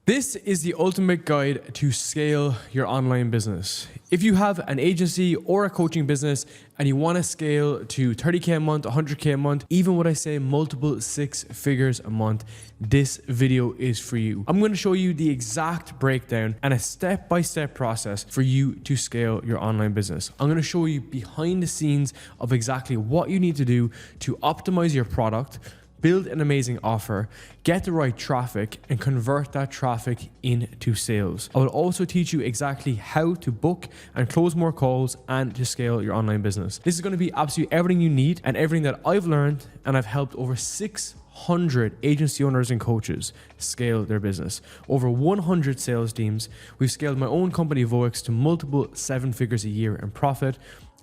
This is the ultimate guide to scale your online business. If you have an agency or a coaching business and you want to scale to 30K a month, 100K a month, even what I say, multiple six figures a month, this video is for you. I'm going to show you the exact breakdown and a step-by-step process for you to scale your online business. I'm going to show you behind the scenes of exactly what you need to do to optimize your product, build an amazing offer, get the right traffic, and convert that traffic into sales. I will also teach you exactly how to book and close more calls and to scale your online business. This is going to be absolutely everything you need and everything that I've learned, and I've helped over 600 agency owners and coaches scale their business. Over 100 sales teams. We've scaled my own company, Voix, to multiple 7 figures a year in profit,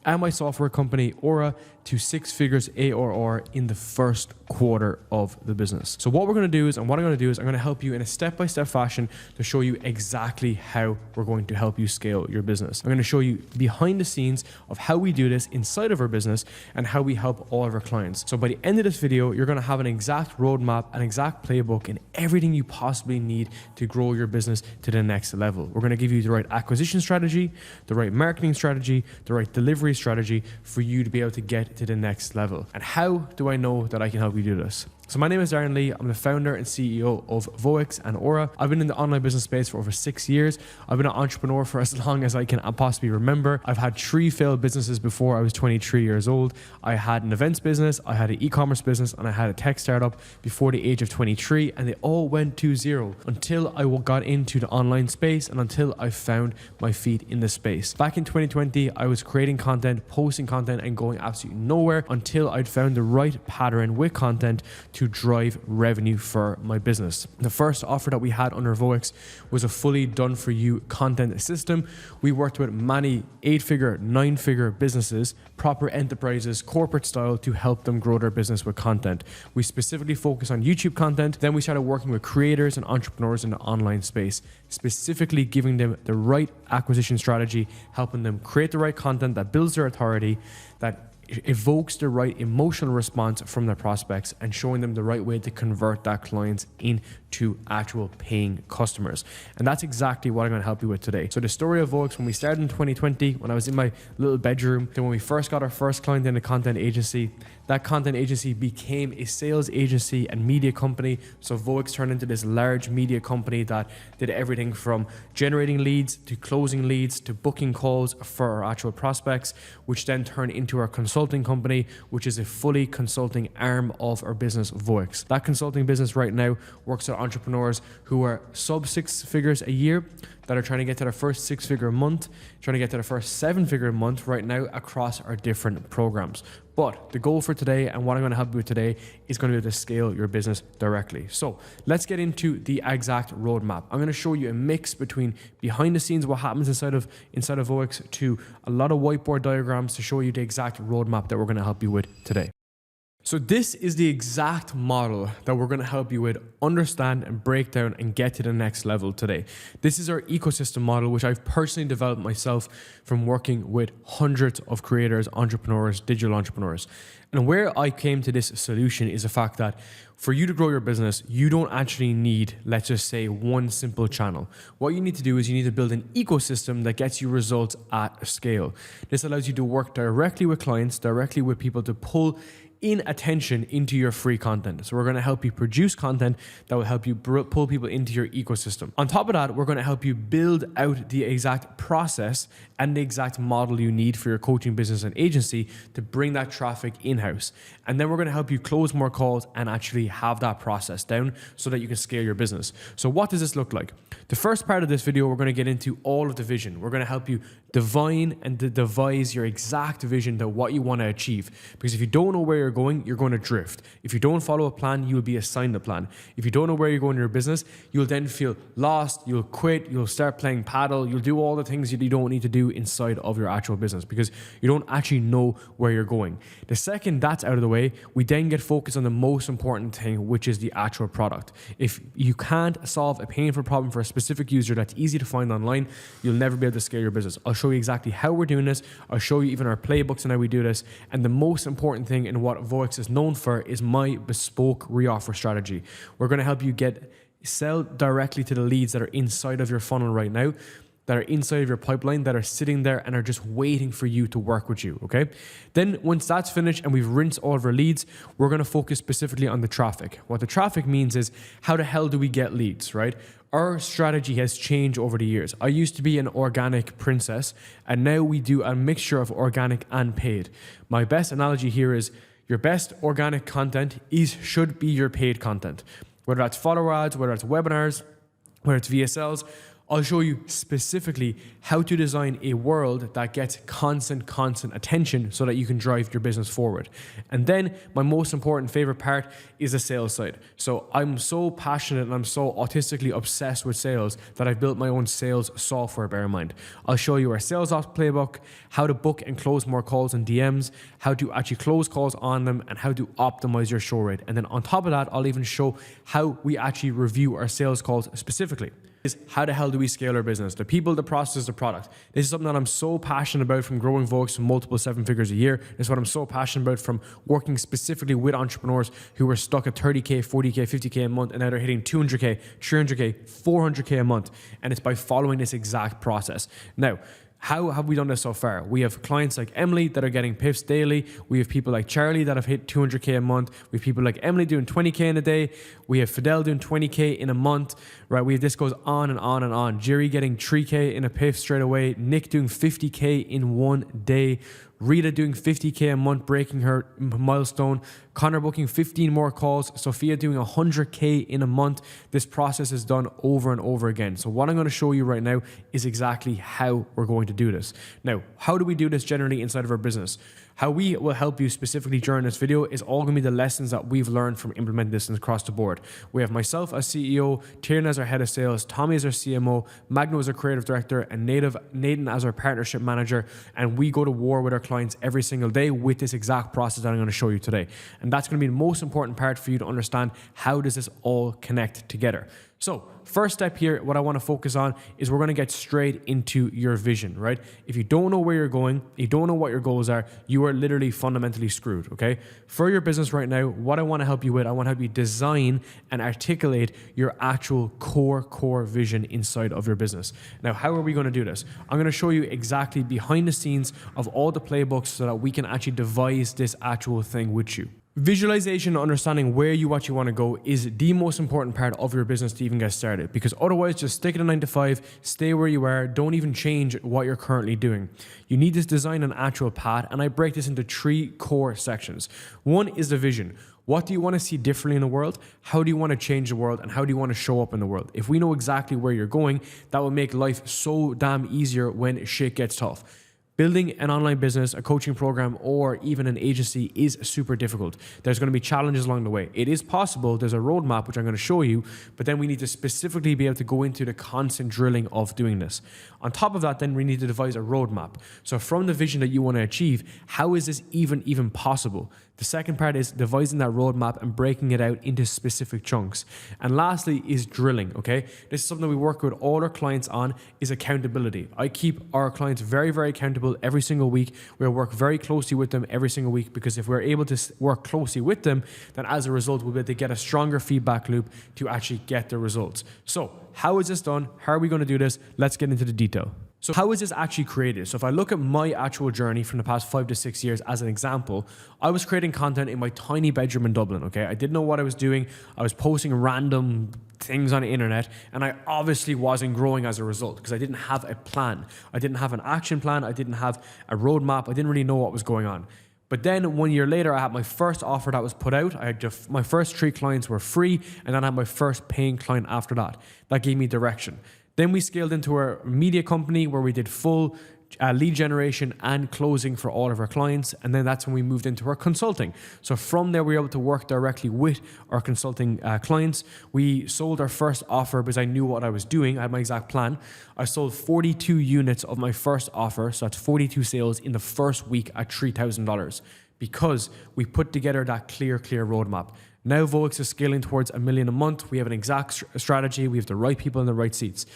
and my software company, Aura, to 6 figures ARR in the first quarter of the business. So what I'm going to do is I'm going to help you in a step-by-step fashion to show you exactly how we're going to help you scale your business. I'm going to show you behind the scenes of how we do this inside of our business and how we help all of our clients. So by the end of this video, you're going to have an exact roadmap, an exact playbook, and everything you possibly need to grow your business to the next level. We're going to give you the right acquisition strategy, the right marketing strategy, the right delivery strategy for you to be able to get to the next level. And how do I know that I can help you do this? So my name is Darren Lee. I'm the founder and CEO of Voix and Aura. I've been in the online business space for over 6 years. I've been an entrepreneur for as long as I can possibly remember. I've had 3 failed businesses before I was 23 years old. I had an events business, I had an e-commerce business, and I had a tech startup before the age of 23, and they all went to zero until I got into the online space and until I found my feet in the space. Back in 2020, I was creating content, posting content, and going absolutely nowhere until I'd found the right pattern with content to drive revenue for my business. The first offer that we had under Voix was a fully done for you content system. We worked with many 8-figure, 9-figure businesses, proper enterprises, corporate style, to help them grow their business with content. We specifically focus on YouTube content. Then we started working with creators and entrepreneurs in the online space, specifically giving them the right acquisition strategy, helping them create the right content that builds their authority, that evokes the right emotional response from their prospects, and showing them the right way to convert that clients into actual paying customers. And that's exactly what I'm going to help you with today. So the story of Voix, when we started in 2020, when I was in my little bedroom, then when we first got our first client in a content agency, that content agency became a sales agency and media company. So Voix turned into this large media company that did everything from generating leads to closing leads to booking calls for our actual prospects, which then turned into our consulting company, which is a fully consulting arm of our business, Voix. That consulting business right now works with entrepreneurs who are sub 6 figures a year, that are trying to get to their first 6-figure a month, trying to get to their first 7-figure a month right now across our different programs. But the goal for today, and what I'm going to help you with today, is going to be able to scale your business directly. So let's get into the exact roadmap. I'm going to show you a mix between behind the scenes, what happens inside of Voix, to a lot of whiteboard diagrams to show you the exact roadmap that we're going to help you with today. So this is the exact model that we're going to help you with understand and break down and get to the next level today. This is our ecosystem model, which I've personally developed myself from working with hundreds of creators, entrepreneurs, digital entrepreneurs. And where I came to this solution is the fact that for you to grow your business, you don't actually need, let's just say, one simple channel. What you need to do is you need to build an ecosystem that gets you results at scale. This allows you to work directly with clients, directly with people, to pull in attention into your free content. So we're going to help you produce content that will help you pull people into your ecosystem. On top of that, we're going to help you build out the exact process and the exact model you need for your coaching business and agency to bring that traffic in-house. And then we're going to help you close more calls and actually have that process down so that you can scale your business. So what does this look like? The first part of this video, we're going to get into all of the vision. We're going to help you divine and devise your exact vision to what you want to achieve. Because if you don't know where you're going to drift. If you don't follow a plan, you'll be assigned a plan. If you don't know where you're going in your business, you'll then feel lost, you'll quit, you'll start playing paddle, you'll do all the things that you don't need to do inside of your actual business because you don't actually know where you're going. The second that's out of the way, we then get focused on the most important thing, which is the actual product. If you can't solve a painful problem for a specific user that's easy to find online, you'll never be able to scale your business. I'll show you exactly how we're doing this. I'll show you even our playbooks and how we do this. And the most important thing in what Voix is known for is my bespoke reoffer strategy. We're going to help you get Sell directly to the leads that are inside of your funnel right now, that are inside of your pipeline, that are sitting there and are just waiting for you to work with you, okay? Then once that's finished and we've rinsed all of our leads, we're gonna focus specifically on the traffic. What the traffic means is, how the hell do we get leads, right? Our strategy has changed over the years. I used to be an organic princess, and now we do a mixture of organic and paid. My best analogy here is, your best organic content should be your paid content. Whether that's follower ads, whether it's webinars, whether it's VSLs, I'll show you specifically how to design a world that gets constant attention so that you can drive your business forward. And then my most important favorite part is the sales side. So I'm so passionate and I'm so autistically obsessed with sales that I've built my own sales software, bear in mind. I'll show you our sales ops playbook, how to book and close more calls and DMs, how to actually close calls on them, and how to optimize your show rate. And then on top of that, I'll even show how we actually review our sales calls specifically. Is how the hell do we scale our business? The people, the process, the product. This is something that I'm so passionate about, from growing Vox to multiple 7 figures a year. This is what I'm so passionate about, from working specifically with entrepreneurs who were stuck at 30K, 40K, 50K a month, and now they're hitting 200K, 300K, 400K a month. And it's by following this exact process. Now, how have we done this so far? We have clients like Emily that are getting piffs daily. We have people like Charlie that have hit 200K a month. We have people like Emily doing 20K in a day. We have Fidel doing 20K in a month, right? This goes on and on and on. Jerry getting 3K in a piff straight away. Nick doing 50K in one day. Rita doing 50K a month, breaking her milestone. Connor booking 15 more calls. Sophia doing 100K in a month. This process is done over and over again. So what I'm going to show you right now is exactly how we're going to do this. Now, how do we do this generally inside of our business? How we will help you specifically during this video is all going to be the lessons that we've learned from implementing this across the board. We have myself as CEO, Tiernan as our head of sales, Tommy as our CMO, Magno as our creative director, and Nathan as our partnership manager. And we go to war with our clients every single day with this exact process that I'm going to show you today. And that's going to be the most important part for you to understand, how does this all connect together. So first step here, what I want to focus on is we're going to get straight into your vision, right? If you don't know where you're going, you don't know what your goals are, you are literally fundamentally screwed, okay? For your business right now, what I want to help you with, I want to help you design and articulate your actual core vision inside of your business. Now, how are we going to do this? I'm going to show you exactly behind the scenes of all the playbooks so that we can actually devise this actual thing with you. Visualization and understanding where you actually want to go is the most important part of your business to even get started, because otherwise just stick it a 9 to 5, stay where you are, don't even change what you're currently doing. You need to design an actual path, and I break this into 3 core sections. One is the vision. What do you want to see differently in the world? How do you want to change the world? And how do you want to show up in the world? If we know exactly where you're going, that will make life so damn easier when shit gets tough. Building an online business, a coaching program, or even an agency is super difficult. There's going to be challenges along the way. It is possible. There's a roadmap, which I'm going to show you, but then we need to specifically be able to go into the constant drilling of doing this. On top of that, then we need to devise a roadmap. So from the vision that you want to achieve, how is this even possible? The second part is devising that roadmap and breaking it out into specific chunks. And lastly is drilling, okay? This is something that we work with all our clients on, is accountability. I keep our clients very accountable every single week. We'll work very closely with them every single week, because if we're able to work closely with them, then as a result, we'll be able to get a stronger feedback loop to actually get the results. So how is this done? How are we going to do this? Let's get into the detail. So how is this actually created? So if I look at my actual journey from the past 5 to 6 years as an example, I was creating content in my tiny bedroom in Dublin, okay? I didn't know what I was doing. I was posting random things on the internet, and I obviously wasn't growing as a result because I didn't have a plan. I didn't have an action plan. I didn't have a roadmap. I didn't really know what was going on. But then 1 year later, I had my first offer that was put out. I had my first 3 clients were free, and then I had my first paying client after that. That gave me direction. Then we scaled into our media company where we did full lead generation and closing for all of our clients. And then that's when we moved into our consulting. So from there, we were able to work directly with our consulting clients. We sold our first offer because I knew what I was doing. I had my exact plan. I sold 42 units of my first offer. So that's 42 sales in the first week at $3,000 because we put together that clear roadmap. Now Vox is scaling towards $1 million a month. We have an exact strategy. We have the right people in the right seats.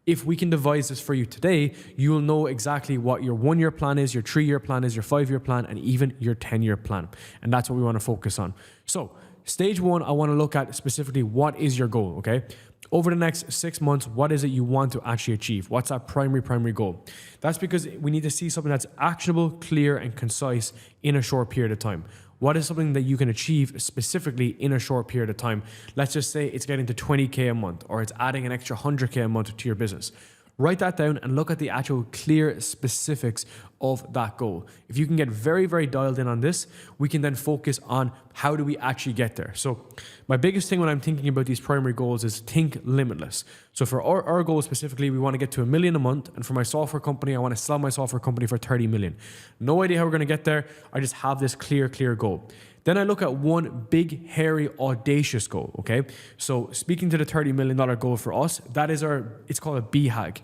If we can devise this for you today, you will know exactly what your 1 year plan is, your 3 year plan is, your 5 year plan, and even your 10-year plan. And that's what we want to focus on. So stage 1, I want to look at specifically what is your goal, okay? over the next 6 months, what is it you want to actually achieve? What's that primary goal? That's because we need to see something that's actionable, clear, and concise in a short period of time. What is something that you can achieve specifically in a short period of time? Let's just say it's getting to 20K a month, or it's adding an extra 100K a month to your business. Write that down and look at the actual clear specifics of that goal. If you can get very dialed in on this, we can then focus on how do we actually get there. So my biggest thing when I'm thinking about these primary goals is think limitless. So for our goal specifically, we want to get to $1 million a month. And for my software company, I want to sell my software company for 30 million. No idea how we're going to get there. I just have this clear goal. Then I look at one big, hairy, audacious goal, okay? So speaking to the $30 million goal for us, that is it's called a BHAG.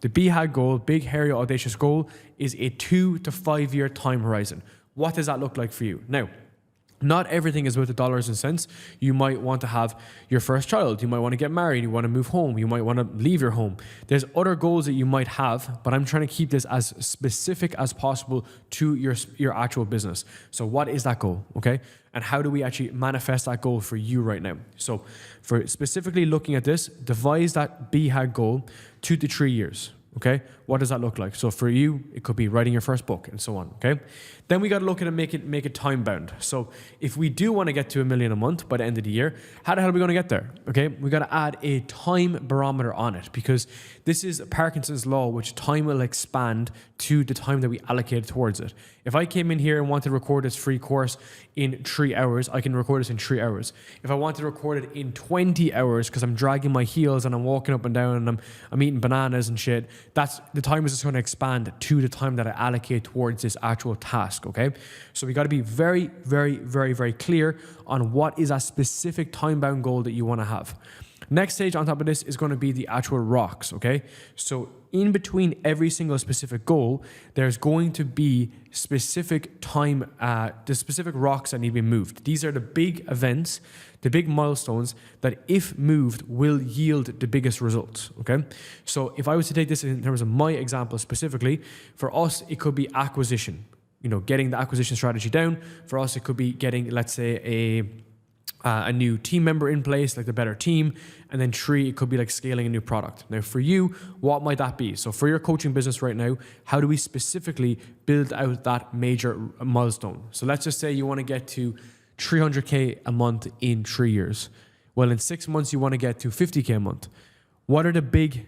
The BHAG goal, big, hairy, audacious goal, is a 2 to 5 year time horizon. What does that look like for you? Now, not everything is about the dollars and cents. You might want to have your first child. You might want to get married. You want to move home. You might want to leave your home. There's other goals that you might have, but I'm trying to keep this as specific as possible to your actual business. So what is that goal, okay? And how do we actually manifest that goal for you right now? So for specifically looking at this, devise that BHAG goal 2 to 3 years. Okay, what does that look like? So for you, it could be writing your first book and so on. Okay, then we got to look at it, make it time bound. So if we do want to get to $1 million a month by the end of the year, how the hell are we going to get there? Okay, we got to add a time barometer on it, because this is Parkinson's law, which time will expand to the time that we allocate towards it. If I came in here and wanted to record this free course in 3 hours, I can record this in 3 hours. If I wanted to record it in 20 hours because I'm dragging my heels and I'm walking up and down and I'm eating bananas and shit, that's the time is just going to expand to the time that I allocate towards this actual task, okay? So we got to be very clear on what is a specific time-bound goal that you want to have. Next stage on top of this is going to be the actual rocks, okay? So in between every single specific goal, there's going to be specific time, the specific rocks that need to be moved. These are the big events, the big milestones that if moved will yield the biggest results, okay? So if I was to take this in terms of my example specifically, for us, it could be acquisition, getting the acquisition strategy down. For us, it could be getting, let's say, a new team member in place, like the better team. And then 3, it could be like scaling a new product. Now for you, what might that be? So for your coaching business right now, how do we specifically build out that major milestone? So let's just say you want to get to 300K a month in 3 years. Well, in 6 months, you want to get to 50K a month. What are the big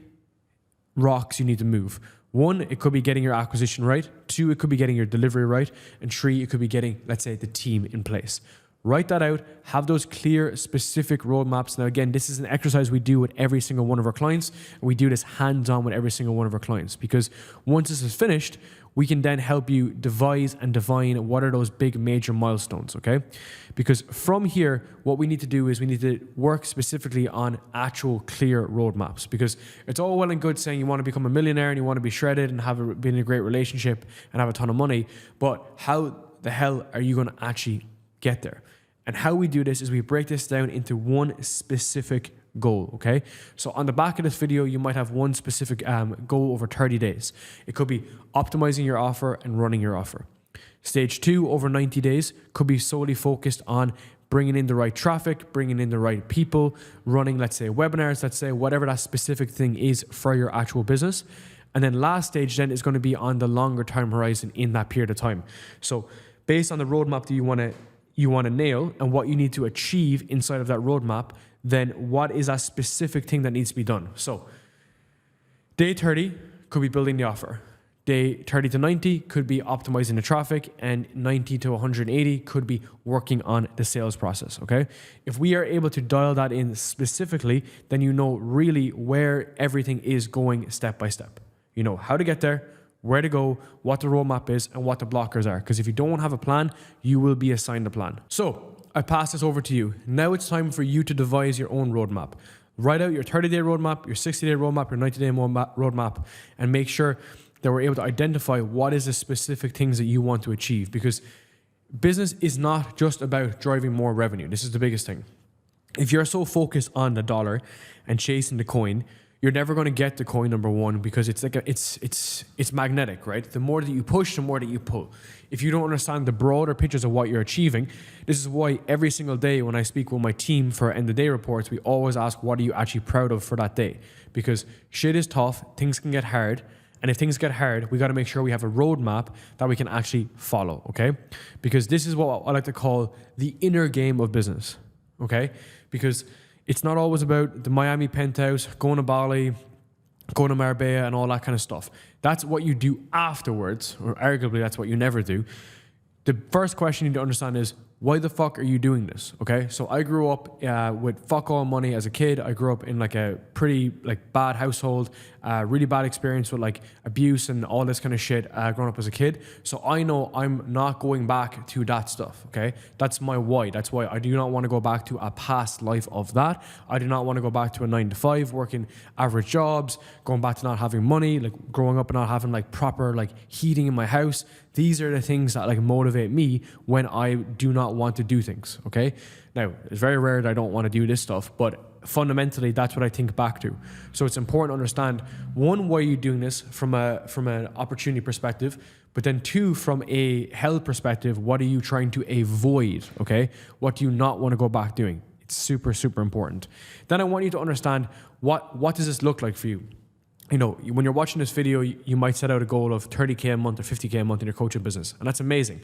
rocks you need to move? 1, it could be getting your acquisition right. 2, it could be getting your delivery right. And 3, it could be getting, let's say, the team in place. Write that out, have those clear, specific roadmaps. Now, again, this is an exercise we do with every single one of our clients. And we do this hands-on with every single one of our clients, because once this is finished, we can then help you devise and define what are those big major milestones, okay? Because from here, what we need to do is we need to work specifically on actual clear roadmaps, because it's all well and good saying you want to become a millionaire and you want to be shredded and be in a great relationship and have a ton of money, but how the hell are you going to actually get there? And how we do this is we break this down into one specific goal, okay? So on the back of this video, you might have one specific goal over 30 days. It could be optimizing your offer and running your offer. Stage 2 over 90 days could be solely focused on bringing in the right traffic, bringing in the right people, running, let's say, webinars, let's say, whatever that specific thing is for your actual business. And then last stage then is going to be on the longer time horizon in that period of time. So based on the roadmap that you want to nail and what you need to achieve inside of that roadmap, then what is that specific thing that needs to be done? So day 30 could be building the offer. Day 30 to 90 could be optimizing the traffic, and 90 to 180 could be working on the sales process, okay? If we are able to dial that in specifically, then you know really where everything is going step by step. You know how to get there, where to go, what the roadmap is, and what the blockers are. Because if you don't have a plan, you will be assigned a plan. So I pass this over to you. Now it's time for you to devise your own roadmap. Write out your 30-day roadmap, your 60-day roadmap, your 90-day roadmap, and make sure that we're able to identify what is the specific things that you want to achieve. Because business is not just about driving more revenue. This is the biggest thing. If you're so focused on the dollar and chasing the coin, you're never going to get to coin number one because it's like it's magnetic, right? The more that you push, the more that you pull. If you don't understand the broader pictures of what you're achieving, this is why every single day when I speak with my team for end of day reports, we always ask, what are you actually proud of for that day? Because shit is tough, things can get hard. And if things get hard, we got to make sure we have a roadmap that we can actually follow, okay? Because this is what I like to call the inner game of business, okay? Because it's not always about the Miami penthouse, going to Bali, going to Marbella and all that kind of stuff. That's what you do afterwards, or arguably that's what you never do. The first question you need to understand is, why the fuck are you doing this? Okay, so I grew up with fuck all money as a kid. I grew up in like a pretty like bad household, really bad experience with like abuse and all this kind of shit growing up as a kid. So I know I'm not going back to that stuff. Okay, that's my why. That's why I do not want to go back to a past life of that. I do not want to go back to a 9-to-5 working average jobs, going back to not having money, like growing up and not having like proper like heating in my house. These are the things that like motivate me when I do not want to do things, okay? Now, it's very rare that I don't want to do this stuff, but fundamentally, that's what I think back to. So it's important to understand, one, why you're doing this from an opportunity perspective, but then two, from a health perspective, what are you trying to avoid, okay? What do you not want to go back doing? It's super, super important. Then I want you to understand, what does this look like for you? You know, when you're watching this video, you might set out a goal of 30K a month or 50K a month in your coaching business, and that's amazing.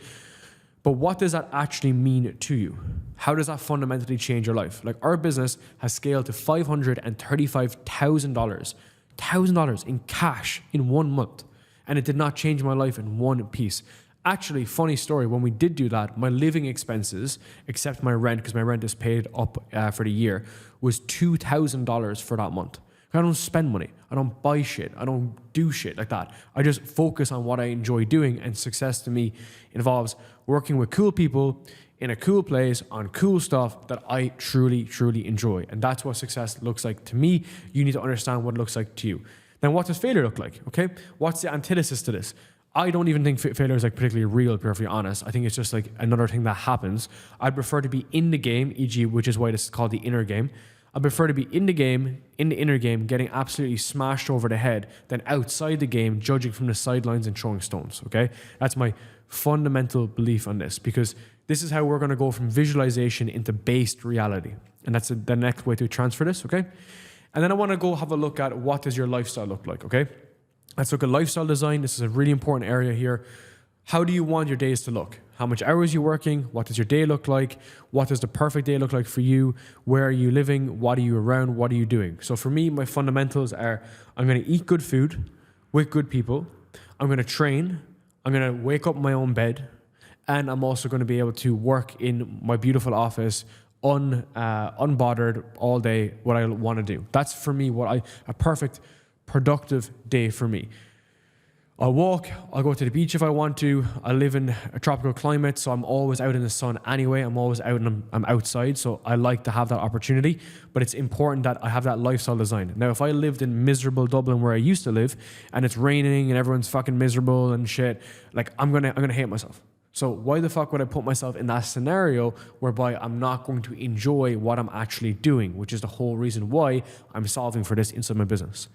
But what does that actually mean to you? How does that fundamentally change your life? Like, our business has scaled to $535,000 in cash in 1 month, and it did not change my life in one piece. Actually, funny story, when we did do that, my living expenses, except my rent, because my rent is paid up for the year, was $2,000 for that month. I don't spend money. I don't buy shit. I don't do shit like that. I just focus on what I enjoy doing, and success to me involves working with cool people in a cool place on cool stuff that I truly, truly enjoy. And that's what success looks like to me. You need to understand what it looks like to you. Then what does failure look like, okay? What's the antithesis to this? I don't even think failure is like particularly real, to be perfectly honest. I think it's just like another thing that happens. I'd prefer to be in the game, e.g., which is why this is called the inner game. I prefer to be in the game, in the inner game, getting absolutely smashed over the head than outside the game, judging from the sidelines and throwing stones, okay? That's my fundamental belief on this, because this is how we're going to go from visualization into based reality. And that's the next way to transfer this, okay? And then I want to go have a look at, what does your lifestyle look like, okay? Let's look at lifestyle design. This is a really important area here. How do you want your days to look? How much hours are you working? What does your day look like? What does the perfect day look like for you? Where are you living? What are you around? What are you doing? So for me, my fundamentals are, I'm going to eat good food with good people. I'm going to train. I'm going to wake up in my own bed. And I'm also going to be able to work in my beautiful office unbothered all day, what I want to do. That's for me a perfect, productive day for me. I'll walk, I'll go to the beach if I want to. I live in a tropical climate, so I'm always out in the sun anyway. I'm always out and I'm outside, so I like to have that opportunity. But it's important that I have that lifestyle design. Now, if I lived in miserable Dublin where I used to live, and it's raining and everyone's fucking miserable and shit, like I'm gonna hate myself. So why the fuck would I put myself in that scenario whereby I'm not going to enjoy what I'm actually doing, which is the whole reason why I'm solving for this inside my business.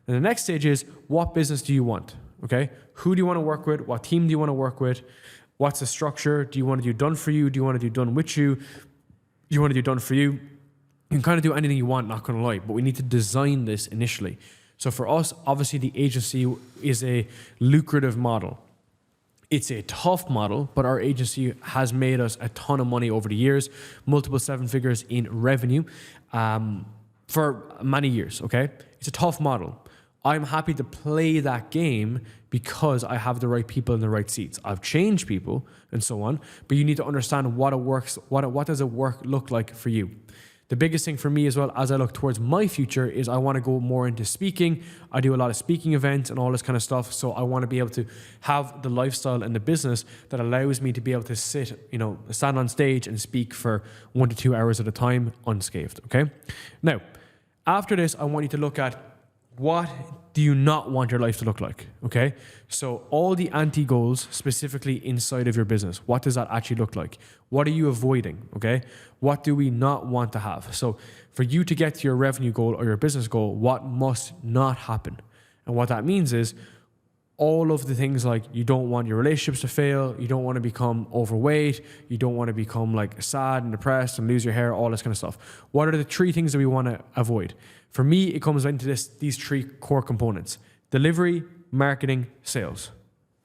And the next stage is, what business do you want? Okay, who do you want to work with? What team do you want to work with? What's the structure? Do you want to do done for you? Do you want to do done with you? Do you want to do done for you? You can kind of do anything you want, not going to lie, but we need to design this initially. So for us, obviously the agency is a lucrative model. It's a tough model, but our agency has made us a ton of money over the years, multiple 7 figures in revenue for many years, okay? It's a tough model. I'm happy to play that game because I have the right people in the right seats. I've changed people and so on, but you need to understand what does it look like for you. The biggest thing for me as well, as I look towards my future, is I want to go more into speaking. I do a lot of speaking events and all this kind of stuff. So I want to be able to have the lifestyle and the business that allows me to be able to stand on stage and speak for 1 to 2 hours at a time unscathed, okay? Now, after this, I want you to look at, what do you not want your life to look like? Okay. So all the anti-goals specifically inside of your business, what does that actually look like? What are you avoiding? Okay. What do we not want to have? So for you to get to your revenue goal or your business goal, what must not happen? And what that means is all of the things like you don't want your relationships to fail, you don't want to become overweight, you don't want to become like sad and depressed and lose your hair, all this kind of stuff. What are the 3 things that we want to avoid? For me, it comes into these 3 core components: delivery, marketing, sales.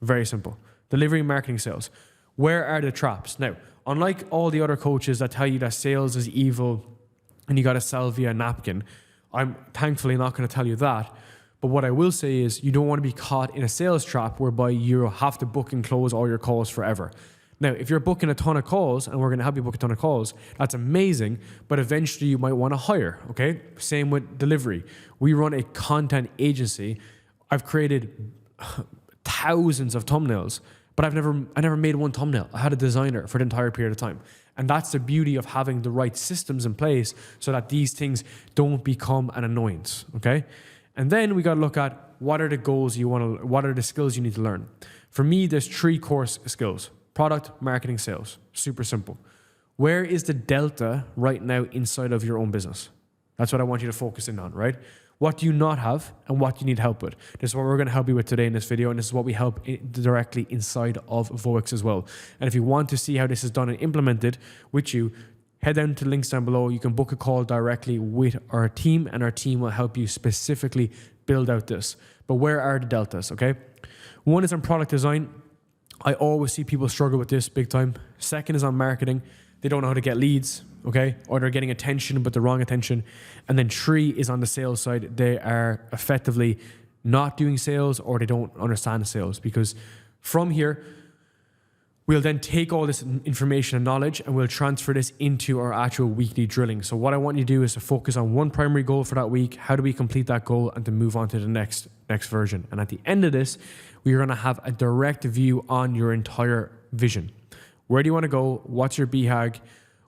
Very simple. Delivery, marketing, sales. Where are the traps? Now, unlike all the other coaches that tell you that sales is evil and you got to sell via napkin, I'm thankfully not going to tell you that. But what I will say is you don't want to be caught in a sales trap whereby you have to book and close all your calls forever. Now, if you're booking a ton of calls, and we're going to help you book a ton of calls, that's amazing, but eventually you might want to hire, okay? Same with delivery. We run a content agency. I've created thousands of thumbnails, but I never made one thumbnail. I had a designer for the entire period of time. And that's the beauty of having the right systems in place so that these things don't become an annoyance, okay? And then we got to look at what are the goals what are the skills you need to learn. For me, there's 3 core skills: product, marketing, sales. Super simple. Where is the delta right now inside of your own business? That's what I want you to focus in on, right? What do you not have and what do you need help with? This is what we're going to help you with today in this video, and this is what we help directly inside of Voix as well. And if you want to see how this is done and implemented with you, head down to the links down below. You can book a call directly with our team, and our team will help you specifically build out this. But where are the deltas, okay? One is on product design. I always see people struggle with this big time. Second is on marketing. They don't know how to get leads, okay? Or they're getting attention, but the wrong attention. And then 3 is on the sales side. They are effectively not doing sales, or they don't understand sales, because from here, we'll then take all this information and knowledge and we'll transfer this into our actual weekly drilling. So what I want you to do is to focus on one primary goal for that week. How do we complete that goal, and to move on to the next version. And at the end of this, we are going to have a direct view on your entire vision. Where do you want to go? What's your BHAG?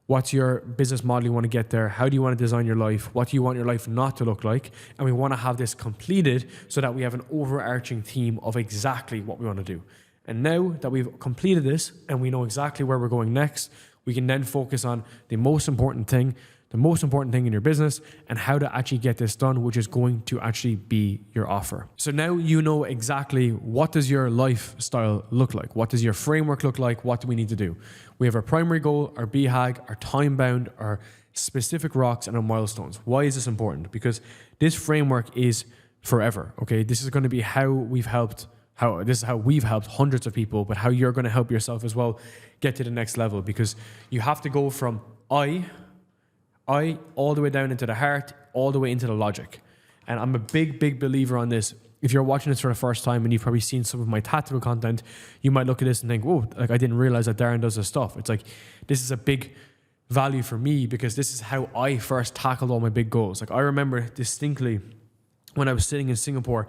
What's your business model you want to get there? How do you want to design your life? What do you want your life not to look like? And we want to have this completed so that we have an overarching theme of exactly what we want to do. And now that we've completed this and we know exactly where we're going next, we can then focus on the most important thing in your business and how to actually get this done, which is going to actually be your offer. So now you know exactly what does your lifestyle look like? What does your framework look like? What do we need to do? We have our primary goal, our BHAG, our time bound, our specific rocks, and our milestones. Why is this important? Because this framework is forever, okay? This is going to be how we've helped hundreds of people, but how you're going to help yourself as well get to the next level, because you have to go from I all the way down into the heart, all the way into the logic. And I'm a big believer on this. If you're watching this for the first time and you've probably seen some of my tactical content, you might look at this and think, whoa, like I didn't realize that Darren does this stuff. It's like, this is a big value for me because this is how I first tackled all my big goals. Like I remember distinctly when I was sitting in Singapore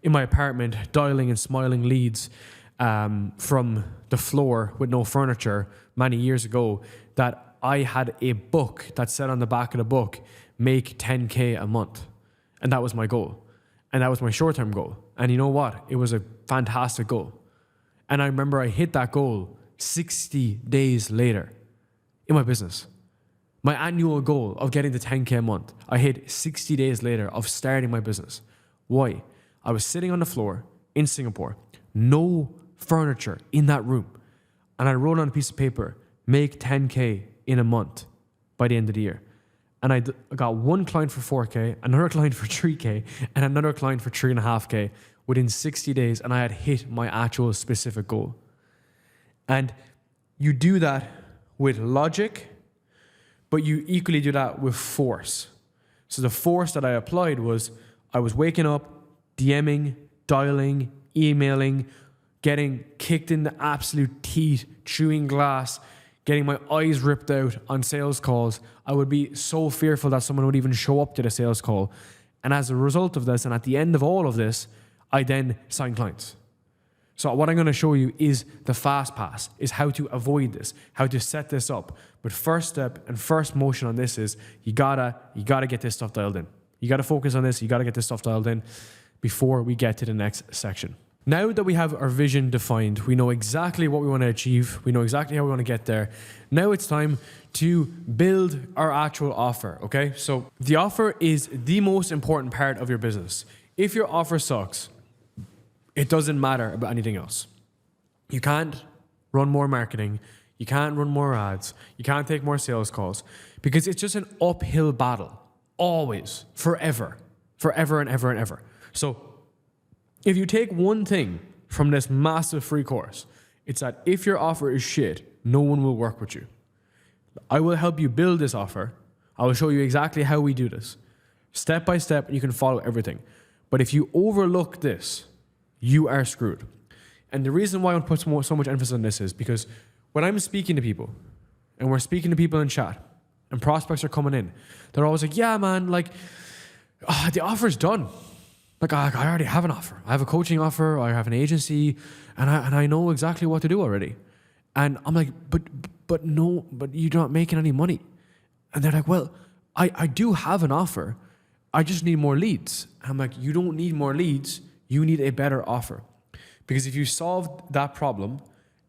in my apartment, dialing and smiling leads from the floor with no furniture many years ago, that I had a book that said on the back of the book, make 10K a month. And that was my goal. And that was my short-term goal. And you know what? It was a fantastic goal. And I remember I hit that goal 60 days later in my business. My annual goal of getting to 10K a month, I hit 60 days later of starting my business. Why? I was sitting on the floor in Singapore, no furniture in that room. And I wrote on a piece of paper, make 10K in a month by the end of the year. And I got one client for 4K, another client for 3K, and another client for 3.5K within 60 days. And I had hit my actual specific goal. And you do that with logic, but you equally do that with force. So the force that I applied was I was waking up, DMing, dialing, emailing, getting kicked in the absolute teeth, chewing glass, getting my eyes ripped out on sales calls. I would be so fearful that someone would even show up to the sales call. And as a result of this, and at the end of all of this, I then sign clients. So what I'm going to show you is the fast pass, is how to avoid this, how to set this up. But first step and first motion on this is you gotta get this stuff dialed in. You gotta focus on this. You gotta get this stuff dialed in. before we get to the next section. Now that we have our vision defined, we know exactly what we want to achieve, we know exactly how we want to get there. Now it's time to build our actual offer, okay? So the offer is the most important part of your business. If your offer sucks, it doesn't matter about anything else. You can't run more marketing, you can't run more ads, you can't take more sales calls, because it's just an uphill battle, always, forever and ever and ever. So if you take one thing from this massive free course, it's that if your offer is shit, no one will work with you. I will help you build this offer. I will show you exactly how we do this, step by step, and you can follow everything. But if you overlook this, you are screwed. And the reason why I want to put so much emphasis on this is because when I'm speaking to people, and we're speaking to people in chat, and prospects are coming in, they're always like, yeah, man, like, the offer's done. Like, I already have an offer. I have a coaching offer, I have an agency, and I know exactly what to do already. And I'm like, but you're not making any money. And they're like, well, I do have an offer. I just need more leads. And I'm like, you don't need more leads. You need a better offer. Because if you solve that problem,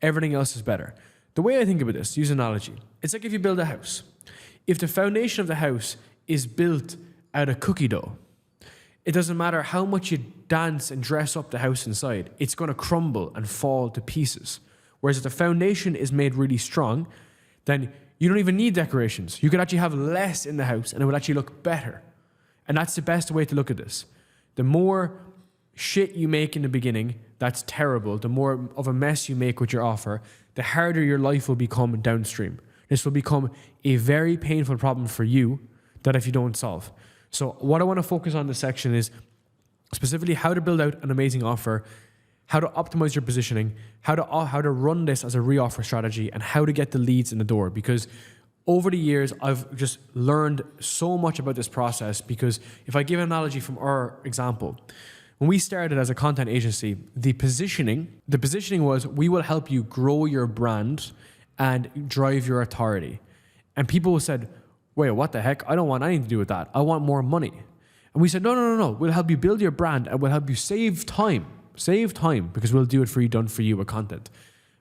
everything else is better. The way I think about this, use an analogy. It's like if you build a house. If the foundation of the house is built out of cookie dough, it doesn't matter how much you dance and dress up the house inside, it's going to crumble and fall to pieces. Whereas if the foundation is made really strong, then you don't even need decorations. You could actually have less in the house and it would actually look better. And that's the best way to look at this. The more shit you make in the beginning, that's terrible. The more of a mess you make with your offer, the harder your life will become downstream. This will become a very painful problem for you that if you don't solve. So what I want to focus on in this section is specifically how to build out an amazing offer, how to optimize your positioning, how to run this as a re-offer strategy, and how to get the leads in the door. Because over the years, I've just learned so much about this process. Because if I give an analogy from our example, when we started as a content agency, the positioning was we will help you grow your brand and drive your authority. And people said, wait, what the heck? I don't want anything to do with that. I want more money. And we said, no. We'll help you build your brand and we'll help you save time because we'll do it for you, done for you with content.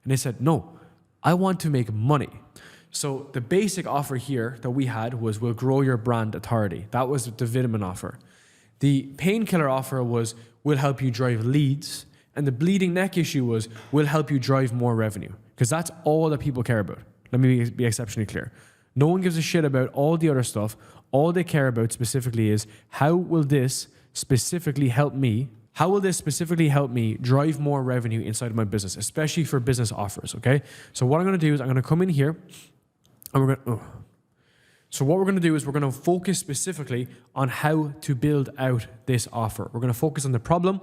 And they said, no, I want to make money. So the basic offer here that we had was we'll grow your brand authority. That was the vitamin offer. The painkiller offer was we'll help you drive leads. And the bleeding neck issue was we'll help you drive more revenue. Because that's all that people care about. Let me be exceptionally clear. No one gives a shit about all the other stuff. All they care about specifically is how will this specifically help me drive more revenue inside of my business, especially for business offers, okay? So what I'm going to do is I'm going to come in here and we're going to focus specifically on how to build out this offer. We're going to focus on the problem,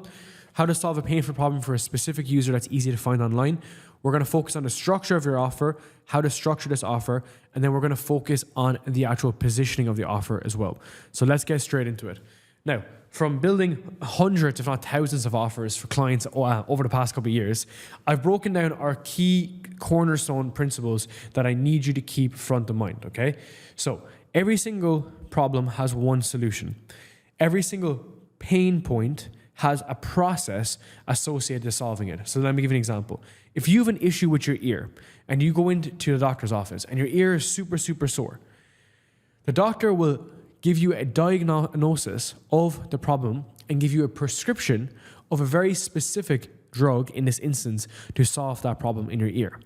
how to solve a painful problem for a specific user that's easy to find online. We're going to focus on the structure of your offer, how to structure this offer, and then we're going to focus on the actual positioning of the offer as well. So let's get straight into it. Now, from building hundreds, if not thousands of offers for clients over the past couple of years, I've broken down our key cornerstone principles that I need you to keep front of mind, okay? So every single problem has one solution. Every single pain point has a process associated to solving it. So let me give you an example. If you have an issue with your ear and you go into the doctor's office and your ear is super, super sore, the doctor will give you a diagnosis of the problem and give you a prescription of a very specific drug, in this instance, to solve that problem in your ear.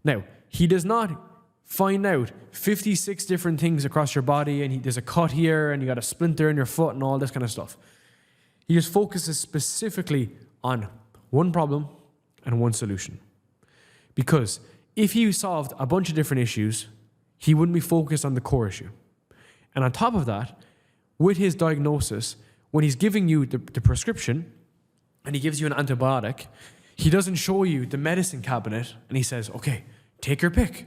Now, he does not find out 56 different things across your body and there's a cut here and you got a splinter in your foot and all this kind of stuff. He just focuses specifically on one problem and one solution. Because if he solved a bunch of different issues, he wouldn't be focused on the core issue. And on top of that, with his diagnosis, when he's giving you the prescription and he gives you an antibiotic, he doesn't show you the medicine cabinet and he says, okay, take your pick.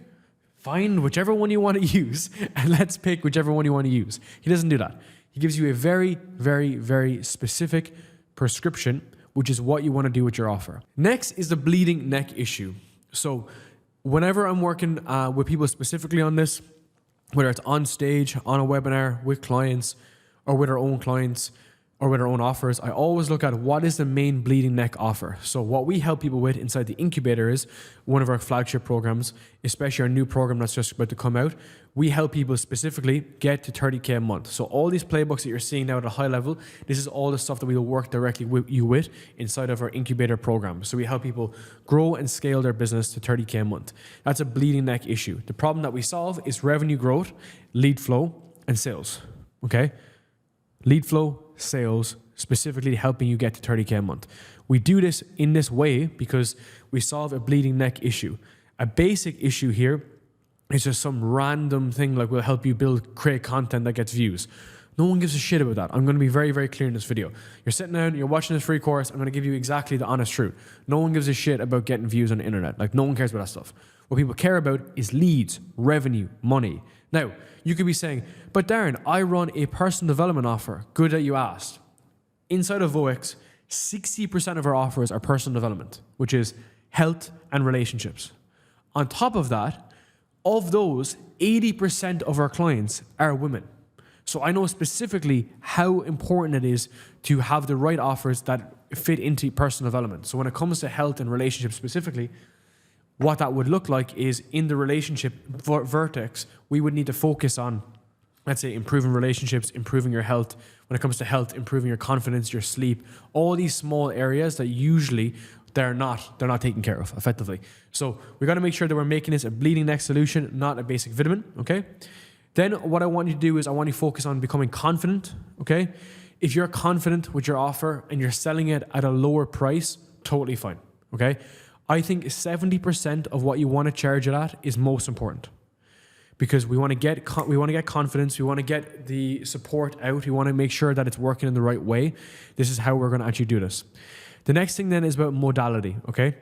Find whichever one you want to use and let's pick whichever one you want to use. He doesn't do that. He gives you a very, very, very specific prescription, which is what you want to do with your offer. Next is the bleeding neck issue. So whenever I'm working with people specifically on this, whether it's on stage, on a webinar, with clients, or with our own clients, or with our own offers, I always look at what is the main bleeding neck offer. So what we help people with inside the incubator is one of our flagship programs, especially our new program that's just about to come out. We help people specifically get to 30K a month. So all these playbooks that you're seeing now at a high level, this is all the stuff that we will work directly with you with inside of our incubator program. So we help people grow and scale their business to 30K a month. That's a bleeding neck issue. The problem that we solve is revenue growth, lead flow, and sales. Okay? Lead flow, sales, specifically helping you get to 30K a month. We do this in this way because we solve a bleeding neck issue. A basic issue here is just some random thing like we'll help you create content that gets views. No one gives a shit about that. I'm going to be very, very clear in this video. You're sitting down, you're watching this free course, I'm going to give you exactly the honest truth. No one gives a shit about getting views on the internet. Like, no one cares about that stuff. What people care about is leads, revenue, money. Now, you could be saying, but Darren, I run a personal development offer. Good that you asked. Inside of Voex, 60% of our offers are personal development, which is health and relationships. On top of that, of those, 80% of our clients are women. So I know specifically how important it is to have the right offers that fit into personal development. So when it comes to health and relationships specifically, what that would look like is in the relationship vertex, we would need to focus on, let's say, improving relationships, improving your health. When it comes to health, improving your confidence, your sleep, all these small areas that usually they're not taken care of effectively. So we got to make sure that we're making this a bleeding neck solution, not a basic vitamin, okay? Then what I want you to do is I want you to focus on becoming confident, okay? If you're confident with your offer and you're selling it at a lower price, totally fine, okay? I think 70% of what you want to charge it at is most important because we want to get confidence, we want to get the support out, we want to make sure that it's working in the right way. This is how we're going to actually do this. The next thing then is about modality, okay?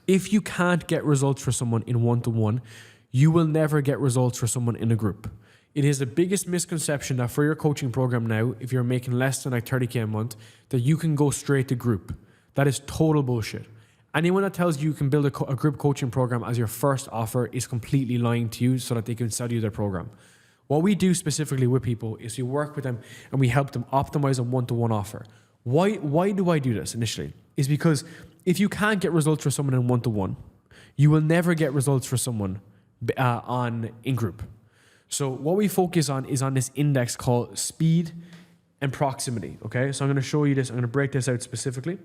If you can't get results for someone in one-to-one, you will never get results for someone in a group. It is the biggest misconception that for your coaching program now, if you're making less than like 30K a month, that you can go straight to group. That is total bullshit. Anyone that tells you can build a group coaching program as your first offer is completely lying to you so that they can sell you their program. What we do specifically with people is we work with them and we help them optimize a one-to-one offer. Why do I do this initially? Is because if you can't get results for someone in one-to-one, you will never get results for someone in group. So what we focus on is on this index called speed and proximity, okay? So I'm going to show you this. I'm going to break this out specifically.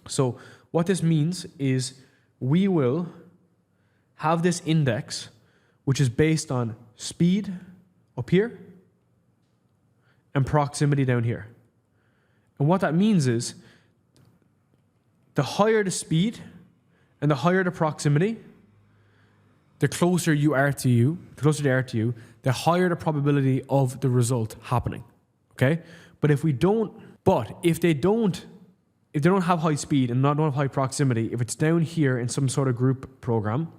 So what this means is we will have this index which is based on speed up here and proximity down here. And what that means is the higher the speed and the higher the proximity, the closer you are to you, the higher the probability of the result happening. Okay? But if they don't have high speed and don't have high proximity, if it's down here in some sort of group program,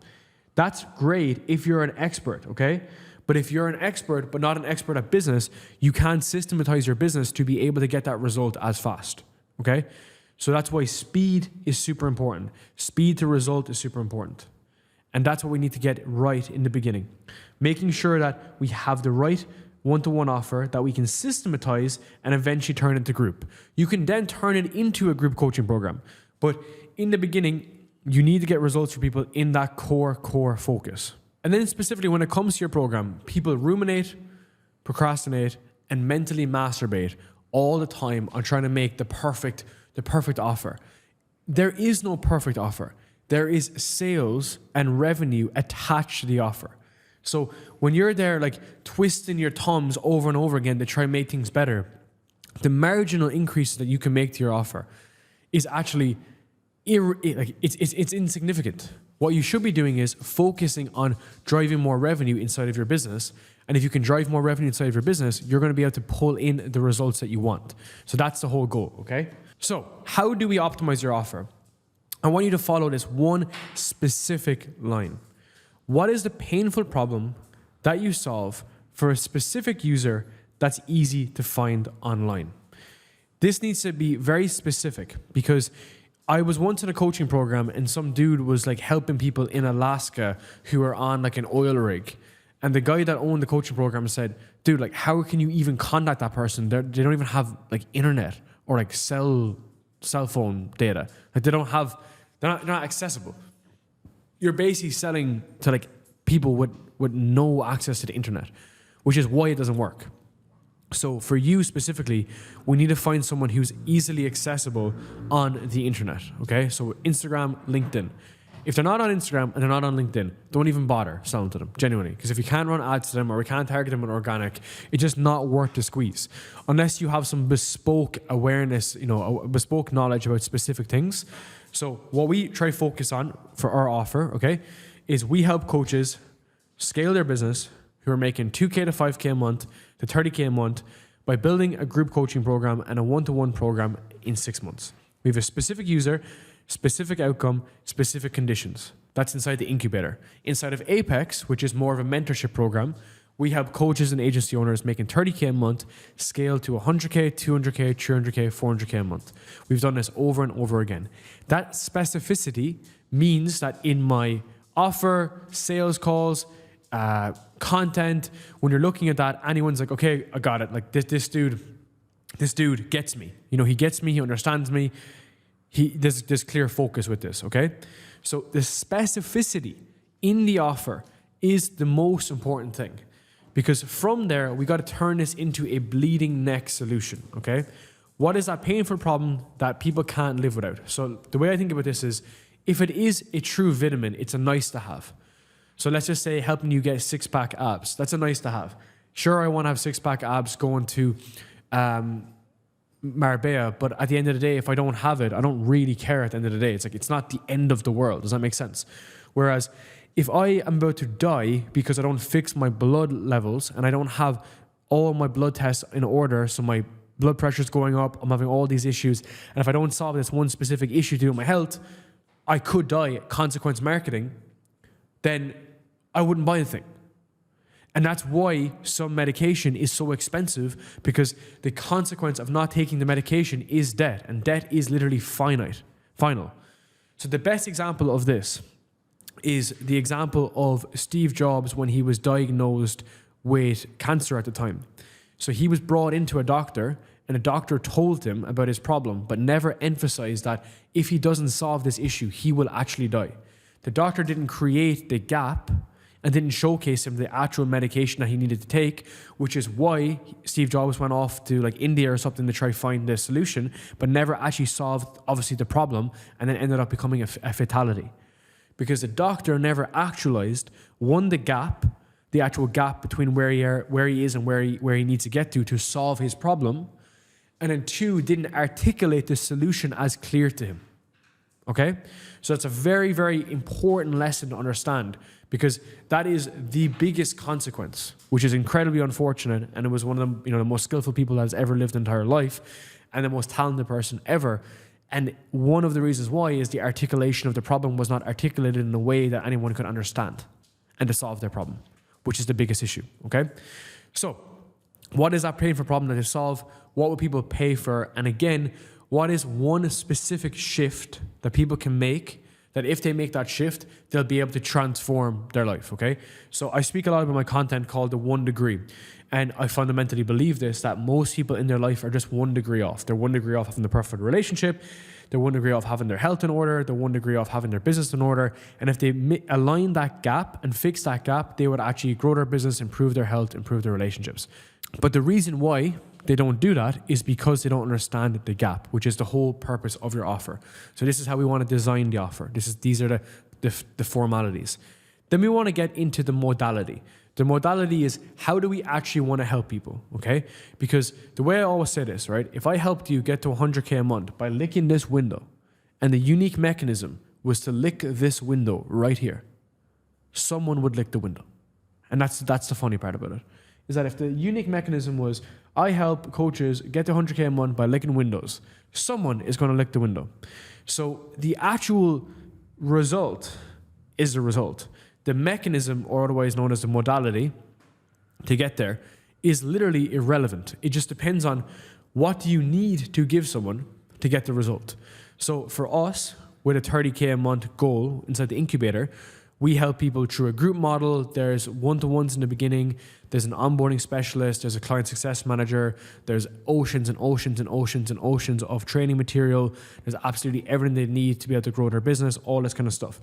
that's great if you're an expert, okay? But if you're an expert, but not an expert at business, you can't systematize your business to be able to get that result as fast, okay? So that's why speed is super important. Speed to result is super important. And that's what we need to get right in the beginning. Making sure that we have the right one-to-one offer that we can systematize and eventually turn into group. You can then turn it into a group coaching program. But in the beginning, you need to get results for people in that core focus. And then specifically when it comes to your program, people ruminate, procrastinate, and mentally masturbate all the time on trying to make the perfect offer. There is no perfect offer. There is sales and revenue attached to the offer. So when you're there like twisting your thumbs over and over again to try and make things better, the marginal increase that you can make to your offer is actually it's insignificant. What you should be doing is focusing on driving more revenue inside of your business. And if you can drive more revenue inside of your business, you're going to be able to pull in the results that you want. So that's the whole goal, okay? So how do we optimize your offer? I want you to follow this one specific line. What is the painful problem that you solve for a specific user that's easy to find online? This needs to be very specific because I was once in a coaching program and some dude was like helping people in Alaska who are on like an oil rig. And the guy that owned the coaching program said, dude, like, how can you even contact that person? They don't even have like internet or like cell phone data. Like they're not accessible. You're basically selling to like people with no access to the internet, which is why it doesn't work. So for you specifically, we need to find someone who's easily accessible on the internet, okay? So Instagram, LinkedIn. If they're not on Instagram and they're not on LinkedIn, don't even bother selling to them, genuinely. Because if you can't run ads to them or we can't target them with organic, it's just not worth the squeeze. Unless you have some bespoke awareness, bespoke knowledge about specific things. So what we try to focus on for our offer, okay, is we help coaches scale their business who are making 2K to 5K a month to 30K a month by building a group coaching program and a one-to-one program in 6 months. We have a specific user, specific outcome, specific conditions. That's inside the incubator. Inside of Apex, which is more of a mentorship program, we help coaches and agency owners making 30K a month scale to 100K, 200K, 300K, 400K a month. We've done this over and over again. That specificity means that in my offer, sales calls, content, when you're looking at that, anyone's like, okay, I got it. Like this dude gets me. He gets me, he understands me. There's clear focus with this, okay? So the specificity in the offer is the most important thing, because from there, we got to turn this into a bleeding neck solution, okay? What is that painful problem that people can't live without? So the way I think about this is, if it is a true vitamin, it's a nice to have. So let's just say helping you get six-pack abs. That's a nice to have. Sure, I want to have six-pack abs going to Marbella, but at the end of the day, if I don't have it, I don't really care at the end of the day. It's like, it's not the end of the world. Does that make sense? Whereas if I am about to die because I don't fix my blood levels and I don't have all my blood tests in order, so my blood pressure's going up, I'm having all these issues, and if I don't solve this one specific issue to do with my health, I could die, consequence marketing, then I wouldn't buy the thing. And that's why some medication is so expensive, because the consequence of not taking the medication is death, and death is literally final. So the best example of this is the example of Steve Jobs when he was diagnosed with cancer at the time. So he was brought into a doctor, and a doctor told him about his problem, but never emphasized that if he doesn't solve this issue, he will actually die. The doctor didn't create the gap and didn't showcase him the actual medication that he needed to take, which is why Steve Jobs went off to like India or something to try find the solution, but never actually solved, obviously, the problem, and then ended up becoming a fatality. Because the doctor never actualized, one, the actual gap between where he is and where he needs to get to solve his problem, and then two, didn't articulate the solution as clear to him. Okay? So that's a very, very important lesson to understand, because that is the biggest consequence, which is incredibly unfortunate, and it was one of the most skillful people that has ever lived an entire life, and the most talented person ever. And one of the reasons why is the articulation of the problem was not articulated in a way that anyone could understand and to solve their problem, which is the biggest issue, okay? So what is that painful problem that they solve? What would people pay for? And again, what is one specific shift that people can make that if they make that shift, they'll be able to transform their life, okay? So I speak a lot about my content called the 1 degree. And I fundamentally believe this, that most people in their life are just 1 degree off. They're 1 degree off having the perfect relationship. They're 1 degree off having their health in order. They're 1 degree off having their business in order. And if they align that gap and fix that gap, they would actually grow their business, improve their health, improve their relationships. But the reason why they don't do that is because they don't understand the gap, which is the whole purpose of your offer. So this is how we want to design the offer. These are the formalities. Then we want to get into the modality. The modality is, how do we actually want to help people, okay? Because the way I always say this, right? If I helped you get to 100K a month by licking this window, and the unique mechanism was to lick this window right here, someone would lick the window. And that's the funny part about it, is that if the unique mechanism was, I help coaches get to 100K a month by licking windows, someone is going to lick the window. So the actual result is the result. The mechanism, or otherwise known as the modality, to get there is literally irrelevant. It just depends on what do you need to give someone to get the result. So for us, with a 30K a month goal inside the incubator, We help people through a group model. There's one-to-ones in the beginning. There's an onboarding specialist. There's a client success manager. There's oceans and oceans and oceans and oceans of training material. There's absolutely everything they need to be able to grow their business, all this kind of stuff.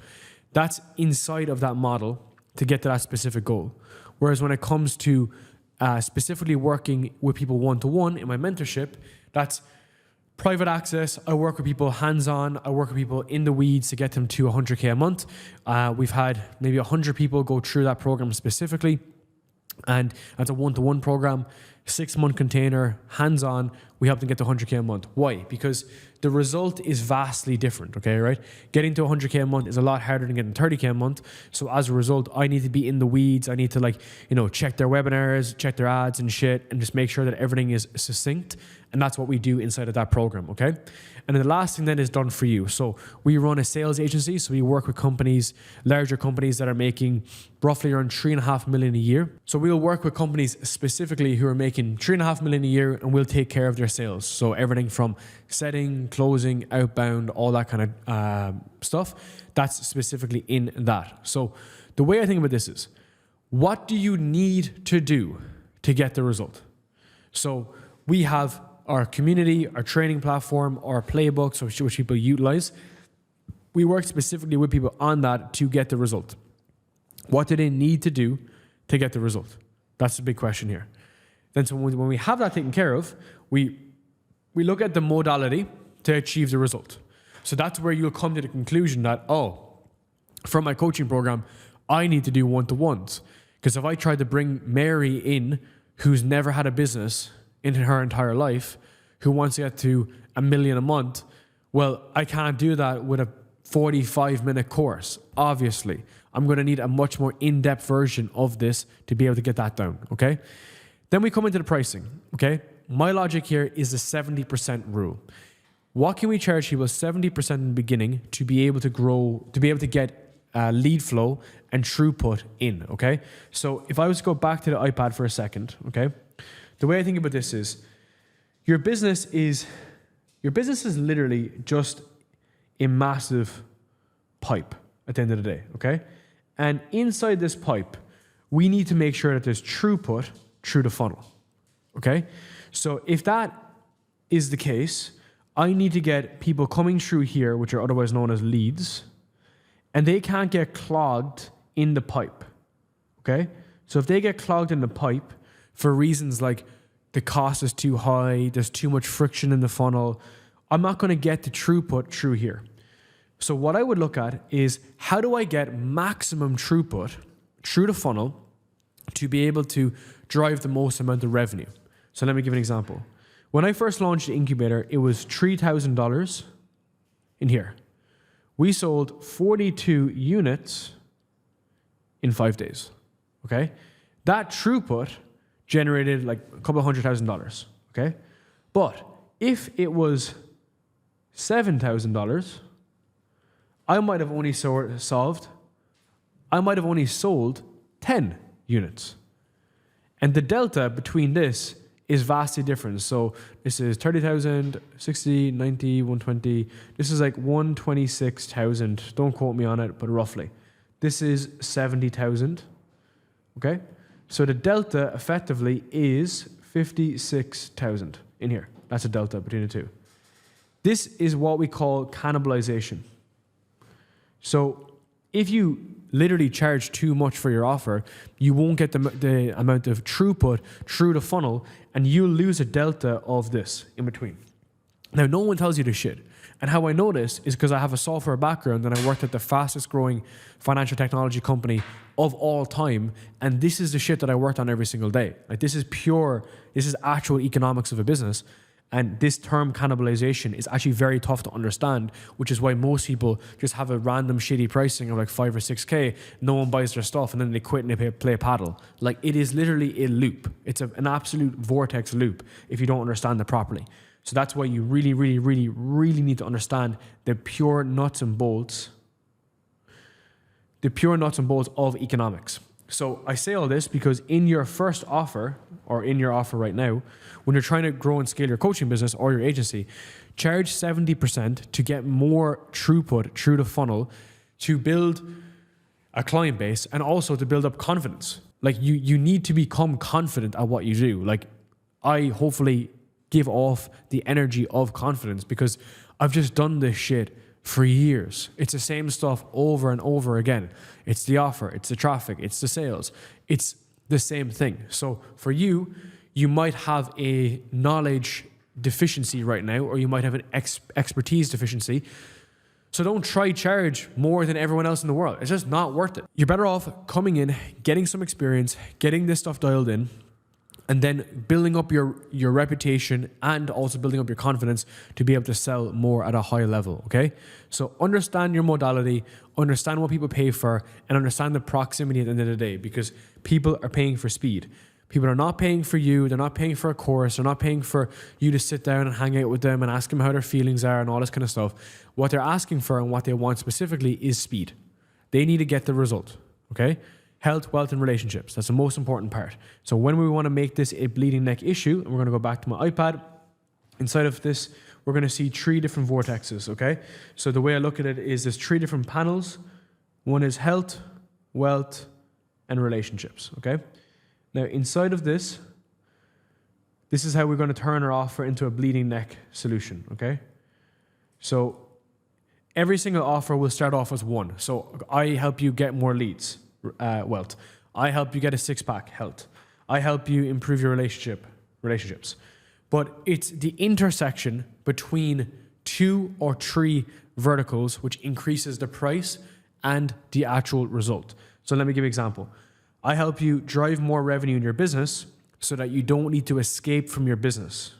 That's inside of that model to get to that specific goal. Whereas when it comes to specifically working with people one-to-one in my mentorship, that's private access. I work with people hands-on. I work with people in the weeds to get them to 100K a month. We've had maybe 100 people go through that program specifically. And that's a one-to-one program, 6-month container, hands-on. We help them get to 100K a month. Why? Because the result is vastly different, okay, right? Getting to 100K a month is a lot harder than getting 30K a month. So as a result, I need to be in the weeds. I need to check their webinars, check their ads and shit, and just make sure that everything is succinct. And that's what we do inside of that program, okay? And then the last thing then is done for you. So we run a sales agency. So we work with companies, larger companies that are making roughly around 3.5 million a year. So we'll work with companies specifically who are making 3.5 million a year, and we'll take care of their sales. So everything from setting, closing, outbound, all that kind of stuff, that's specifically in that. So the way I think about this is, what do you need to do to get the result? So we have our community, our training platform, our playbooks, which people utilize. We work specifically with people on that to get the result. What do they need to do to get the result? That's the big question here. Then so when we have that taken care of, we look at the modality to achieve the result. So that's where you'll come to the conclusion that, from my coaching program, I need to do one-to-ones. Because if I try to bring Mary in, who's never had a business in her entire life, who wants to get to $1 million a month, well, I can't do that with a 45-minute course. Obviously, I'm going to need a much more in-depth version of this to be able to get that down, okay? Then we come into the pricing, okay? My logic here is the 70% rule. What can we charge people 70% in the beginning to be able to grow, to be able to get lead flow and throughput in, okay? So if I was to go back to the iPad for a second, okay? The way I think about this is, your business is literally just a massive pipe at the end of the day, okay? And inside this pipe, we need to make sure that there's throughput through the funnel, okay? So if that is the case, I need to get people coming through here, which are otherwise known as leads, and they can't get clogged in the pipe, okay? So if they get clogged in the pipe for reasons like the cost is too high, there's too much friction in the funnel, I'm not going to get the throughput through here. So what I would look at is, how do I get maximum throughput through the funnel to be able to drive the most amount of revenue? So let me give an example. When I first launched the incubator, it was $3,000 in here. We sold 42 units in 5 days, okay? That throughput generated like a couple $100,000, okay? But if it was $7,000, I might have only sold 10 units. And the delta between this is vastly different. So this is 30,000, 60, 90, 120. This is like 126,000. Don't quote me on it, but roughly. This is 70,000, okay? So the delta effectively is 56,000 in here. That's a delta between the two. This is what we call cannibalization. So if you literally charge too much for your offer, you won't get the amount of throughput through the funnel, and you'll lose a delta of this in between. Now, no one tells you this shit. And how I know this is because I have a software background and I worked at the fastest growing financial technology company of all time. And this is the shit that I worked on every single day. Like, this is actual economics of a business. And this term cannibalization is actually very tough to understand, which is why most people just have a random shitty pricing of like 5 or 6K. No one buys their stuff, and then they quit and they play paddle. Like, it is literally a loop. It's an absolute vortex loop if you don't understand it properly. So that's why you really, really, really, really need to understand the pure nuts and bolts of economics. So I say all this because in your first offer, or in your offer right now, when you're trying to grow and scale your coaching business or your agency, charge 70% to get more throughput through the funnel to build a client base and also to build up confidence. Like you need to become confident at what you do. Like I hopefully give off the energy of confidence because I've just done this shit for years. It's the same stuff over and over again. It's the offer, it's the traffic, it's the sales. It's the same thing. So for you, you might have a knowledge deficiency right now, or you might have an expertise deficiency. So don't try charge more than everyone else in the world. It's just not worth it. You're better off coming in, getting some experience, getting this stuff dialed in, and then building up your reputation and also building up your confidence to be able to sell more at a high level, okay? So understand your modality, understand what people pay for, and understand the proximity at the end of the day, because people are paying for speed. People are not paying for you. They're not paying for a course. They're not paying for you to sit down and hang out with them and ask them how their feelings are and all this kind of stuff. What they're asking for and what they want specifically is speed. They need to get the result, okay? Health, wealth, and relationships. That's the most important part. So when we want to make this a bleeding neck issue, and we're going to go back to my iPad, inside of this, we're going to see 3 different vortexes, okay? So the way I look at it is there's 3 different panels. One is health, wealth, and relationships, okay? Now, inside of this is how we're going to turn our offer into a bleeding neck solution, okay? So every single offer will start off as 1. So I help you get more leads, wealth. I help you get a 6-pack, health. I help you improve your relationships. But it's the intersection between 2 or 3 verticals which increases the price and the actual result. So let me give you an example. I help you drive more revenue in your business so that you don't need to escape from your business.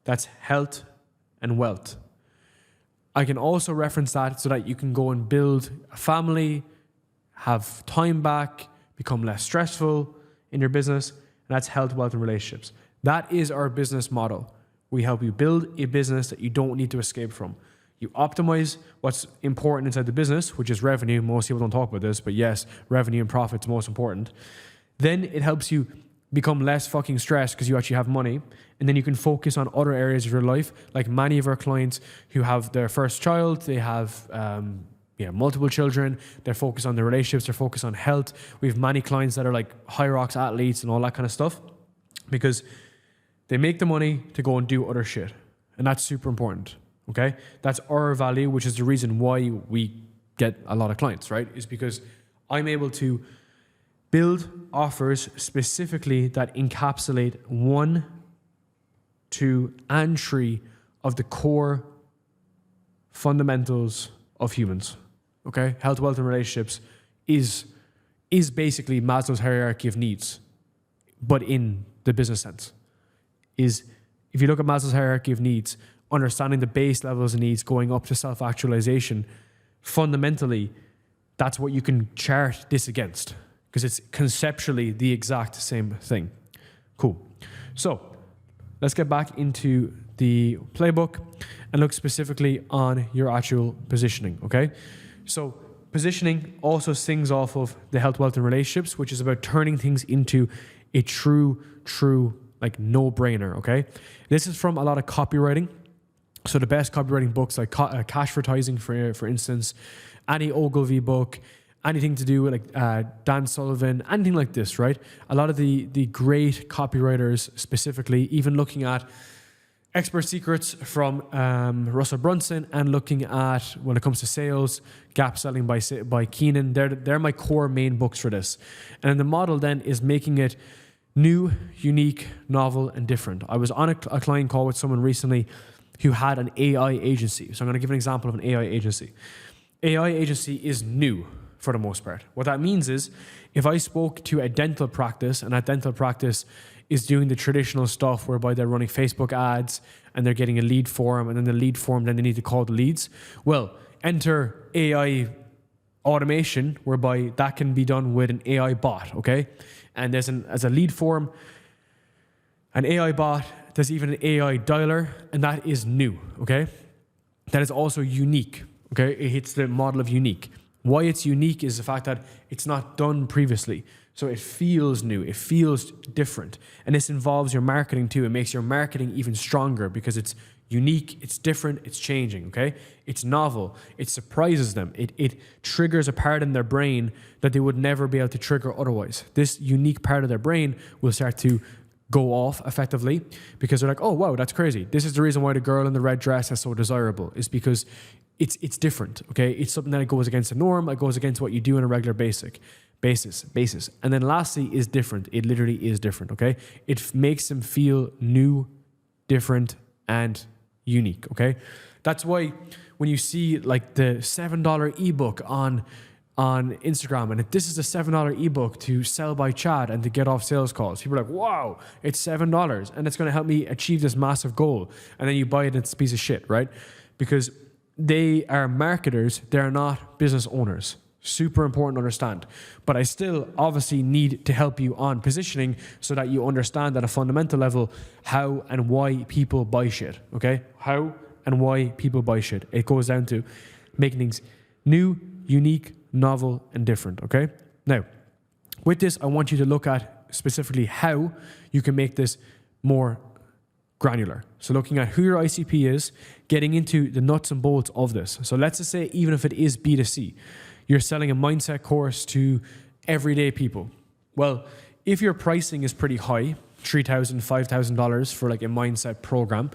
That's health and wealth. I can also reference that so that you can go and build a family, have time back, become less stressful in your business, and that's health, wealth, and relationships. That is our business model. We help you build a business that you don't need to escape from. You optimize what's important inside the business, which is revenue. Most people don't talk about this, but yes, revenue and profit's most important. Then it helps you become less fucking stressed because you actually have money. And then you can focus on other areas of your life. Like many of our clients who have their first child, they have multiple children. They're focused on their relationships. They're focused on health. We have many clients that are like high rocks athletes and all that kind of stuff because they make the money to go and do other shit. And that's super important. Okay, that's our value, which is the reason why we get a lot of clients, right? Is because I'm able to build offers specifically that encapsulate 1, 2, and 3 of the core fundamentals of humans. Okay, health, wealth, and relationships is basically Maslow's hierarchy of needs, but in the business sense. Is if you look at Maslow's hierarchy of needs, understanding the base levels of needs going up to self-actualization, fundamentally, that's what you can chart this against because it's conceptually the exact same thing. Cool. So let's get back into the playbook and look specifically on your actual positioning, okay? So positioning also sings off of the health, wealth, and relationships, which is about turning things into a true, like no-brainer, okay? This is from a lot of copywriting. So the best copywriting books like Cash Advertising, for instance, any Ogilvy book, anything to do with like Dan Sullivan, anything like this, right? A lot of the great copywriters specifically, even looking at Expert Secrets from Russell Brunson and looking at, when it comes to sales, Gap Selling by Keenan, they're my core main books for this. And then the model then is making it new, unique, novel, and different. I was on a client call with someone recently who had an AI agency. So I'm going to give an example of an AI agency. AI agency is new for the most part. What that means is if I spoke to a dental practice and that dental practice is doing the traditional stuff whereby they're running Facebook ads and they're getting a lead form and then the lead form, then they need to call the leads. Well, enter AI automation whereby that can be done with an AI bot, okay? And as a lead form, an AI bot, there's even an AI dialer, and that is new, okay? That is also unique, okay? It hits the model of unique. Why it's unique is the fact that it's not done previously. So it feels new, it feels different. And this involves your marketing too. It makes your marketing even stronger because it's unique, it's different, it's changing, okay? It's novel, it surprises them, it triggers a part in their brain that they would never be able to trigger otherwise. This unique part of their brain will start to go off effectively because they're like, oh wow, that's crazy. This is the reason why the girl in the red dress is so desirable, is because it's different, okay? It's something that goes against the norm, it goes against what you do on a regular basis. And then lastly is different. It literally is different, okay? It makes them feel new, different, and unique, okay? That's why when you see like the $7 ebook on Instagram, and if this is a $7 ebook to sell by chat and to get off sales calls, people are like, wow, it's $7 and it's going to help me achieve this massive goal. And then you buy it and it's a piece of shit, right? Because they are marketers, they're not business owners. Super important to understand. But I still obviously need to help you on positioning so that you understand at a fundamental level how and why people buy shit, okay? How and why people buy shit. It goes down to making things new, unique, novel, and different, okay? Now, with this, I want you to look at specifically how you can make this more granular. So looking at who your ICP is, getting into the nuts and bolts of this. So let's just say even if it is B2C, you're selling a mindset course to everyday people. Well, if your pricing is pretty high, $3,000, $5,000 for like a mindset program,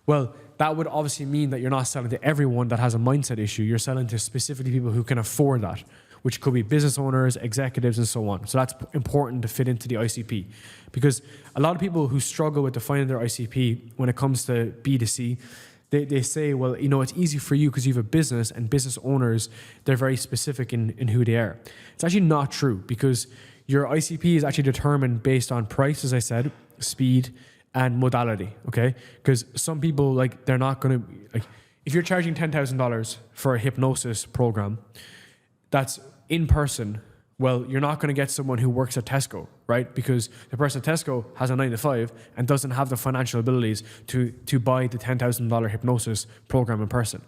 well, that would obviously mean that you're not selling to everyone that has a mindset issue. You're selling to specifically people who can afford that, which could be business owners, executives, and so on. So that's important to fit into the ICP, because a lot of people who struggle with defining their ICP when it comes to B2C, they say, well, you know, it's easy for you because you have a business, and business owners, they're very specific in who they are. It's actually not true, because your ICP is actually determined based on price, as I said, speed, and modality, okay? Because some people, like, they're not going to, like, if you're charging $10,000 for a hypnosis program that's in person, well, you're not going to get someone who works at Tesco, right? Because the person at Tesco has a 9-to-5 and doesn't have the financial abilities to buy the $10,000 hypnosis program in person.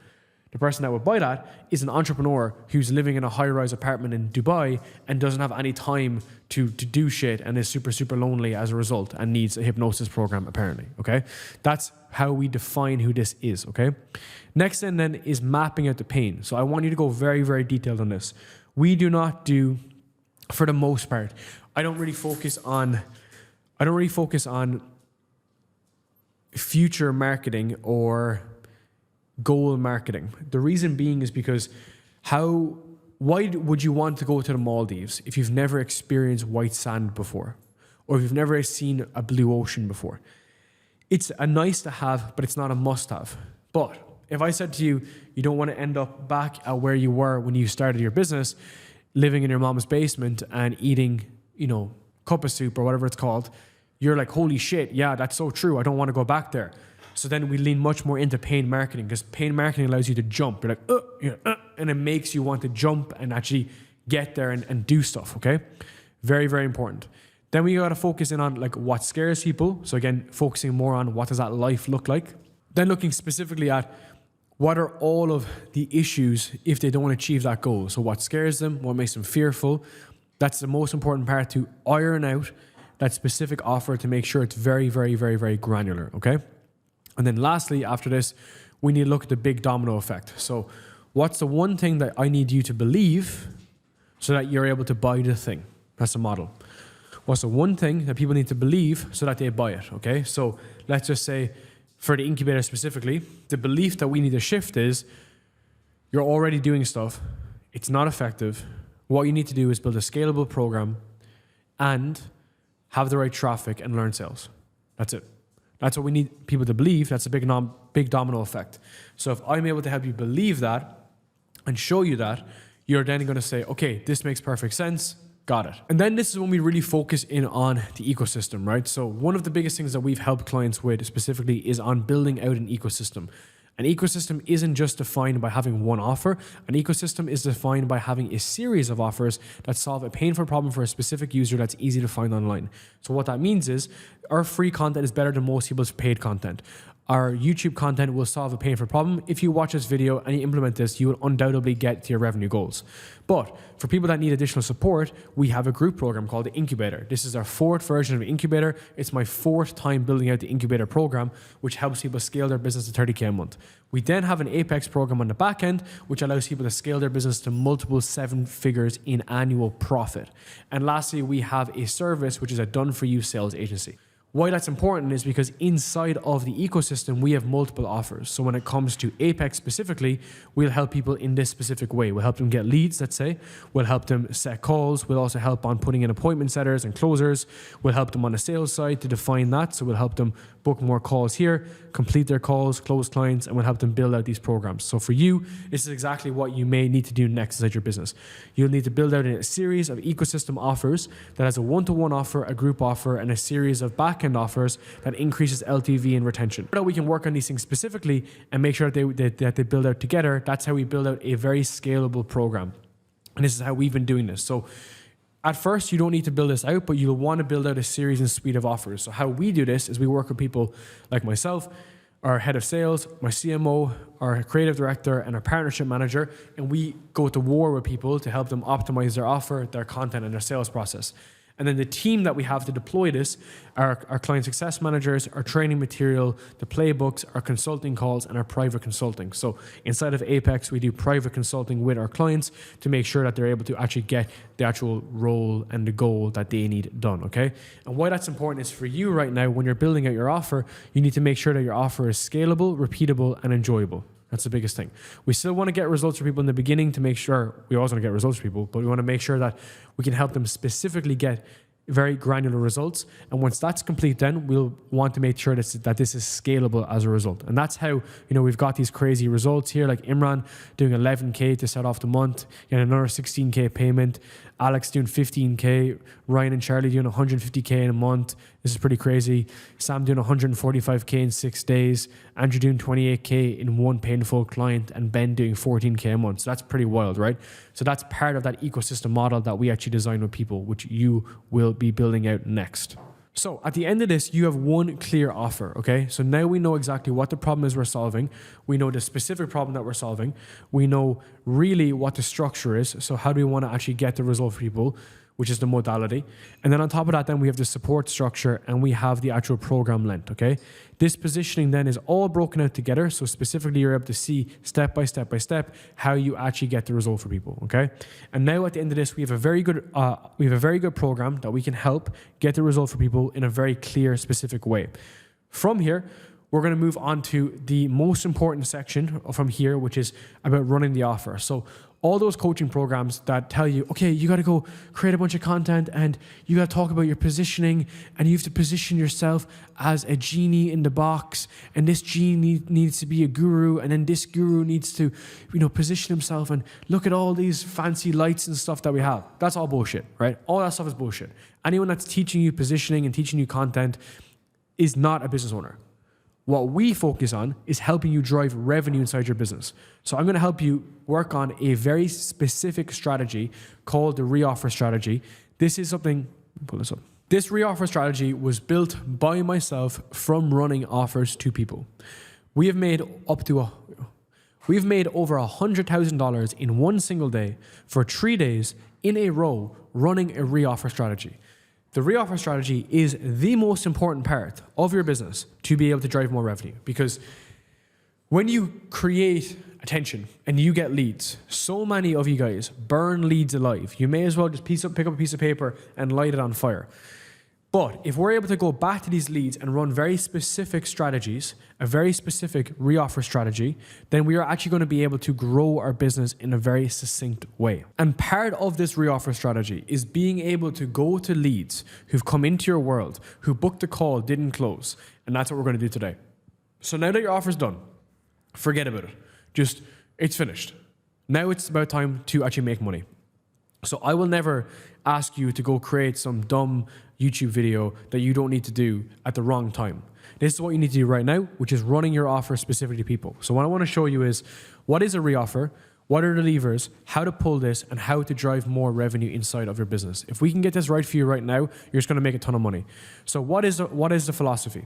The person that would buy that is an entrepreneur who's living in a high-rise apartment in Dubai and doesn't have any time to do shit and is super, super lonely as a result and needs a hypnosis program, apparently, okay? That's how we define who this is, okay? Next thing then is mapping out the pain. So I want you to go very, very detailed on this. We do not do, for the most part, I don't really focus on future marketing or goal marketing. The reason being is because why would you want to go to the Maldives if you've never experienced white sand before, or if you've never seen a blue ocean before? It's a nice to have, but it's not a must have. But if I said to you, you don't want to end up back at where you were when you started your business, living in your mom's basement and eating, you know, cup of soup or whatever it's called, you're like, holy shit, yeah, that's so true. I don't want to go back there. So then we lean much more into pain marketing, because pain marketing allows you to jump. You're like, and it makes you want to jump and actually get there and do stuff, okay? Very, very important. Then we got to focus in on like what scares people. So again, focusing more on what does that life look like. Then looking specifically at what are all of the issues if they don't achieve that goal. So what scares them, what makes them fearful. That's the most important part, to iron out that specific offer to make sure it's very, very, very, very granular, okay? And then lastly, after this, we need to look at the big domino effect. So what's the one thing that I need you to believe so that you're able to buy the thing? That's the model. What's the one thing that people need to believe so that they buy it, okay? So let's just say, for the incubator specifically, the belief that we need to shift is you're already doing stuff, it's not effective. What you need to do is build a scalable program and have the right traffic and learn sales. That's it. That's what we need people to believe. That's a big domino effect. So if I'm able to help you believe that and show you that, you're then going to say, okay, this makes perfect sense. Got it. And then this is when we really focus in on the ecosystem, right? So one of the biggest things that we've helped clients with specifically is on building out an ecosystem. An ecosystem isn't just defined by having one offer. An ecosystem is defined by having a series of offers that solve a painful problem for a specific user that's easy to find online. So what that means is our free content is better than most people's paid content. our YouTube content will solve a painful problem. If you watch this video and you implement this, you will undoubtedly get to your revenue goals. But for people that need additional support, we have a group program called the Incubator. This is our 4th version of the Incubator. It's my 4th time building out the Incubator program, which helps people scale their business to 30K a month. We then have an Apex program on the back end, which allows people to scale their business to multiple 7 figures in annual profit. And lastly, we have a service, which is a done-for-you sales agency. Why that's important is because inside of the ecosystem, we have multiple offers. So when it comes to Apex specifically, we'll help people in this specific way. We'll help them get leads, let's say. We'll help them set calls. We'll also help on putting in appointment setters and closers. We'll help them on the sales side to define that. So we'll help them book more calls here, complete their calls, close clients, and we'll help them build out these programs. So for you, this is exactly what you may need to do next inside your business. You'll need to build out a series of ecosystem offers that has a one-to-one offer, a group offer, and a series of back-end offers that increases LTV and retention. So we can work on these things specifically and make sure that they build out together. That's how we build out a very scalable program. And this is how we've been doing this. So at first, you don't need to build this out, but you'll want to build out a series and suite of offers. So how we do this is we work with people like myself, our head of sales, my CMO, our creative director, and our partnership manager, and we go to war with people to help them optimize their offer, their content, and their sales process. And then the team that we have to deploy this are our client success managers, our training material, the playbooks, our consulting calls, and our private consulting. So inside of Apex, we do private consulting with our clients to make sure that they're able to actually get the actual role and the goal that they need done, okay? And why that's important is for you right now, when you're building out your offer, you need to make sure that your offer is scalable, repeatable, and enjoyable. That's the biggest thing. We still want to get results for people in the beginning to make sure, we always want to get results for people, but we want to make sure that we can help them specifically get very granular results. And once that's complete, then we'll want to make sure that this is scalable as a result. And that's how, we've got these crazy results here, like Imran doing 11K to start off the month, and another 16K payment, Alex doing 15K, Ryan and Charlie doing 150K in a month. This is pretty crazy. Sam doing 145K in 6 days, Andrew doing 28K in one painful client, and Ben doing 14K a month. So that's pretty wild, right? So that's part of that ecosystem model that we actually design with people, which you will be building out next. So at the end of this, you have one clear offer, okay? So now we know exactly what the problem is we're solving. We know the specific problem that we're solving. We know really what the structure is. So how do we want to actually get the result for people, which is the modality. And then on top of that, then we have the support structure and we have the actual program length, okay? This positioning then is all broken out together. So specifically, you're able to see step by step by step how you actually get the result for people, okay? And now at the end of this, we have a very good program that we can help get the result for people in a very clear, specific way. From here, we're going to move on to the most important section from here, which is about running the offer. So all those coaching programs that tell you, okay, you got to go create a bunch of content and you got to talk about your positioning and you have to position yourself as a genie in the box, and this genie needs to be a guru, and then this guru needs to, position himself, and look at all these fancy lights and stuff that we have. That's all bullshit, right? All that stuff is bullshit. Anyone that's teaching you positioning and teaching you content is not a business owner. What we focus on is helping you drive revenue inside your business. So I'm going to help you work on a very specific strategy called the reoffer strategy. This is something, pull this up. This reoffer strategy was built by myself from running offers to people. We've made over $100,000 in one single day for 3 days in a row running a reoffer strategy. The reoffer strategy is the most important part of your business to be able to drive more revenue, because when you create attention and you get leads, so many of you guys burn leads alive. You may as well just pick up a piece of paper and light it on fire. But if we're able to go back to these leads and run very specific strategies, a very specific reoffer strategy, then we are actually going to be able to grow our business in a very succinct way. And part of this reoffer strategy is being able to go to leads who've come into your world, who booked a call, didn't close. And that's what we're going to do today. So now that your offer's done, forget about it. It's finished. Now it's about time to actually make money. So I will never ask you to go create some dumb YouTube video that you don't need to do at the wrong time. This is what you need to do right now, which is running your offer specifically to people. So what I want to show you is what is a reoffer, what are the levers, how to pull this, and how to drive more revenue inside of your business. If we can get this right for you right now, you're just going to make a ton of money. So what is the philosophy?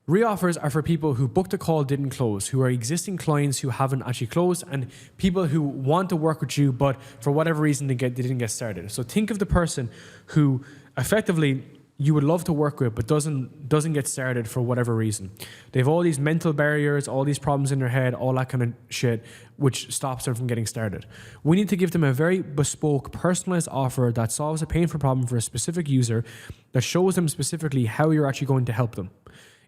Reoffers are for people who booked a call, didn't close, who are existing clients who haven't actually closed, and people who want to work with you, but for whatever reason they didn't get started. So think of the person who effectively you would love to work with, but doesn't get started for whatever reason. They have all these mental barriers, all these problems in their head, all that kind of shit, which stops them from getting started. We need to give them a very bespoke, personalized offer that solves a painful problem for a specific user, that shows them specifically how you're actually going to help them.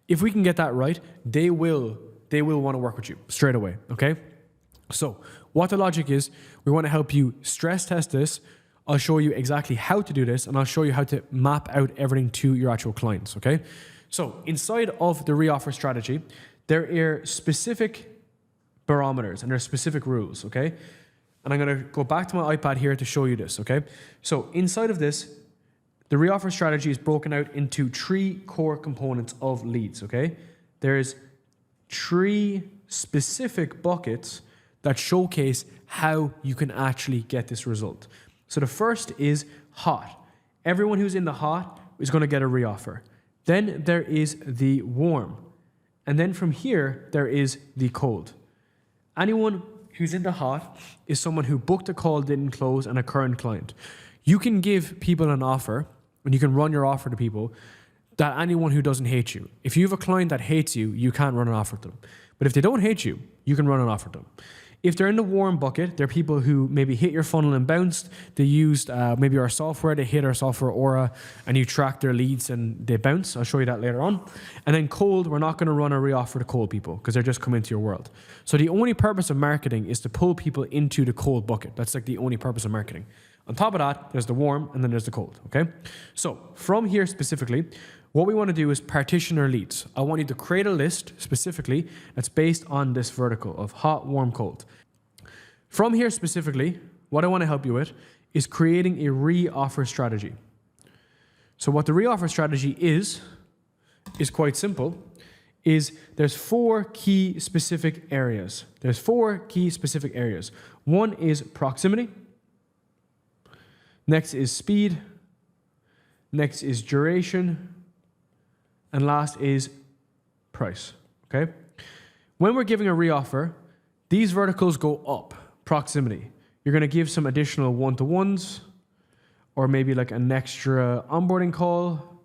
If we can get that right, they will want to work with you straight away, okay? So what the logic is, we want to help you stress test this. I'll show you exactly how to do this, and I'll show you how to map out everything to your actual clients, okay? So inside of the reoffer strategy, there are specific barometers and there are specific rules, okay? And I'm going to go back to my iPad here to show you this, okay? So inside of this, the reoffer strategy is broken out into 3 core components of leads, okay? There's 3 specific buckets that showcase how you can actually get this result. So the first is hot. Everyone who's in the hot is going to get a reoffer. Then there is the warm. And then from here, there is the cold. Anyone who's in the hot is someone who booked a call, didn't close, and a current client. You can give people an offer, and you can run your offer to people, that anyone who doesn't hate you. If you have a client that hates you, you can't run an offer to them. But if they don't hate you, you can run an offer to them. If they're in the warm bucket, they're people who maybe hit your funnel and bounced. They used maybe our software, they hit our software Aura, and you track their leads and they bounce. I'll show you that later on. And then cold, we're not going to run a reoffer to cold people because they're just coming into your world. So the only purpose of marketing is to pull people into the cold bucket. That's like the only purpose of marketing. On top of that, there's the warm and then there's the cold, okay? So from here specifically, what we want to do is partition our leads. I want you to create a list specifically that's based on this vertical of hot, warm, cold. From here specifically, what I want to help you with is creating a reoffer strategy. So what the reoffer strategy is quite simple, is there's 4 key specific areas. There's 4 key specific areas. One is proximity. Next is speed. Next is duration. And last is price, okay? When we're giving a reoffer, these verticals go up. Proximity. You're going to give some additional one-to-ones, or maybe like an extra onboarding call,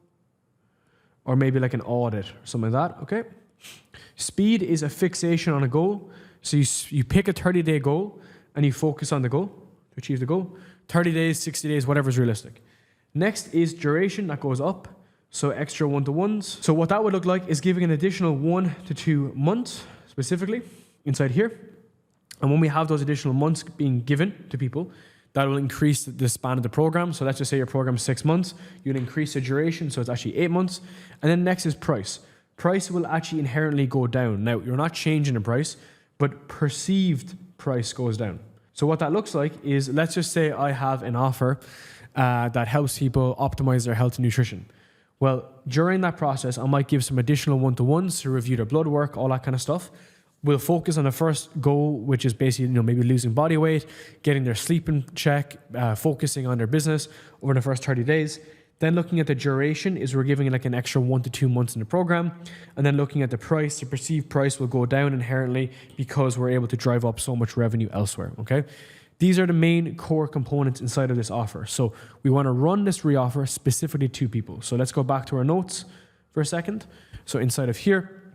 or maybe like an audit, or something like that, okay? Speed is a fixation on a goal. So you pick a 30-day goal, and you focus on the goal to achieve the goal. 30 days, 60 days, whatever's realistic. Next is duration, that goes up. So extra one-to-ones. So what that would look like is giving an additional 1 to 2 months, specifically, inside here. And when we have those additional months being given to people, that will increase the span of the program. So let's just say your program is 6 months. You'll increase the duration, so it's actually 8 months. And then next is price. Price will actually inherently go down. Now, you're not changing the price, but perceived price goes down. So what that looks like is, let's just say I have an offer that helps people optimize their health and nutrition. Well, during that process, I might give some additional one-to-ones to review their blood work, all that kind of stuff. We'll focus on the first goal, which is basically, maybe losing body weight, getting their sleep in check, focusing on their business over the first 30 days. Then looking at the duration is we're giving like an extra 1 to 2 months in the program. And then looking at the price, the perceived price will go down inherently because we're able to drive up so much revenue elsewhere, okay? These are the main core components inside of this offer. So we want to run this reoffer specifically to people. So let's go back to our notes for a second. So inside of here,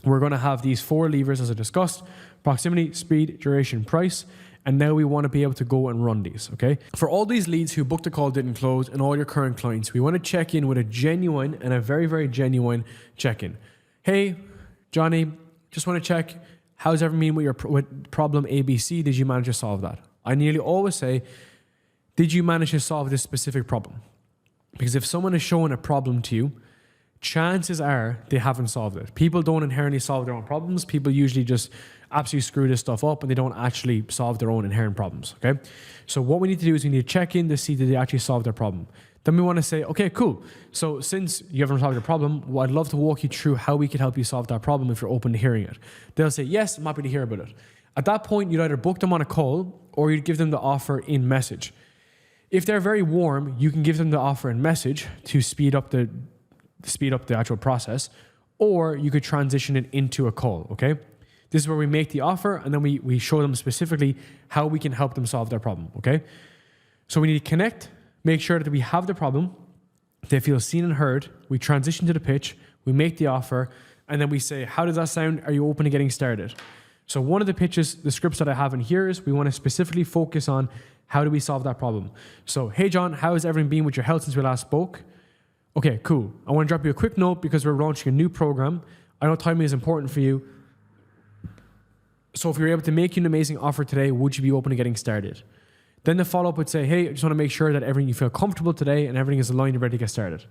we're going to have these 4 levers as I discussed: proximity, speed, duration, price. And now we want to be able to go and run these, okay? For all these leads who booked a call, didn't close, and all your current clients, we want to check in with a genuine and a very, very genuine check-in. Hey, Johnny, just want to check, how's everything with problem ABC? Did you manage to solve that? I nearly always say, did you manage to solve this specific problem? Because if someone is showing a problem to you, chances are they haven't solved it. People don't inherently solve their own problems. People usually just absolutely screw this stuff up and they don't actually solve their own inherent problems, okay? So what we need to do is we need to check in to see that they actually solve their problem. Then we want to say, okay, cool. So since you haven't solved your problem, well, I'd love to walk you through how we could help you solve that problem if you're open to hearing it. They'll say, yes, I'm happy to hear about it. At that point, you'd either book them on a call or you'd give them the offer in message. If they're very warm, you can give them the offer in message to speed up the actual process, or you could transition it into a call, okay? This is where we make the offer and then we show them specifically how we can help them solve their problem, okay? So we need to connect, make sure that we have the problem, they feel seen and heard, we transition to the pitch, we make the offer, and then we say, how does that sound? Are you open to getting started? So one of the pitches, the scripts that I have in here is we want to specifically focus on how do we solve that problem. So, hey John, how has everything been with your health since we last spoke? Okay, cool. I want to drop you a quick note because we're launching a new program. I know timing is important for you. So if we were able to make you an amazing offer today, would you be open to getting started? Then the follow-up would say, hey, I just want to make sure that everything you feel comfortable today and everything is aligned and ready to get started.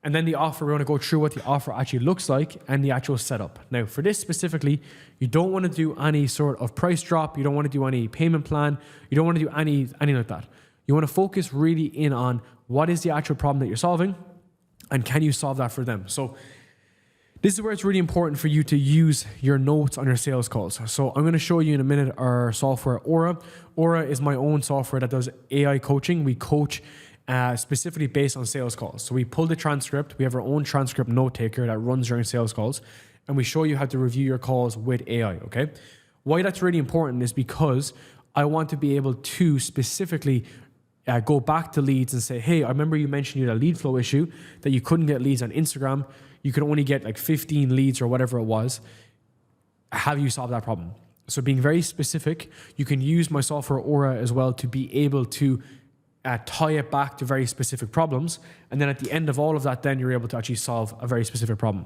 And then the offer, we want to go through what the offer actually looks like and the actual setup. Now, for this specifically, you don't want to do any sort of price drop. You don't want to do any payment plan. You don't want to do anything like that. You want to focus really in on what is the actual problem that you're solving and can you solve that for them? So this is where it's really important for you to use your notes on your sales calls. So I'm going to show you in a minute our software, Aura. Aura is my own software that does AI coaching. We coach specifically based on sales calls. So we pull the transcript. We have our own transcript note taker that runs during sales calls. And we show you how to review your calls with AI, okay? Why that's really important is because I want to be able to specifically go back to leads and say, hey, I remember you mentioned you had a lead flow issue, that you couldn't get leads on Instagram. You could only get like 15 leads or whatever it was. Have you solved that problem? So being very specific, you can use my software Aura as well to be able to tie it back to very specific problems. And then at the end of all of that, then you're able to actually solve a very specific problem.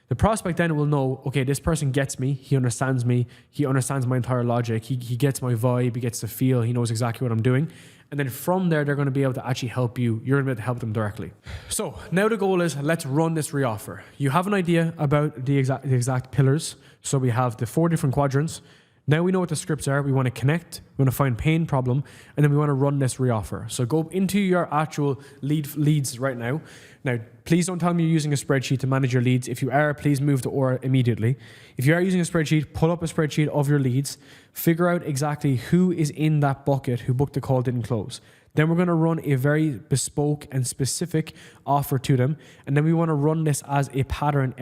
The prospect then will know, okay, this person gets me, he understands my entire logic, he gets my vibe, he gets the feel, he knows exactly what I'm doing. And then from there, they're going to be able to actually help you. You're going to be able to help them directly. So now the goal is, let's run this reoffer. You have an idea about the exact pillars. So we have the 4 different quadrants. Now we know what the scripts are. We want to connect, we want to find pain, problem, and then we want to run this reoffer. So go into your actual leads right now. Now, please don't tell me you're using a spreadsheet to manage your leads. If you are, please move to Aura immediately. If you are using a spreadsheet, pull up a spreadsheet of your leads, figure out exactly who is in that bucket who booked the call, didn't close. Then we're going to run a very bespoke and specific offer to them. And then we want to run this as a pattern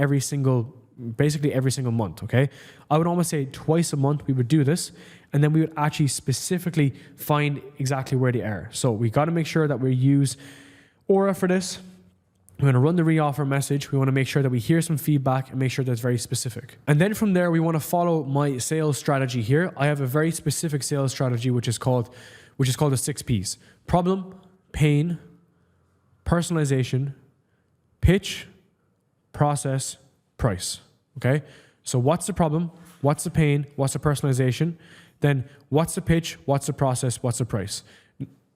basically every single month, okay? I would almost say twice a month we would do this, and then we would actually specifically find exactly where they are. So we got to make sure that we use Aura for this. We're going to run the reoffer message. We want to make sure that we hear some feedback and make sure that it's very specific. And then from there, we want to follow my sales strategy here. I have a very specific sales strategy, which is called the 6 Ps. Problem, pain, personalization, pitch, process, price, okay? So what's the problem? What's the pain? What's the personalization? Then what's the pitch? What's the process? What's the price?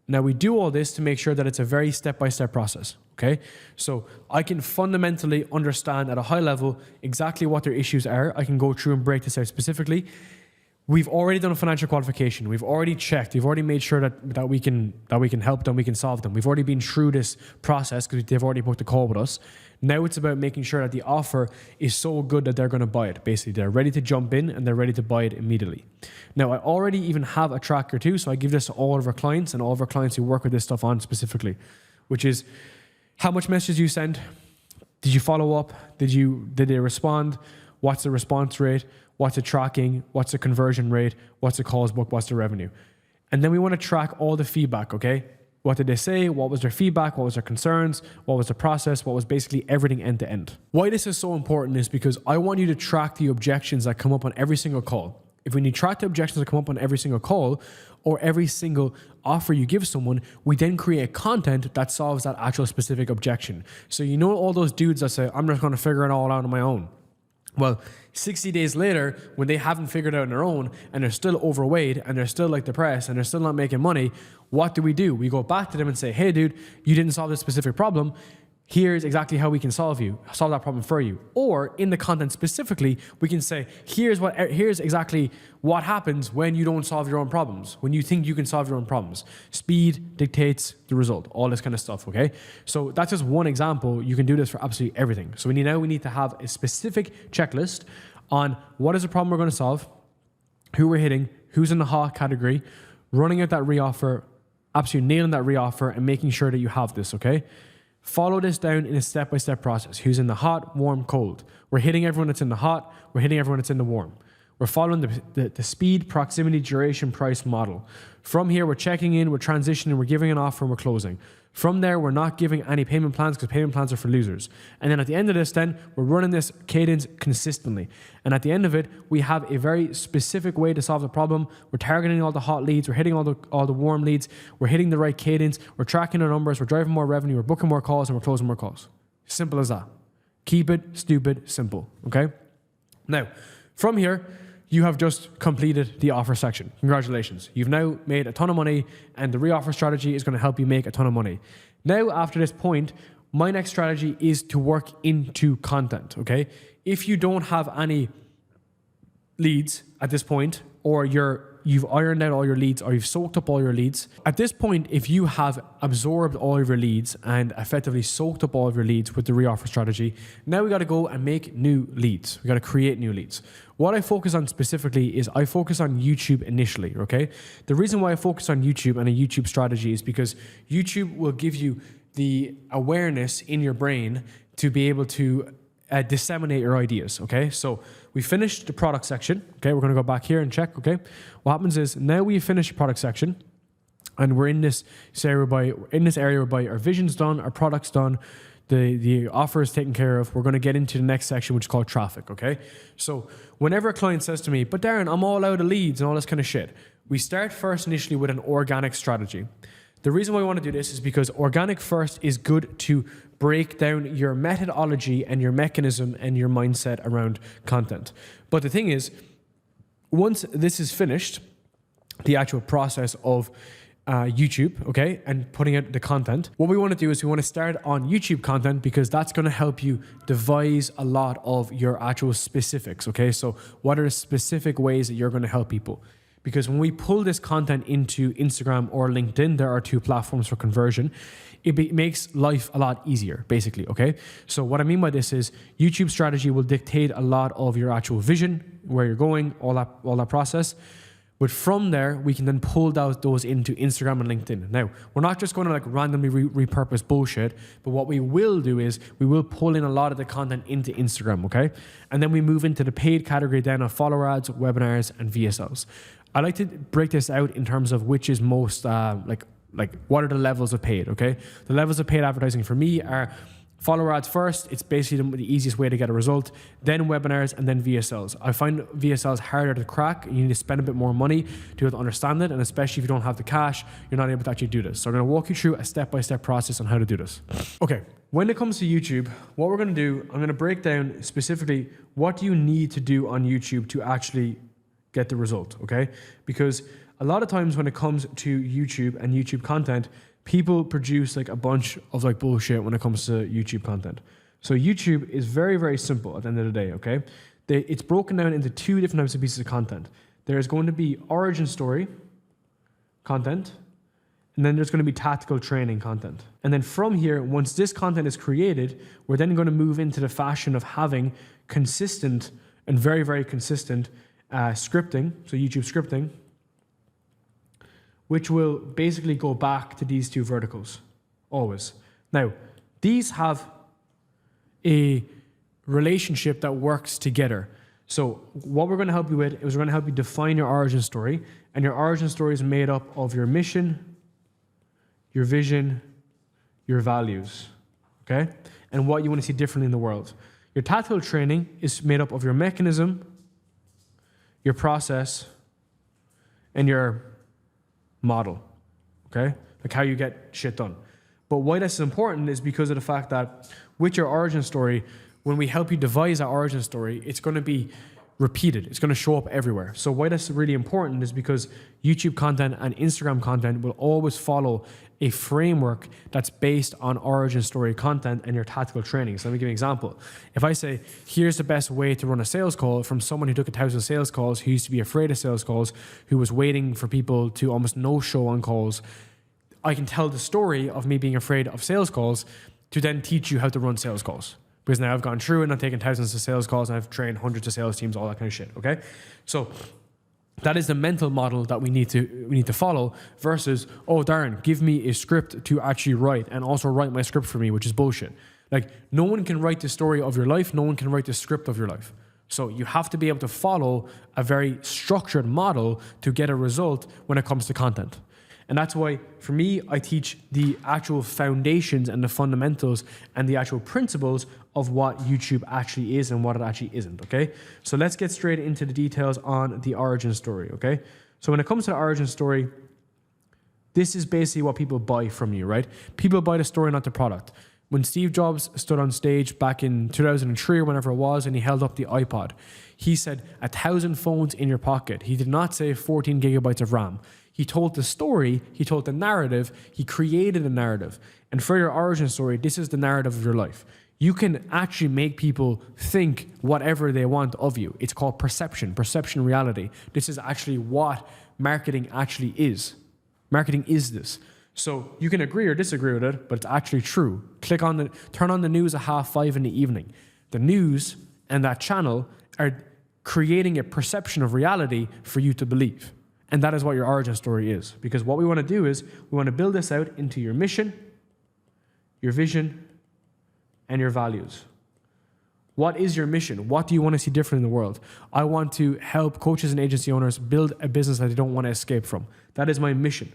Now we do all this to make sure that it's a very step-by-step process, okay? So I can fundamentally understand at a high level exactly what their issues are. I can go through and break this out specifically. We've already done a financial qualification. We've already checked. We've already made sure that we can help them, we can solve them. We've already been through this process because they've already booked a call with us. Now it's about making sure that the offer is so good that they're going to buy it. Basically, they're ready to jump in and they're ready to buy it immediately. Now, I already even have a tracker too, so I give this to all of our clients and all of our clients who work with this stuff on specifically, which is how much messages you sent, did you follow up, did they respond, what's the response rate, what's the tracking, what's the conversion rate, what's the calls booked, what's the revenue. And then we want to track all the feedback, okay? What did they say? What was their feedback? What was their concerns? What was the process? What was basically everything end to end? Why this is so important is because I want you to track the objections that come up on every single call. If we need to track the objections that come up on every single call or every single offer you give someone, we then create content that solves that actual specific objection. So you know all those dudes that say, I'm just going to figure it all out on my own. Well, 60 days later, when they haven't figured it out on their own and they're still overweight and they're still like depressed and they're still not making money, what do? We go back to them and say, hey dude, you didn't solve this specific problem. Here's exactly how we can solve that problem for you. Or in the content specifically, we can say, here's exactly what happens when you don't solve your own problems, when you think you can solve your own problems. Speed dictates the result, all this kind of stuff, okay? So that's just one example. You can do this for absolutely everything. So we need to have a specific checklist on what is the problem we're going to solve, who we're hitting, who's in the hot category, running out that reoffer, absolutely nailing that reoffer and making sure that you have this, okay? Follow this down in a step-by-step process. Who's in the hot, warm, cold? We're hitting everyone that's in the hot. We're hitting everyone that's in the warm. We're following the speed, proximity, duration, price model. From here, we're checking in, we're transitioning, we're giving an offer, and we're closing. From there, we're not giving any payment plans because payment plans are for losers. And then at the end of this, we're running this cadence consistently. And at the end of it, we have a very specific way to solve the problem. We're targeting all the hot leads. We're hitting all the warm leads. We're hitting the right cadence. We're tracking our numbers. We're driving more revenue. We're booking more calls, and we're closing more calls. Simple as that. Keep it stupid simple, okay? Now, from here, you have just completed the offer section. Congratulations. You've now made a ton of money, and the re-offer strategy is going to help you make a ton of money. Now, after this point, my next strategy is to work into content, okay? If you don't have any leads at this point, or you've ironed out all your leads, or you've soaked up all your leads, at this point, if you have absorbed all of your leads and effectively soaked up all of your leads with the re-offer strategy, now we got to go and make new leads. We got to create new leads. What I focus on specifically is I focus on YouTube initially, okay? The reason why I focus on YouTube and a YouTube strategy is because YouTube will give you the awareness in your brain to be able to disseminate your ideas, okay? So we finished the product section, okay? We're going to go back here and check, okay? What happens is now we finish the product section and we're in this area whereby our vision's done, our product's done, the offer is taken care of. We're going to get into the next section, which is called traffic, okay? So whenever a client says to me, but Darren, I'm all out of leads and all this kind of shit, we start first initially with an organic strategy. The reason why we want to do this is because organic first is good to break down your methodology and your mechanism and your mindset around content. But the thing is, once this is finished, the actual process of YouTube, okay, and putting out the content, what we want to do is we want to start on YouTube content because that's going to help you devise a lot of your actual specifics, okay? So what are the specific ways that you're going to help people? Because when we pull this content into Instagram or LinkedIn, there are two platforms for conversion. It makes life a lot easier, basically, okay? So what I mean by this is YouTube strategy will dictate a lot of your actual vision, where you're going, all that process. But from there, we can then pull those into Instagram and LinkedIn. Now, we're not just going to like randomly repurpose bullshit, but what we will do is we will pull in a lot of the content into Instagram, okay? And then we move into the paid category down of follower ads, webinars, and VSLs. I like to break this out in terms of which is most, like what are the levels of paid, okay? The levels of paid advertising for me are follower ads first. It's basically the easiest way to get a result. Then webinars and then VSLs. I find VSLs harder to crack. You need to spend a bit more money to be able to understand it. And especially if you don't have the cash, you're not able to actually do this. So I'm going to walk you through a step-by-step process on how to do this. Okay. When it comes to YouTube, what we're going to do, I'm going to break down specifically what do you need to do on YouTube to actually get the result, okay? Because a lot of times when it comes to YouTube and YouTube content, people produce like a bunch of like bullshit when it comes to YouTube content. So YouTube is very, very simple at the end of the day, okay? It's broken down into two different types of pieces of content. There's going to be origin story content, and then there's going to be tactical training content. And then from here, once this content is created, we're then going to move into the fashion of having consistent and very, very consistent scripting, so YouTube scripting, which will basically go back to these two verticals, always. Now, these have a relationship that works together. So what we're going to help you with is we're going to help you define your origin story, and your origin story is made up of your mission, your vision, your values, okay? And what you want to see differently in the world. Your tactical training is made up of your mechanism, your process, and your model, okay? Like how you get shit done. But why this is important is because of the fact that with your origin story, when we help you devise that origin story, it's going to be repeated. It's going to show up everywhere. So why that's really important is because YouTube content and Instagram content will always follow a framework that's based on origin story content and your tactical training. So let me give you an example. If I say, here's the best way to run a sales call from someone who took 1,000 sales calls, who used to be afraid of sales calls, who was waiting for people to almost no show on calls, I can tell the story of me being afraid of sales calls to then teach you how to run sales calls. Because now I've gone through and I've taken thousands of sales calls and I've trained hundreds of sales teams, all that kind of shit, okay? So That is the mental model that we need to follow versus, oh, Darren, give me a script to actually write and also write my script for me, which is bullshit. Like, no one can write the story of your life. No one can write the script of your life. So you have to be able to follow a very structured model to get a result when it comes to content. And that's why, for me, I teach the actual foundations and the fundamentals and the actual principles of what YouTube actually is and what it actually isn't, okay? So let's get straight into the details on the origin story, okay? So when it comes to the origin story, this is basically what people buy from you, right? People buy the story, not the product. When Steve Jobs stood on stage back in 2003 or whenever it was, and he held up the iPod, he said 1,000 phones in your pocket. He did not say 14 gigabytes of RAM. He told the story, he told the narrative, he created a narrative. And for your origin story, this is the narrative of your life. You can actually make people think whatever they want of you. It's called perception reality. This is actually what marketing actually is. Marketing is this. So you can agree or disagree with it, but it's actually true. Turn on the news at 5:30 in the evening. The news and that channel are creating a perception of reality for you to believe. And that is what your origin story is. Because what we want to do is we want to build this out into your mission, your vision, and your values. What is your mission? What do you want to see different in the world? I want to help coaches and agency owners build a business that they don't want to escape from. That is my mission.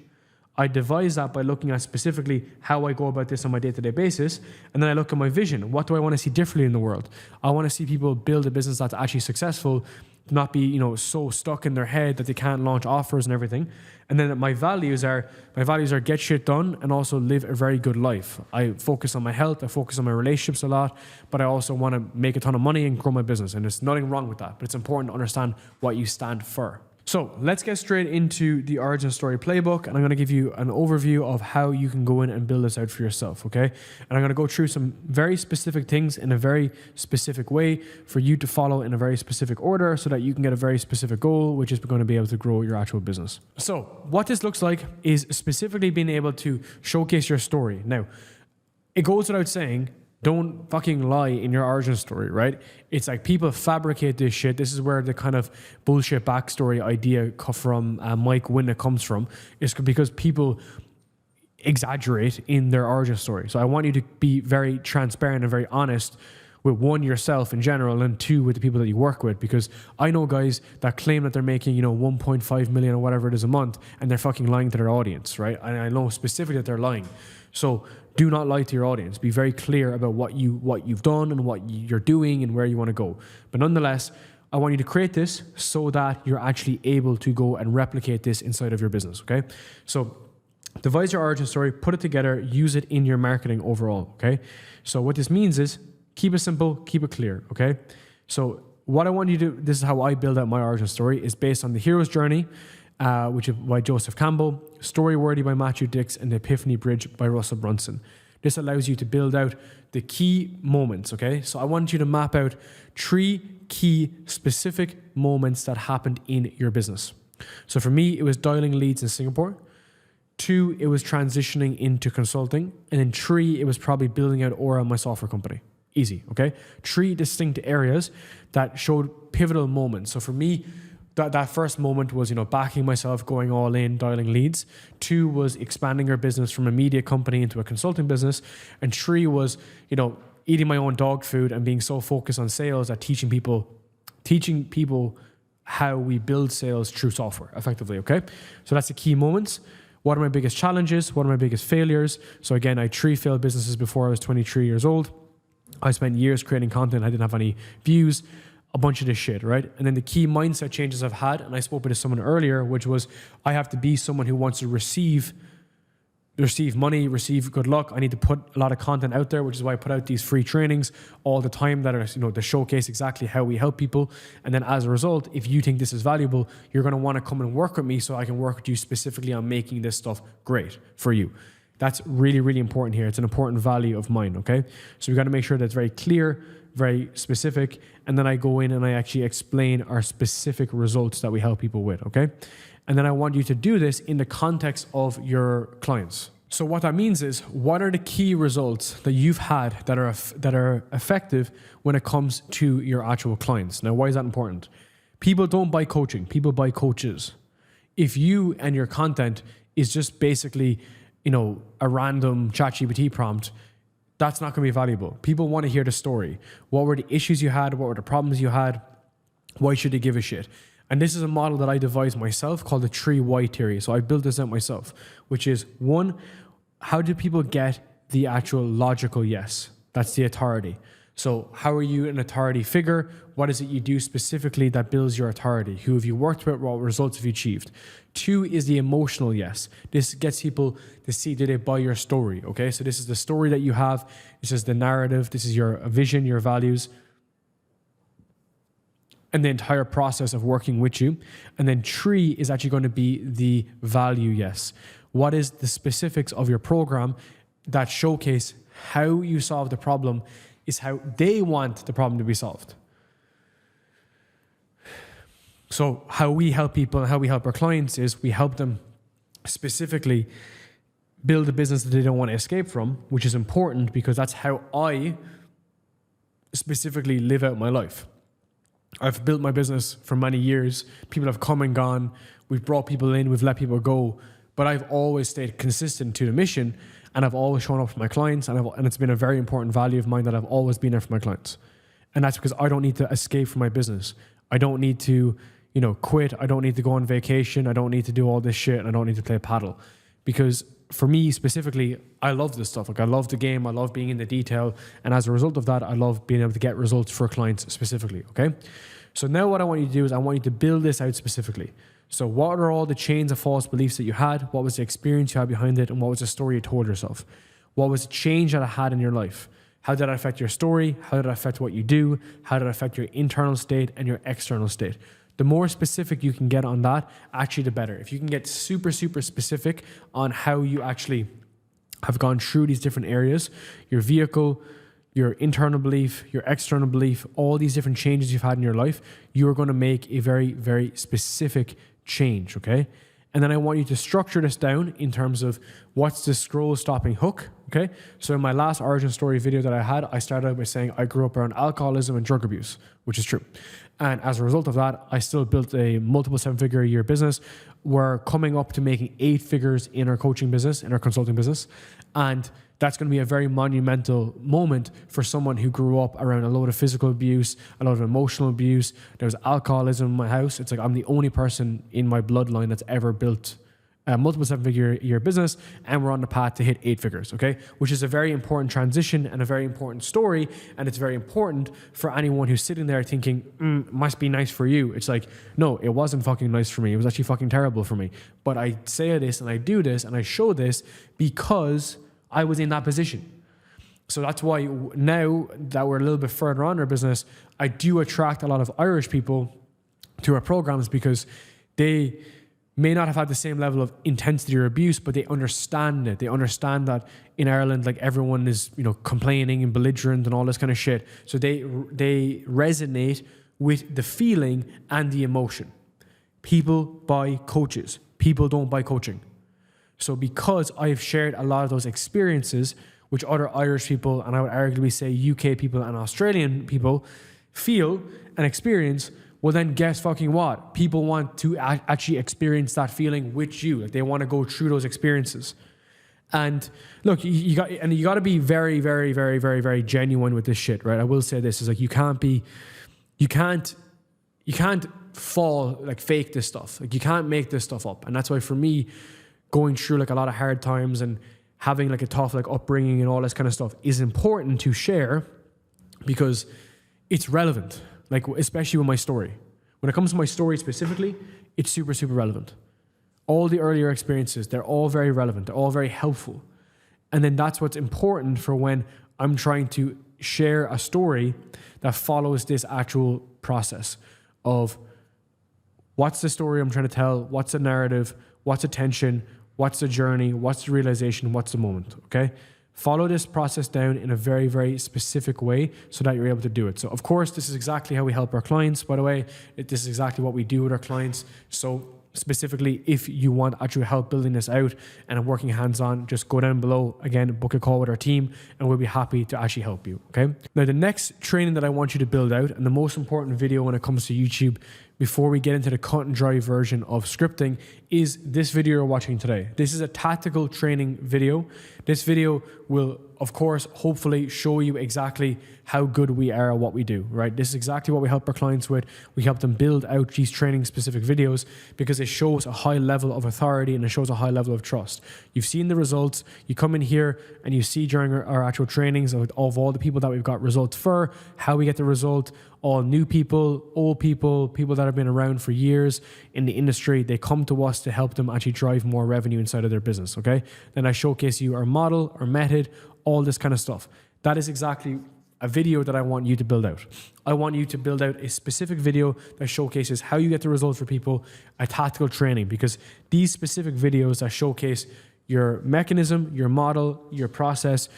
I devise that by looking at specifically how I go about this on my day-to-day basis. And then I look at my vision. What do I want to see differently in the world? I want to see people build a business that's actually successful, not be, so stuck in their head that they can't launch offers and everything. And then my values are get shit done and also live a very good life. I focus on my health, I focus on my relationships a lot, but I also want to make a ton of money and grow my business. And there's nothing wrong with that, but it's important to understand what you stand for. So let's get straight into the origin story playbook, and I'm going to give you an overview of how you can go in and build this out for yourself, okay? And I'm going to go through some very specific things in a very specific way for you to follow in a very specific order so that you can get a very specific goal, which is going to be able to grow your actual business. So what this looks like is specifically being able to showcase your story. Now, it goes without saying, don't fucking lie in your origin story, right? It's like people fabricate this shit. This is where the kind of bullshit backstory idea from Mike Winnick comes from. It's because people exaggerate in their origin story. So I want you to be very transparent and very honest with one, yourself in general, and two, with the people that you work with. Because I know guys that claim that they're making, 1.5 million or whatever it is a month, and they're fucking lying to their audience, right? And I know specifically that they're lying. So do not lie to your audience. Be very clear about what you've done and what you're doing and where you want to go. But nonetheless, I want you to create this so that you're actually able to go and replicate this inside of your business, okay? So devise your origin story, put it together, use it in your marketing overall, okay? So what this means is keep it simple, keep it clear, okay? So what I want you to do, this is how I build out my origin story, is based on the hero's journey, which is by Joseph Campbell, Story Worthy by Matthew Dix, and The Epiphany Bridge by Russell Brunson. This allows you to build out the key moments, okay? So I want you to map out 3 key specific moments that happened in your business. So for me, it was dialing leads in Singapore. 2, it was transitioning into consulting. And then 3, it was probably building out Aura, my software company. Easy, okay? 3 distinct areas that showed pivotal moments. So for me, that first moment was, backing myself, going all in, dialing leads. 2 was expanding our business from a media company into a consulting business. And 3 was, eating my own dog food and being so focused on sales that teaching people how we build sales through software effectively, okay? So that's the key moments. What are my biggest challenges? What are my biggest failures? So again, I had 3 failed businesses before I was 23 years old. I spent years creating content. I didn't have any views. A bunch of this shit, right? And then the key mindset changes I've had, and I spoke with someone earlier, which was I have to be someone who wants to receive money, receive good luck. I need to put a lot of content out there, which is why I put out these free trainings all the time that are, to showcase exactly how we help people. And then as a result, if you think this is valuable, you're going to want to come and work with me so I can work with you specifically on making this stuff great for you. That's really, really important here. It's an important value of mine, okay? So we got to make sure that's very clear, very specific, and then I go in and I actually explain our specific results that we help people with, okay? And then I want you to do this in the context of your clients. So what that means is, what are the key results that you've had that are effective when it comes to your actual clients? Now, why is that important? People don't buy coaching. People buy coaches. If you and your content is just basically, a random ChatGPT prompt, that's not going to be valuable. People want to hear the story. What were the issues you had? What were the problems you had? Why should they give a shit? And this is a model that I devised myself called the 3 why theory. So I built this out myself, which is 1, how do people get the actual logical yes? That's the authority. So how are you an authority figure? What is it you do specifically that builds your authority? Who have you worked with? What results have you achieved? 2 is the emotional yes. This gets people to see, do they buy your story? Okay, so this is the story that you have. This is the narrative. This is your vision, your values, and the entire process of working with you. And then 3 is actually going to be the value yes. What is the specifics of your program that showcase how you solve the problem is how they want the problem to be solved. So how we help people and how we help our clients is we help them specifically build a business that they don't want to escape from, which is important because that's how I specifically live out my life. I've built my business for many years. People have come and gone. We've brought people in. We've let people go. But I've always stayed consistent to the mission, and I've always shown up for my clients, and it's been a very important value of mine that I've always been there for my clients. And that's because I don't need to escape from my business. I don't need to, quit. I don't need to go on vacation. I don't need to do all this shit. And I don't need to play paddle. Because for me specifically, I love this stuff. Like I love the game. I love being in the detail. And as a result of that, I love being able to get results for clients specifically. Okay. So now what I want you to do is I want you to build this out specifically. So what are all the chains of false beliefs that you had? What was the experience you had behind it? And what was the story you told yourself? What was the change that it had in your life? How did it affect your story? How did it affect what you do? How did it affect your internal state and your external state? The more specific you can get on that, actually the better. If you can get super, super specific on how you actually have gone through these different areas, your vehicle, your internal belief, your external belief, all these different changes you've had in your life, you are going to make a very, very specific change, okay? And then I want you to structure this down in terms of what's the scroll stopping hook, okay? So in my last origin story video that I had, I started out by saying I grew up around alcoholism and drug abuse, which is true. And as a result of that, I still built a multiple 7-figure a year business. We're coming up to making 8 figures in our coaching business, in our consulting business. And that's going to be a very monumental moment for someone who grew up around a lot of physical abuse, a lot of emotional abuse. There was alcoholism in my house. It's like I'm the only person in my bloodline that's ever built a multiple 7-figure a year business, and we're on the path to hit 8 figures, okay? Which is a very important transition and a very important story, and it's very important for anyone who's sitting there thinking, must be nice for you. It's like, no, it wasn't fucking nice for me. It was actually fucking terrible for me. But I say this and I do this and I show this because I was in that position. So that's why now that we're a little bit further on in our business, I do attract a lot of Irish people to our programs because they may not have had the same level of intensity or abuse, but they understand it. They understand that in Ireland, like everyone is, complaining and belligerent and all this kind of shit. So they resonate with the feeling and the emotion. People buy coaches. People don't buy coaching. So because I've shared a lot of those experiences, which other Irish people, and I would arguably say UK people and Australian people feel and experience, well then guess fucking what? People want to actually experience that feeling with you. Like they want to go through those experiences. And look, you got to be very, very, very, very, very genuine with this shit, right? I will say this is like you can't fake this stuff. Like you can't make this stuff up. And that's why for me, going through like a lot of hard times and having like a tough like upbringing and all this kind of stuff is important to share because it's relevant. Like especially with my story. When it comes to my story specifically, it's super, super relevant. All the earlier experiences, they're all very relevant. They're all very helpful. And then that's what's important for when I'm trying to share a story that follows this actual process of what's the story I'm trying to tell, what's the narrative, what's the tension, what's the journey, what's the realization, what's the moment, okay? Follow this process down in a very, very specific way so that you're able to do it. So, of course, this is exactly how we help our clients, by the way. This is exactly what we do with our clients. So, specifically, if you want actual help building this out and I'm working hands-on, just go down below, again, book a call with our team, and we'll be happy to actually help you, okay? Now, the next training that I want you to build out, and the most important video when it comes to YouTube before we get into the cut and dry version of scripting is this video you're watching today. This is a tactical training video. This video will, of course, hopefully show you exactly how good we are at what we do, right? This is exactly what we help our clients with. We help them build out these training specific videos because it shows a high level of authority and it shows a high level of trust. You've seen the results. You come in here and you see during our actual trainings of all the people that we've got results for, how we get the result, all new people, old people, people that have been around for years in the industry. They come to us to help them actually drive more revenue inside of their business, okay? Then I showcase you our model, our method, all this kind of stuff. That is exactly a video that I want you to build out. I want you to build out a specific video that showcases how you get the results for people, a tactical training, because these specific videos that showcase your mechanism, your model, your process,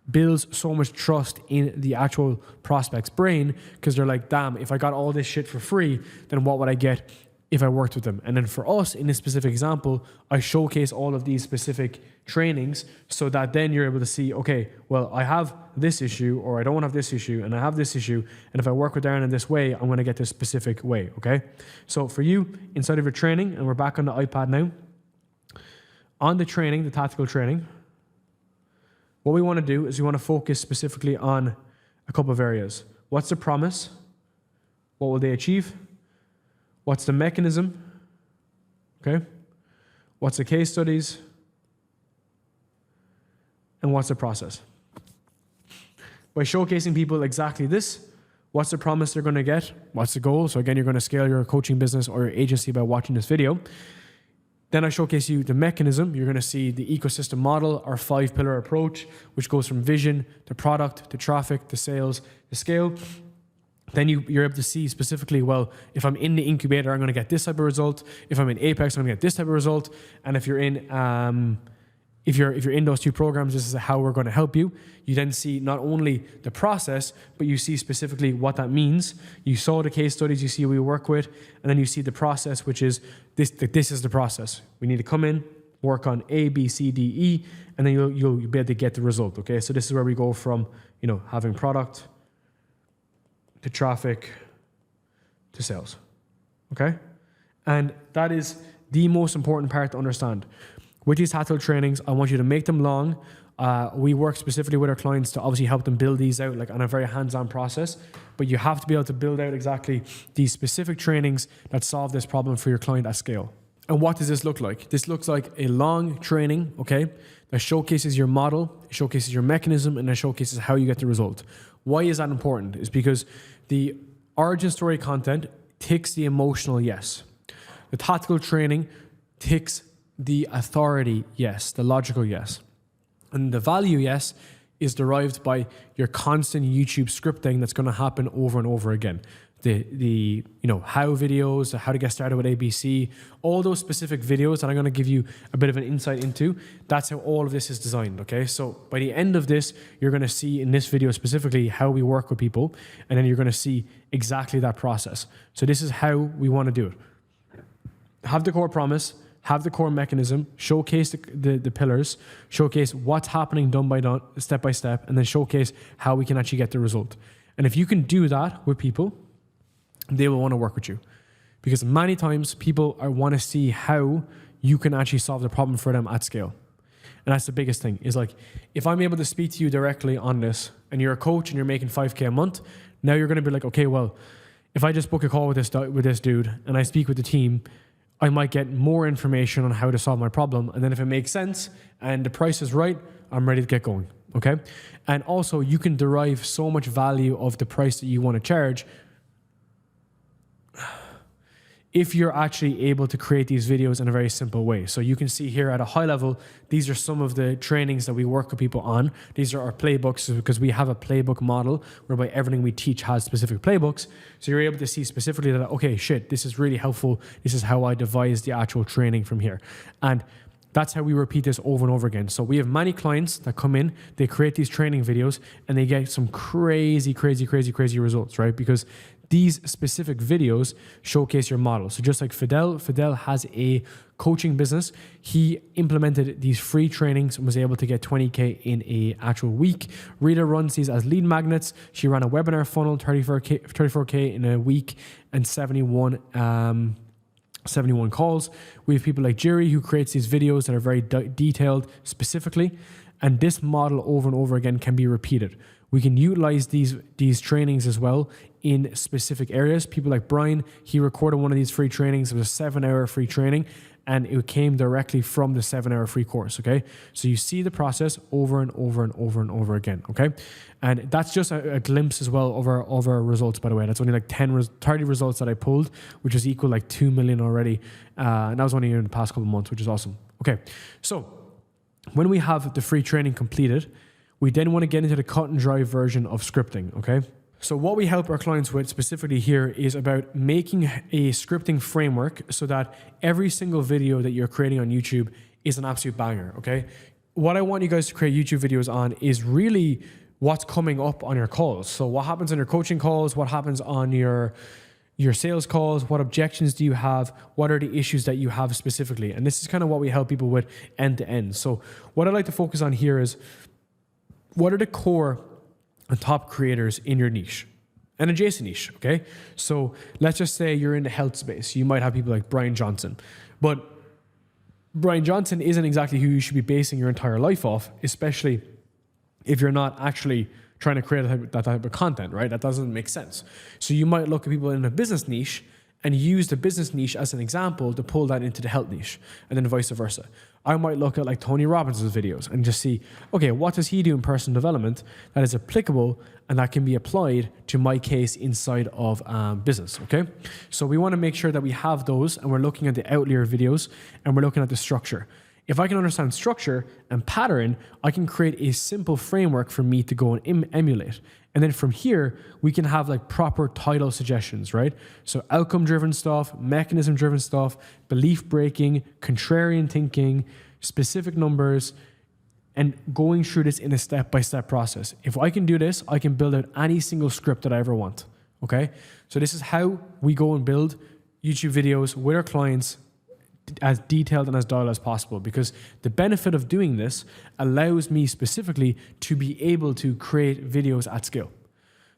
builds so much trust in the actual prospect's brain because they're like, damn, if I got all this shit for free, then what would I get if I worked with them? And then for us, in this specific example, I showcase all of these specific trainings so that then you're able to see, okay, well, I have this issue or I don't have this issue and I have this issue. And if I work with Darren in this way, I'm going to get this specific way, okay? So for you, inside of your training, and we're back on the iPad now, on the training, the tactical training, what we want to do is we want to focus specifically on a couple of areas. What's the promise? What will they achieve? What's the mechanism? Okay. What's the case studies? And what's the process? By showcasing people exactly this, what's the promise they're going to get? What's the goal? So again, you're going to scale your coaching business or your agency by watching this video. Then I showcase you the mechanism. You're going to see the ecosystem model, our 5-pillar approach, which goes from vision to product to traffic to sales to scale. Then you're able to see specifically, well, if I'm in the incubator, I'm going to get this type of result. If I'm in Apex, I'm going to get this type of result. And if you're in if you're in those two programs, this is how we're going to help you. You then see not only the process, but you see specifically what that means. You saw the case studies, you see what we work with, and then you see the process, which is this is the process. We need to come in, work on A, B, C, D, E, and then you'll be able to get the result, okay? So this is where we go from, having product to traffic to sales, okay? And that is the most important part to understand. With these tactical trainings, I want you to make them long. We work specifically with our clients to obviously help them build these out like on a very hands-on process, but you have to be able to build out exactly these specific trainings that solve this problem for your client at scale. And what does this look like? This looks like a long training, okay, that showcases your model, showcases your mechanism, and that showcases how you get the result. Why is that important? It's because the origin story content ticks the emotional yes. The tactical training ticks the authority yes, the logical yes. And the value yes is derived by your constant YouTube scripting that's going to happen over and over again. The how videos, the how to get started with ABC, all those specific videos that I'm going to give you a bit of an insight into, that's how all of this is designed, okay? So by the end of this, you're going to see in this video specifically how we work with people, and then you're going to see exactly that process. So this is how we want to do it. Have the core promise, have the core mechanism, showcase the pillars, showcase what's happening step by step, and then showcase how we can actually get the result. And if you can do that with people, they will want to work with you. Because many times people want to see how you can actually solve the problem for them at scale. And that's the biggest thing, is like, if I'm able to speak to you directly on this, and you're a coach and you're making $5K a month, now you're going to be like, okay, well, if I just book a call with this dude and I speak with the team, I might get more information on how to solve my problem. And then if it makes sense and the price is right, I'm ready to get going, okay? And also you can derive so much value of the price that you want to charge if you're actually able to create these videos in a very simple way. So you can see here at a high level, these are some of the trainings that we work with people on. These are our playbooks, because we have a playbook model whereby everything we teach has specific playbooks. So you're able to see specifically that, okay, shit, this is really helpful. This is how I devise the actual training from here. And that's how we repeat this over and over again. So we have many clients that come in, they create these training videos, and they get some crazy results, right? Because these specific videos showcase your model. So just like Fidel has a coaching business. He implemented these free trainings and was able to get 20K in a actual week. Rita runs these as lead magnets. She ran a webinar funnel, 34K in a week, and 71 calls. We have people like Jerry who creates these videos that are very detailed specifically. And this model over and over again can be repeated. We can utilize these trainings as well in specific areas. People like Brian, he recorded one of these free trainings. It was a 7-hour free training, and it came directly from the 7-hour free course, okay? So you see the process over and over and over and over again, okay? And that's just a glimpse as well of our results, by the way. That's only like 30 results that I pulled, which is equal like 2 million already. And that was only in the past couple of months, which is awesome. Okay, so when we have the free training completed, we then want to get into the cut and dry version of scripting, okay? So what we help our clients with specifically here is about making a scripting framework so that every single video that you're creating on YouTube is an absolute banger, okay? What I want you guys to create YouTube videos on is really what's coming up on your calls. So what happens on your coaching calls, what happens on your sales calls, what objections do you have, what are the issues that you have specifically? And this is kind of what we help people with end to end. So what I'd like to focus on here is what are the core and top creators in your niche, an adjacent niche, okay? So let's just say you're in the health space. You might have people like Brian Johnson, but Brian Johnson isn't exactly who you should be basing your entire life off, especially if you're not actually trying to create that type of content, right? That doesn't make sense. So you might look at people in a business niche and use the business niche as an example to pull that into the health niche, and then vice versa. I might look at like Tony Robbins' videos and just see, okay, what does he do in personal development that is applicable and that can be applied to my case inside of business, okay? So we want to make sure that we have those, and we're looking at the outlier videos, and we're looking at the structure. If I can understand structure and pattern, I can create a simple framework for me to go and emulate. And then from here, we can have like proper title suggestions, right? So outcome-driven stuff, mechanism-driven stuff, belief-breaking, contrarian thinking, specific numbers, and going through this in a step-by-step process. If I can do this, I can build out any single script that I ever want, okay? So this is how we go and build YouTube videos with our clients as detailed and as dialed as possible, because the benefit of doing this allows me specifically to be able to create videos at scale.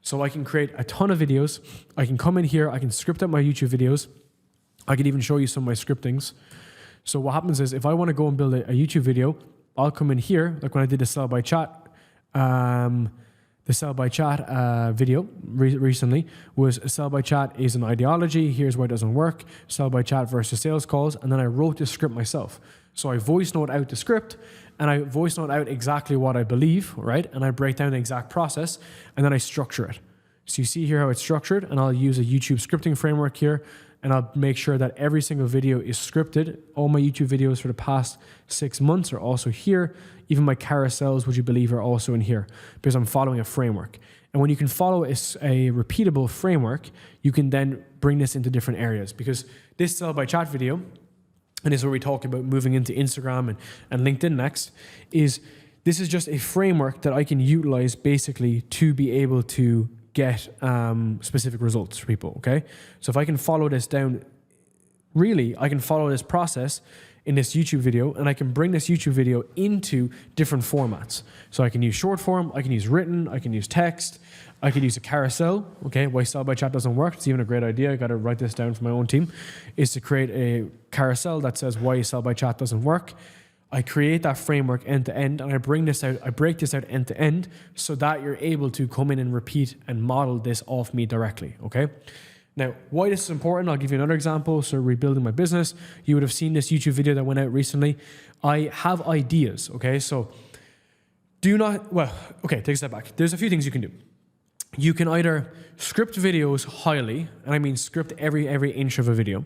So I can create a ton of videos. I can come in here, I can script out my YouTube videos. I can even show you some of my scriptings. So what happens is if I want to go and build a YouTube video, I'll come in here, like when I did the sell by chat, video recently was sell by chat is an ideology. Here's why it doesn't work. Sell by chat versus sales calls. And then I wrote the script myself. So I voice note out the script, and I voice note out exactly what I believe, right? And I break down the exact process, and then I structure it. So you see here how it's structured, and I'll use a YouTube scripting framework here, and I'll make sure that every single video is scripted. All my YouTube videos for the past 6 months are also here. Even my carousels, would you believe, are also in here because I'm following a framework. And when you can follow a repeatable framework, you can then bring this into different areas, because this sell by chat video, and this is where we talk about moving into Instagram and LinkedIn next, this is just a framework that I can utilize basically to be able to get specific results for people, okay? So if I can follow this down, really, I can follow this process in this YouTube video, and I can bring this YouTube video into different formats. So I can use short form, I can use written, I can use text, I could use a carousel, okay? Why sell by chat doesn't work, it's even a great idea, I gotta write this down for my own team, is to create a carousel that says why sell by chat doesn't work. I create that framework end to end, and I break this out end to end so that you're able to come in and repeat and model this off me directly, okay? Now, why this is important, I'll give you another example. So rebuilding my business, you would have seen this YouTube video that went out recently. I have ideas, okay? So take a step back. There's a few things you can do. You can either script videos highly, and I mean script every inch of a video,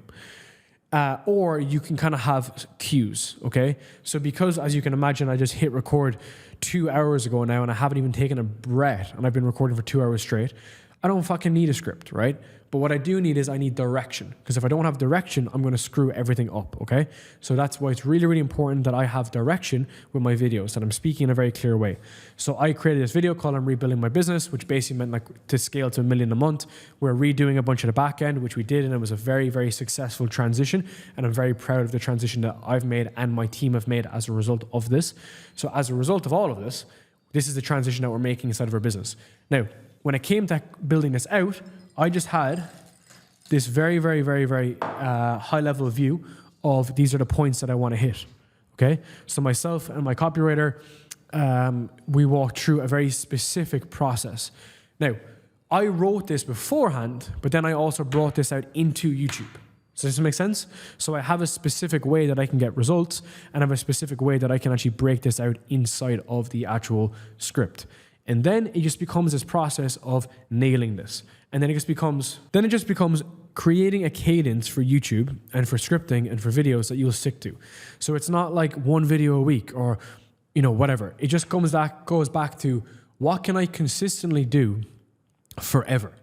or you can kind of have cues, okay? So because, as you can imagine, I just hit record 2 hours ago now, and I haven't even taken a breath, and I've been recording for 2 hours straight, I don't fucking need a script, right? But what I do need is I need direction, because if I don't have direction, I'm going to screw everything up, okay? So that's why it's really, really important that I have direction with my videos, that I'm speaking in a very clear way. So I created this video called I'm Rebuilding My Business, which basically meant like to scale to $1 million a month. We're redoing a bunch of the back end, which we did, and it was a very, very successful transition. And I'm very proud of the transition that I've made and my team have made as a result of this. So as a result of all of this, this is the transition that we're making inside of our business. Now, when it came to building this out, I just had this very, very, very, very high level view of these are the points that I want to hit, okay? So myself and my copywriter, we walked through a very specific process. Now, I wrote this beforehand, but then I also brought this out into YouTube. So does this make sense? So I have a specific way that I can get results, and I have a specific way that I can actually break this out inside of the actual script. And then it just becomes this process of nailing this. And then it just becomes creating a cadence for YouTube and for scripting and for videos that you'll stick to. So it's not like one video a week or, whatever. It just goes back to what can I consistently do forever?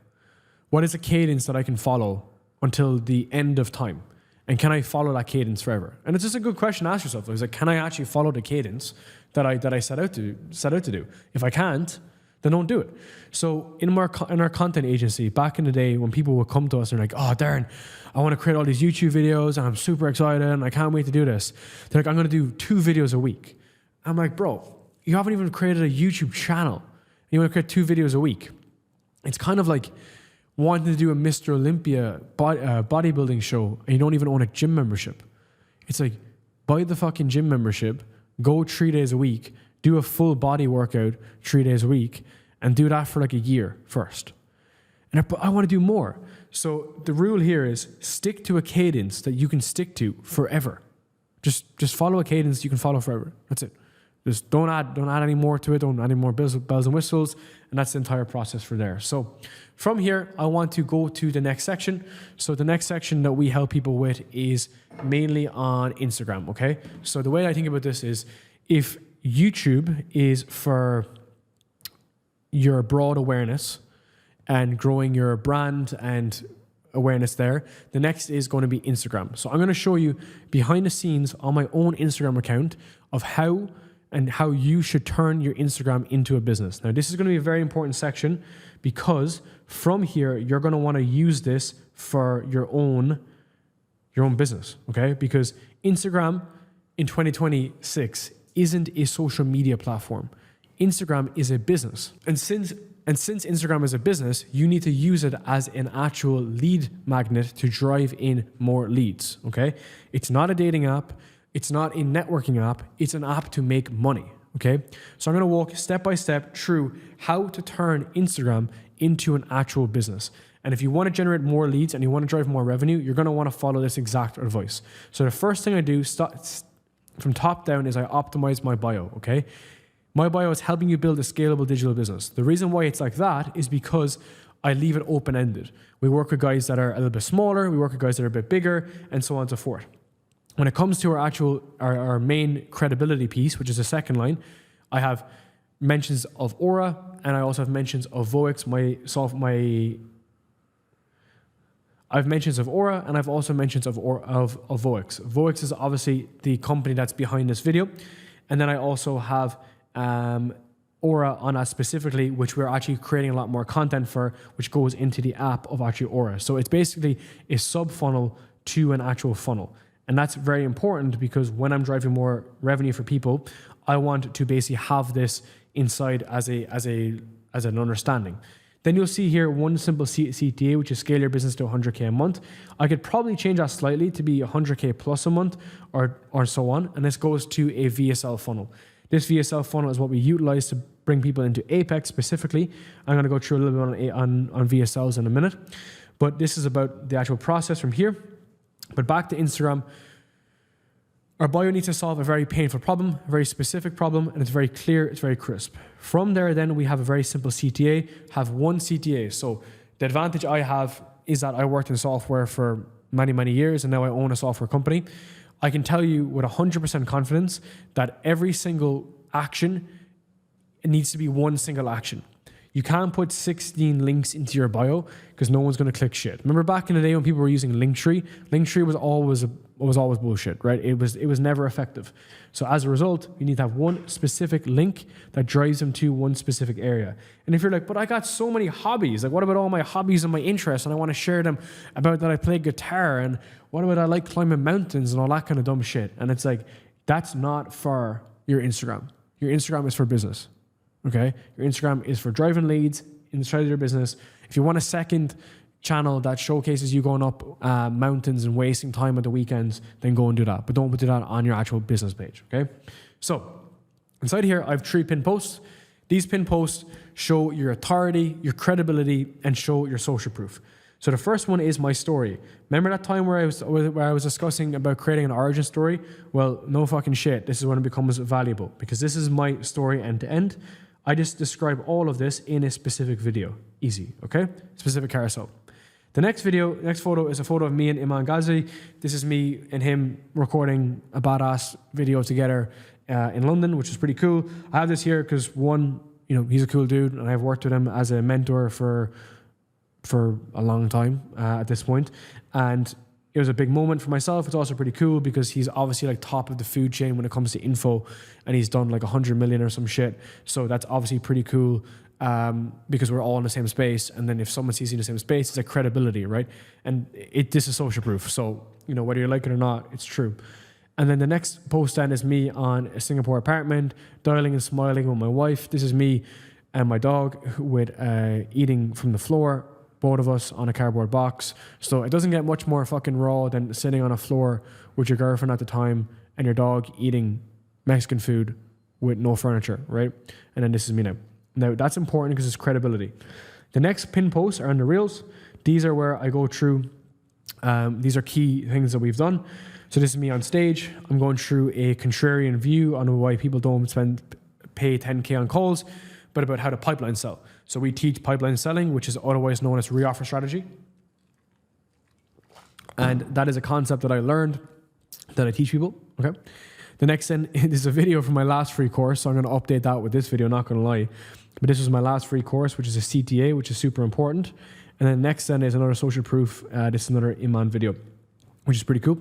What is a cadence that I can follow until the end of time? And can I follow that cadence forever? And it's just a good question to ask yourself. It's like, can I actually follow the cadence that I set out to do? If I can't, then don't do it. So in our content agency, back in the day when people would come to us and they're like, oh, Darren, I want to create all these YouTube videos and I'm super excited and I can't wait to do this. They're like, I'm going to do 2 videos a week. I'm like, bro, you haven't even created a YouTube channel. You want to create 2 videos a week. It's kind of like wanting to do a Mr. Olympia bodybuilding show and you don't even own a gym membership. It's like, buy the fucking gym membership, go 3 days a week, do a full body workout 3 days a week, and do that for like a year first. And I want to do more. So the rule here is stick to a cadence that you can stick to forever. Just follow a cadence you can follow forever. That's it. Just don't add any more to it. Don't add any more bells and whistles. And that's the entire process for there. So from here, I want to go to the next section. So the next section that we help people with is mainly on Instagram, okay? So the way I think about this is if YouTube is for your broad awareness and growing your brand and awareness there, the next is going to be Instagram. So I'm going to show you behind the scenes on my own Instagram account of how you should turn your Instagram into a business. Now, this is going to be a very important section because from here, you're going to want to use this for your own business, okay? Because Instagram in 2026 isn't a social media platform. Instagram is a business. And since Instagram is a business, you need to use it as an actual lead magnet to drive in more leads, okay? It's not a dating app. It's not a networking app. It's an app to make money, okay? So I'm going to walk step by step through how to turn Instagram into an actual business. And if you want to generate more leads and you want to drive more revenue, you're going to want to follow this exact advice. So the first thing I do from top down is I optimize my bio, okay? My bio is helping you build a scalable digital business. The reason why it's like that is because I leave it open-ended. We work with guys that are a little bit smaller, we work with guys that are a bit bigger, and so on and so forth. When it comes to our main credibility piece, which is the second line, I have mentions of Aura, and I also have mentions of Voix, I have mentions of Aura, and I've also mentions of Voix. Voix is obviously the company that's behind this video. And then I also have Aura on that specifically, which we're actually creating a lot more content for, which goes into the app of actually Aura. So it's basically a sub-funnel to an actual funnel. And that's very important because when I'm driving more revenue for people, I want to basically have this inside as an understanding. Then you'll see here one simple CTA, which is scale your business to 100K a month. I could probably change that slightly to be 100K plus a month or so on. And this goes to a VSL funnel. This VSL funnel is what we utilize to bring people into Apex specifically. I'm going to go through a little bit on VSLs in a minute. But this is about the actual process from here. But back to Instagram. Our bio needs to solve a very painful problem, a very specific problem, and it's very clear, it's very crisp. From there, then, we have a very simple CTA, have one CTA. So the advantage I have is that I worked in software for many, many years, and now I own a software company. I can tell you with 100% confidence that every single action needs to be one single action. You can't put 16 links into your bio because no one's going to click shit. Remember back in the day when people were using Linktree? Linktree was always bullshit, right? It was never effective. So as a result, you need to have one specific link that drives them to one specific area. And if you're like, but I got so many hobbies, like what about all my hobbies and my interests and I want to share them about that I play guitar and what about I like climbing mountains and all that kind of dumb shit? And it's like, that's not for your Instagram. Your Instagram is for business. Okay, your Instagram is for driving leads inside of your business. If you want a second channel that showcases you going up mountains and wasting time at the weekends, then go and do that. But don't do that on your actual business page. Okay, so inside here, I have 3 pinned posts. These pinned posts show your authority, your credibility, and show your social proof. So the first one is my story. Remember that time where I was discussing about creating an origin story? Well, no fucking shit. This is when it becomes valuable because this is my story end to end. I just describe all of this in a specific video. Easy, okay? Specific carousel. The next photo is a photo of me and Iman Ghazi. This is me and him recording a badass video together in London, which is pretty cool. I have this here because one, he's a cool dude and I've worked with him as a mentor for a long time at this point. And it was a big moment for myself. It's also pretty cool because he's obviously like top of the food chain when it comes to info and he's done like 100 million or some shit. So that's obviously pretty cool because we're all in the same space. And then if someone sees you in the same space, it's like credibility, right? And this is social proof. So, whether you like it or not, it's true. And then the next post then is me on a Singapore apartment, dialing and smiling with my wife. This is me and my dog with eating from the floor. Both of us on a cardboard box. So it doesn't get much more fucking raw than sitting on a floor with your girlfriend at the time and your dog eating Mexican food with no furniture, right? And then this is me now. Now that's important because it's credibility. The next pin posts are on the reels. These are where I go through, these are key things that we've done. So this is me on stage. I'm going through a contrarian view on why people don't pay 10K on calls, but about how to pipeline sell. So we teach pipeline selling, which is otherwise known as reoffer strategy. And that is a concept that I learned that I teach people, okay? The next thing is a video from my last free course, so I'm gonna update that with this video, not gonna lie. But this was my last free course, which is a CTA, which is super important. And then next then is another social proof. This is another Iman video, which is pretty cool.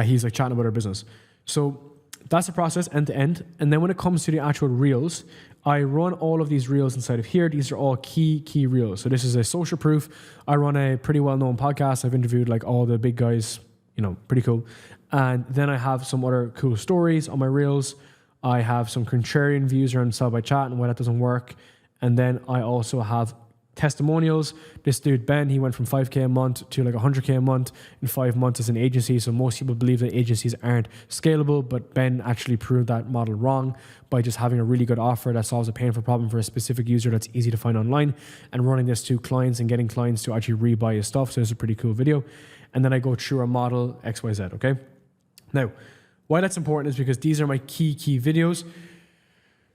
He's like chatting about our business. So that's the process end to end. And then when it comes to the actual reels, I run all of these reels inside of here. These are all key reels. So this is a social proof. I run a pretty well-known podcast. I've interviewed like all the big guys, pretty cool. And then I have some other cool stories on my reels. I have some contrarian views around sell by chat and why that doesn't work. And then I also have testimonials. This dude, Ben, he went from 5K a month to like 100K a month in 5 months as an agency. So most people believe that agencies aren't scalable, but Ben actually proved that model wrong by just having a really good offer that solves a painful problem for a specific user that's easy to find online and running this to clients and getting clients to actually rebuy his stuff. So it's a pretty cool video. And then I go through a model XYZ, okay? Now, why that's important is because these are my key videos.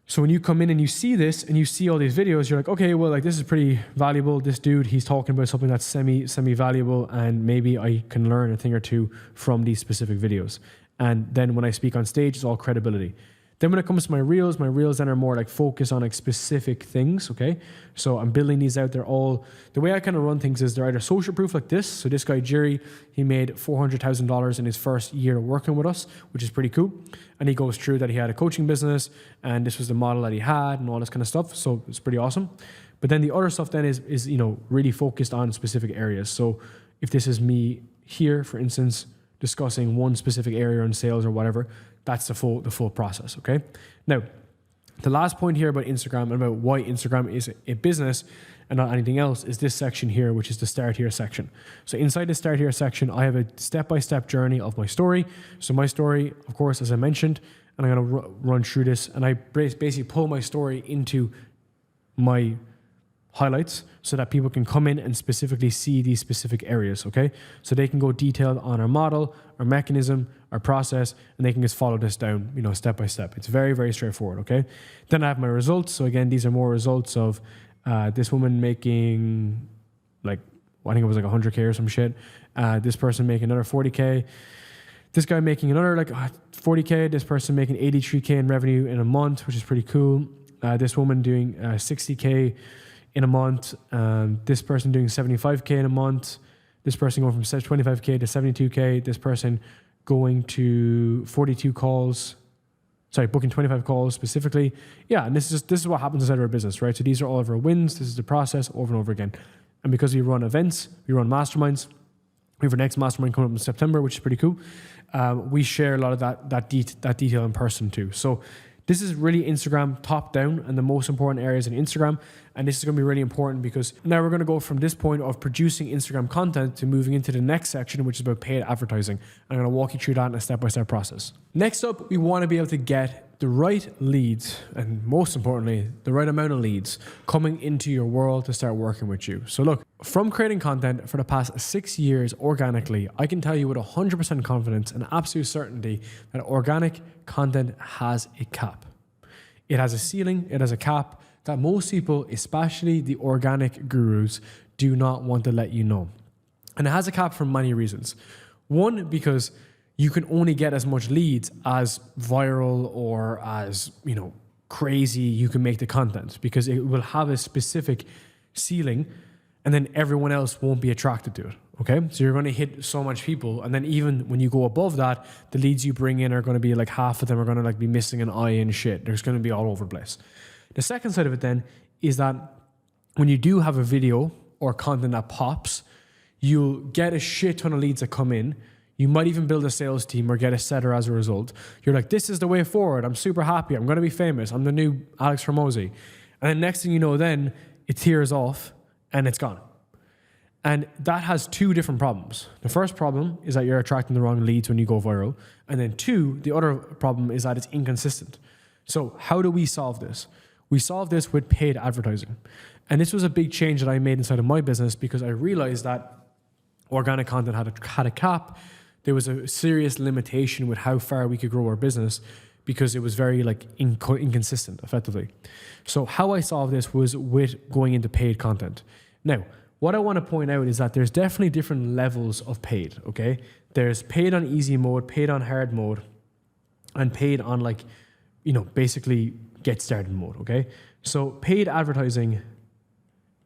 So when you come in and you see this and you see all these videos, you're like, okay, well, like this is pretty valuable. This dude, he's talking about something that's semi valuable and maybe I can learn a thing or two from these specific videos. And then when I speak on stage, it's all credibility. Then when it comes to my reels then are more like focus on like specific things, okay? So I'm building these out. They're all, the way I kind of run things is they're either social proof like this. So this guy, Jerry, he made $400,000 in his first year working with us, which is pretty cool. And he goes through that he had a coaching business and this was the model that he had and all this kind of stuff. So it's pretty awesome. But then the other stuff then is really focused on specific areas. So if this is me here, for instance, discussing one specific area in sales or whatever, that's the full process, okay? Now, the last point here about Instagram and about why Instagram is a business and not anything else is this section here, which is the start here section. So inside the start here section, I have a step-by-step journey of my story. So my story, of course, as I mentioned, and I'm gonna run through this, and I basically pull my story into my highlights so that people can come in and specifically see these specific areas, okay? So they can go detailed on our model, our mechanism, our process, and they can just follow this down, step by step. It's very, very straightforward, okay? Then I have my results. So again, these are more results of this woman making I think it was like 100K or some shit. This person making another 40K. This guy making another 40K. This person making 83K in revenue in a month, which is pretty cool. This woman doing 60K in a month. This person doing 75K in a month. This person going from 25K to 72K. This person going to 42 calls. Sorry, booking 25 calls specifically. Yeah, and this is what happens inside of our business, right? So these are all of our wins. This is the process over and over again. And because we run events, we run masterminds. We have our next mastermind coming up in September, which is pretty cool. We share a lot of that detail in person too. So this is really Instagram top down and the most important areas in Instagram. And this is going to be really important because now we're going to go from this point of producing Instagram content to moving into the next section, which is about paid advertising. I'm going to walk you through that in a step-by-step process. Next up, we want to be able to get the right leads and most importantly, the right amount of leads coming into your world to start working with you. So look, from creating content for the past 6 years organically, I can tell you with 100% confidence and absolute certainty that organic content has a cap. It has a ceiling, it has a cap that most people, especially the organic gurus, do not want to let you know. And it has a cap for many reasons. One, because you can only get as much leads as viral or as, crazy you can make the content, because it will have a specific ceiling and then everyone else won't be attracted to it. Okay. So you're going to hit so much people. And then even when you go above that, the leads you bring in are going to be like half of them are going to be missing an eye and shit. There's going to be all over the place. The second side of it then is that when you do have a video or content that pops, you'll get a shit ton of leads that come in. You might even build a sales team or get a setter as a result. You're like, this is the way forward. I'm super happy. I'm going to be famous. I'm the new Alex Hormozi. And then next thing you know, then it tears off and it's gone. And that has two different problems. The first problem is that you're attracting the wrong leads when you go viral. And then two, the other problem is that it's inconsistent. So how do we solve this? We solve this with paid advertising. And this was a big change that I made inside of my business because I realized that organic content had a cap. There was a serious limitation with how far we could grow our business because it was very inconsistent, effectively. So how I solved this was with going into paid content. Now, what I want to point out is that there's definitely different levels of paid, okay? There's paid on easy mode, paid on hard mode, and paid on basically get started mode, okay? So paid advertising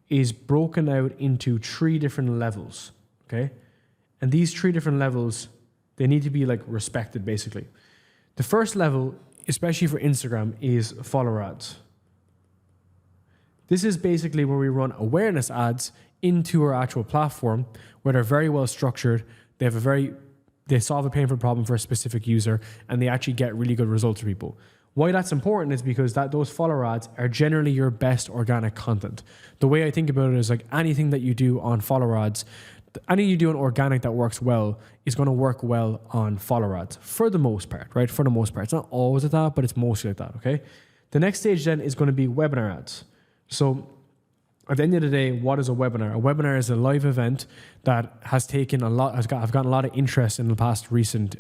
is broken out into 3 different levels, okay? And these 3 different levels, they need to be respected basically. The first level, especially for Instagram, is follower ads. This is basically where we run awareness ads into our actual platform where they're very well structured. They solve a painful problem for a specific user and they actually get really good results for people. Why that's important is because those follower ads are generally your best organic content. The way I think about it is anything that you do on follower ads, anything you do on organic that works well is going to work well on follower ads for the most part, right? For the most part. It's not always like that, but it's mostly like that, okay? The next stage then is going to be webinar ads. So at the end of the day, what is a webinar? A webinar is a live event that has taken I've gotten a lot of interest in the past recent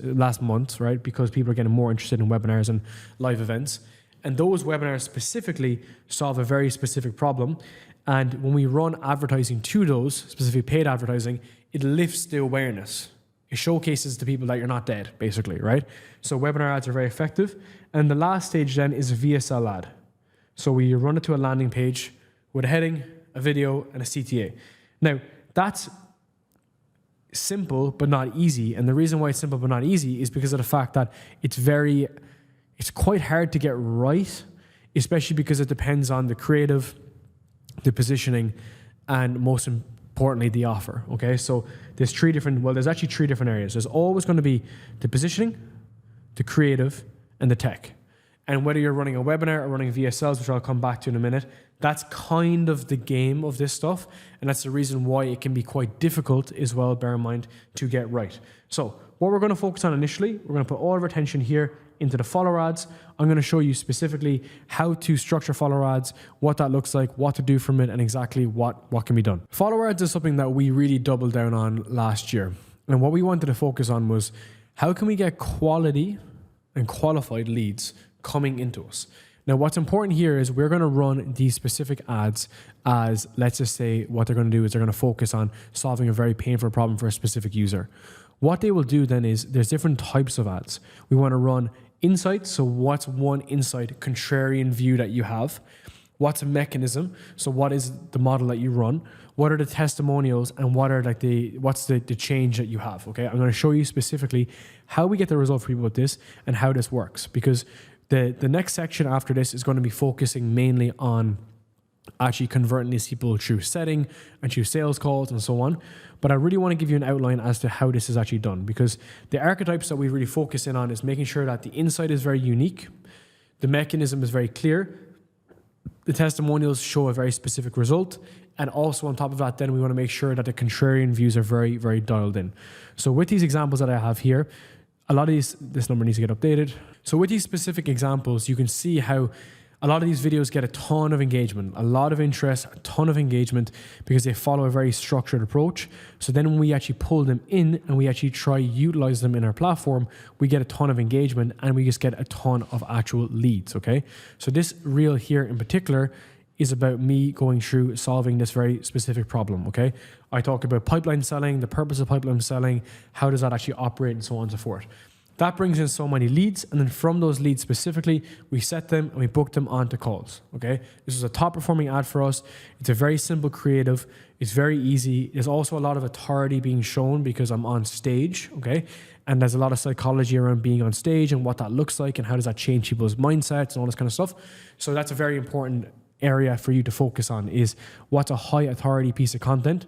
last month, right? Because people are getting more interested in webinars and live events. And those webinars specifically solve a very specific problem. And when we run advertising to those, specific paid advertising, it lifts the awareness. It showcases to people that you're not dead, basically, right? So webinar ads are very effective. And the last stage then is a VSL ad. So we run it to a landing page with a heading, a video, and a CTA. Now, that's simple but not easy. And the reason why it's simple but not easy is because of the fact that it's quite hard to get right, especially because it depends on the creative, the positioning, and most importantly, the offer. Okay, so there's actually 3 different areas. There's always going to be the positioning, the creative, and the tech. And whether you're running a webinar or running VSLs, which I'll come back to in a minute, that's kind of the game of this stuff. And that's the reason why it can be quite difficult as well, bear in mind, to get right. So what we're going to focus on initially, we're going to put all of our attention here into the follower ads. I'm going to show you specifically how to structure follower ads, what that looks like, what to do from it, and exactly what can be done. Follower ads is something that we really doubled down on last year. And what we wanted to focus on was how can we get quality and qualified leads coming into us. Now, what's important here is we're going to run these specific ads as, let's just say, what they're going to do is they're going to focus on solving a very painful problem for a specific user. What they will do then is there's different types of ads. We want to run insights. So what's one insight, contrarian view that you have? what's a mechanism? So what is the model that you run? What are the testimonials, and what are what's the change that you have? Okay, I'm going to show you specifically how we get the result for people with this and how this works, because the next section after this is going to be focusing mainly on actually converting these people through setting and through sales calls and so on. But I really want to give you an outline as to how this is actually done, because the archetypes that we really focus in on is making sure that the insight is very unique, the mechanism is very clear, the testimonials show a very specific result, and also on top of that, then we want to make sure that the contrarian views are very, very dialed in. So with these examples that I have here, a lot of this number needs to get updated. So with these specific examples, you can see how a lot of these videos get a ton of engagement, a lot of interest, a ton of engagement, because they follow a very structured approach. So then when we actually pull them in and we actually try utilize them in our platform, we get a ton of engagement and we just get a ton of actual leads, okay? So this reel here in particular is about me going through solving this very specific problem, okay? I talk about pipeline selling, the purpose of pipeline selling, how does that actually operate, and so on and so forth. That brings in so many leads, and then from those leads specifically, we set them and we book them onto calls, okay? This is a top performing ad for us. It's a very simple creative. It's very easy. There's also a lot of authority being shown because I'm on stage, okay? And there's a lot of psychology around being on stage and what that looks like and how does that change people's mindsets and all this kind of stuff. So that's a very important area for you to focus on, is what's a high authority piece of content.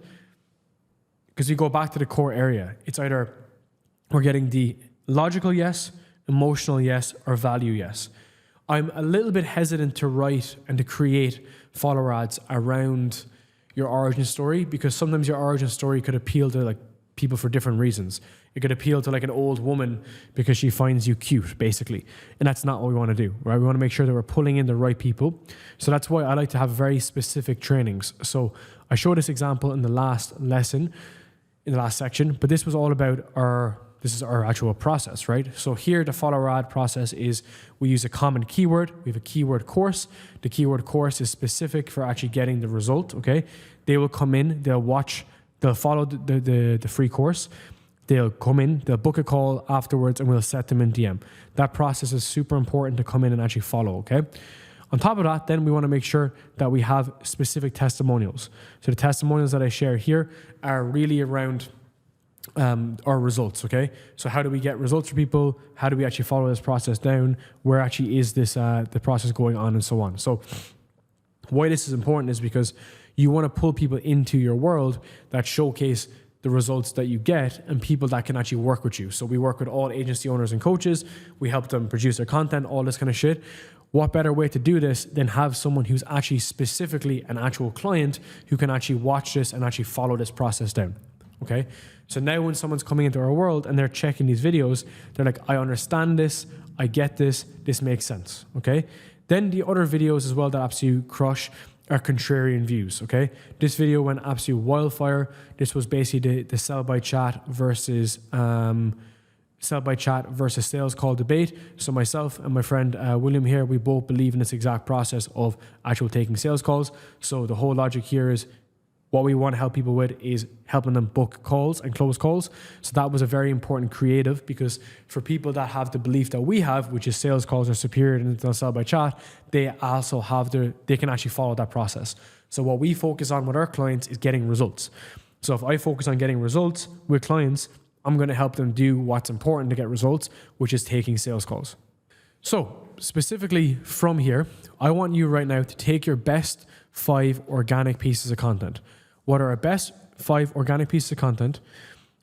Because you go back to the core area. It's either we're getting the logical yes, emotional yes, or value yes. I'm a little bit hesitant to write and to create follower ads around your origin story, because sometimes your origin story could appeal to like people for different reasons. It could appeal to like an old woman because she finds you cute, basically. And that's not what we want to do, right? We want to make sure that we're pulling in the right people. So that's why I like to have very specific trainings. So I showed this example in the last lesson, in the last section, but this was all about this is our actual process, right? So here, the follower ad process is we use a common keyword. We have a keyword course. The keyword course is specific for actually getting the result, okay? They will come in, they'll follow the free course. They'll come in, they'll book a call afterwards, and we'll set them in DM. That process is super important to come in and actually follow, okay? On top of that, then we want to make sure that we have specific testimonials. So the testimonials that I share here are really around our results, okay? So how do we get results for people? How do we actually follow this process down? Where actually is this the process going on, and so on? So why this is important is because you want to pull people into your world that showcase the results that you get and people that can actually work with you. So we work with all agency owners and coaches. We help them produce their content, all this kind of shit. What better way to do this than have someone who's actually specifically an actual client who can actually watch this and actually follow this process down, okay? So now when someone's coming into our world and they're checking these videos, they're like, I understand this, I get this makes sense, okay? Then the other videos as well that absolutely crush are contrarian views, okay? This video went absolute wildfire. This was basically the sell by chat versus sales call debate. So myself and my friend William here, we both believe in this exact process of actual taking sales calls. So the whole logic here is what we want to help people with is helping them book calls and close calls. So that was a very important creative, because for people that have the belief that we have, which is sales calls are superior and they'll sell by chat, they also have they can actually follow that process. So what we focus on with our clients is getting results. So if I focus on getting results with clients, I'm going to help them do what's important to get results, which is taking sales calls. So specifically from here, I want you right now to take your best 5 organic pieces of content. What are our best 5 organic pieces of content?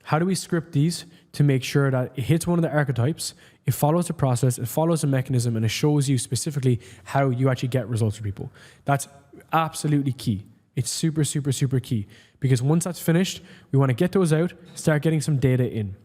How do we script these to make sure that it hits one of the archetypes, it follows the process, it follows the mechanism, and it shows you specifically how you actually get results for people? That's absolutely key. It's super, super, super key, because once that's finished, we want to get those out, start getting some data in.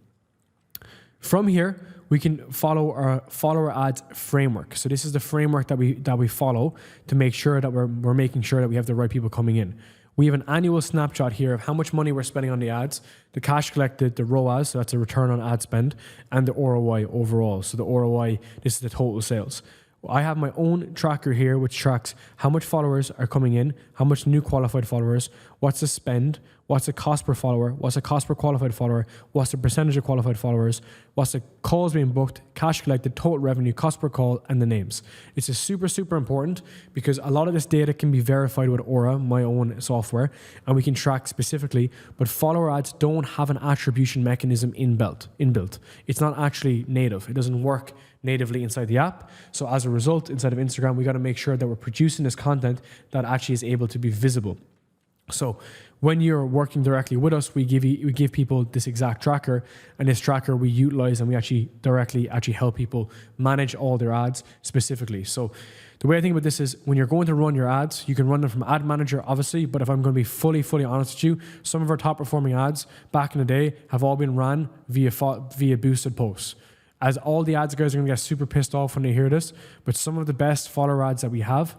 From here, we can follow our follower ads framework. So this is the framework that we follow to make sure that we're making sure that we have the right people coming in. We have an annual snapshot here of how much money we're spending on the ads, the cash collected, the ROAS, so that's a return on ad spend, and the ROI overall. So the ROI, this is the total sales. I have my own tracker here which tracks how much followers are coming in, how much new qualified followers, what's the spend, what's the cost per follower, what's the cost per qualified follower, what's the percentage of qualified followers, what's the calls being booked, cash collected, total revenue, cost per call, and the names. It's super important because a lot of this data can be verified with Aura, my own software, and we can track specifically, but follower ads don't have an attribution mechanism inbuilt. It's not actually native. It doesn't work natively inside the app. So as a result, inside of Instagram, we got to make sure that we're producing this content that actually is able to be visible. So when you're working directly with us, we give people this exact tracker, and this tracker we utilize and we actually directly help people manage all their ads specifically. So the way I think about this is when you're going to run your ads, you can run them from Ad Manager, obviously, but if I'm going to be fully honest with you, some of our top performing ads back in the day have all been ran via boosted posts. As all the ads guys are going to get super pissed off when they hear this, but some of the best follower ads that we have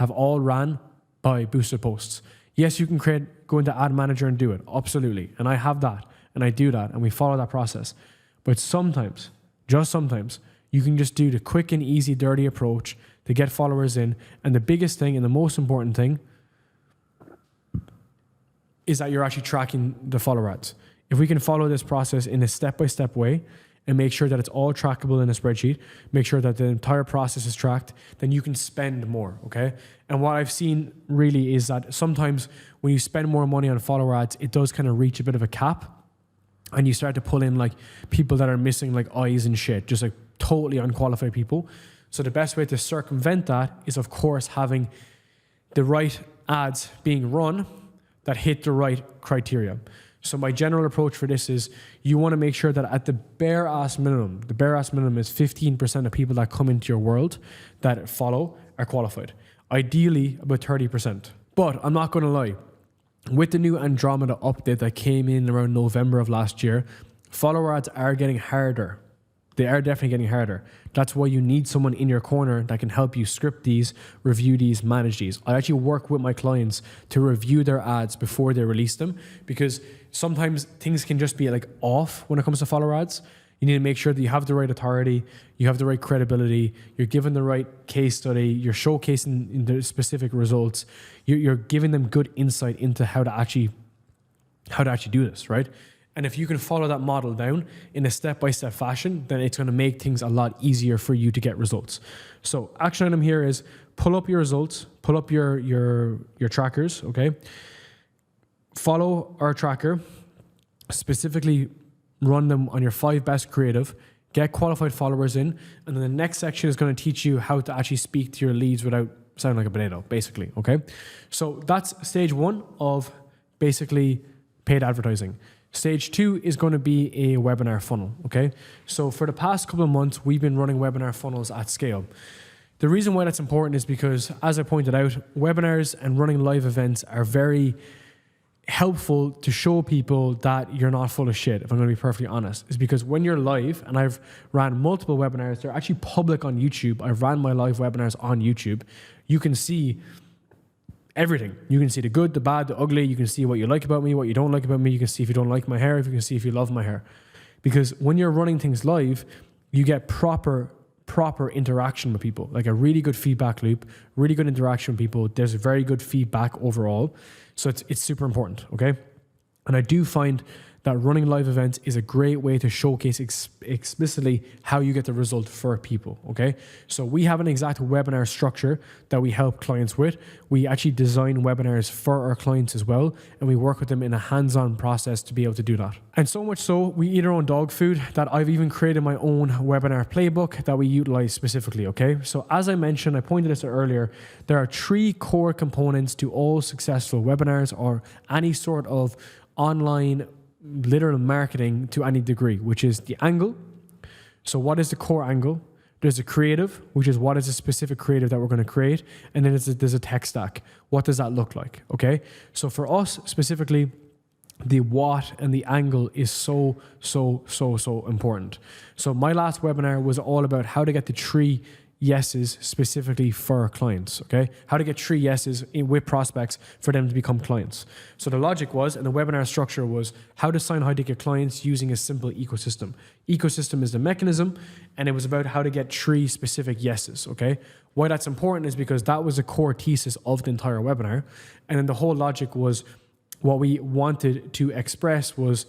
all ran by boosted posts. Yes, you can go into Ad Manager and do it. Absolutely. And I have that. And I do that. And we follow that process. But sometimes, just sometimes, you can just do the quick and easy, dirty approach to get followers in. And the biggest thing and the most important thing is that you're actually tracking the follower ads. If we can follow this process in a step-by-step way, and make sure that it's all trackable in a spreadsheet, make sure that the entire process is tracked, then you can spend more, okay? And what I've seen really is that sometimes when you spend more money on follower ads, it does kind of reach a bit of a cap, and you start to pull in like people that are missing like eyes and shit, just like totally unqualified people. So the best way to circumvent that is, of course, having the right ads being run that hit the right criteria. So my general approach for this is you want to make sure that at the bare ass minimum is 15% of people that come into your world that follow are qualified. Ideally about 30%. But I'm not going to lie. With the new Andromeda update that came in around November of last year, follower ads are getting harder. They are definitely getting harder. That's why you need someone in your corner that can help you script these, review these, manage these. I actually work with my clients to review their ads before they release them, because sometimes things can just be like off when it comes to follower ads. You need to make sure that you have the right authority, you have the right credibility, you're given the right case study, you're showcasing the specific results, you're giving them good insight into how to actually do this, right? And if you can follow that model down in a step-by-step fashion, then it's going to make things a lot easier for you to get results. So action item here is pull up your results, pull up your trackers, okay? Follow our tracker, specifically run them on your 5 best creative, get qualified followers in, and then the next section is going to teach you how to actually speak to your leads without sounding like a potato, basically, okay? So that's stage 1 of basically paid advertising. Stage 2 is going to be a webinar funnel, okay? So for the past couple of months, we've been running webinar funnels at scale. The reason why that's important is because, as I pointed out, webinars and running live events are very helpful to show people that you're not full of shit, if I'm going to be perfectly honest. Is because when you're live, and I've ran multiple webinars, they're actually public on YouTube. I've ran my live webinars on YouTube. You can see everything. You can see the good, the bad, the ugly. You can see what you like about me, what you don't like about me. You can see if you don't like my hair, if you can see if you love my hair. Because when you're running things live, you get proper interaction with people, like a really good feedback loop, really good interaction with people. There's very good feedback overall. So it's super important, okay? And I do find that running live events is a great way to showcase explicitly how you get the result for people, okay? So we have an exact webinar structure that we help clients with. We actually design webinars for our clients as well, and we work with them in a hands-on process to be able to do that. And so much so, we eat our own dog food that I've even created my own webinar playbook that we utilize specifically, okay? So as I mentioned, I pointed this out earlier, there are 3 core components to all successful webinars or any sort of online literal marketing to any degree, which is the angle. So what is the core angle? There's a creative, which is what is the specific creative that we're going to create. And then there's a tech stack. What does that look like? Okay. So for us specifically, the what and the angle is so important. So my last webinar was all about how to get the 3 yeses specifically for our clients, okay? How to get 3 yeses with prospects for them to become clients. So the logic was, and the webinar structure was, how to sign high ticket clients using a simple ecosystem. Ecosystem is the mechanism, and it was about how to get 3 specific yeses, okay? Why that's important is because that was a core thesis of the entire webinar. And then the whole logic was, what we wanted to express was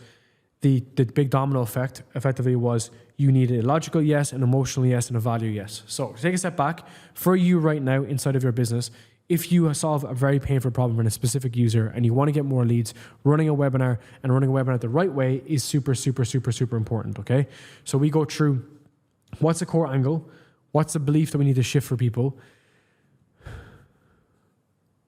the big domino effect effectively was you need a logical yes, an emotional yes, and a value yes. So take a step back. For you right now inside of your business, if you solve a very painful problem in a specific user and you want to get more leads, running a webinar and running a webinar the right way is super, super, super, super important, okay? So we go through what's the core angle, what's the belief that we need to shift for people,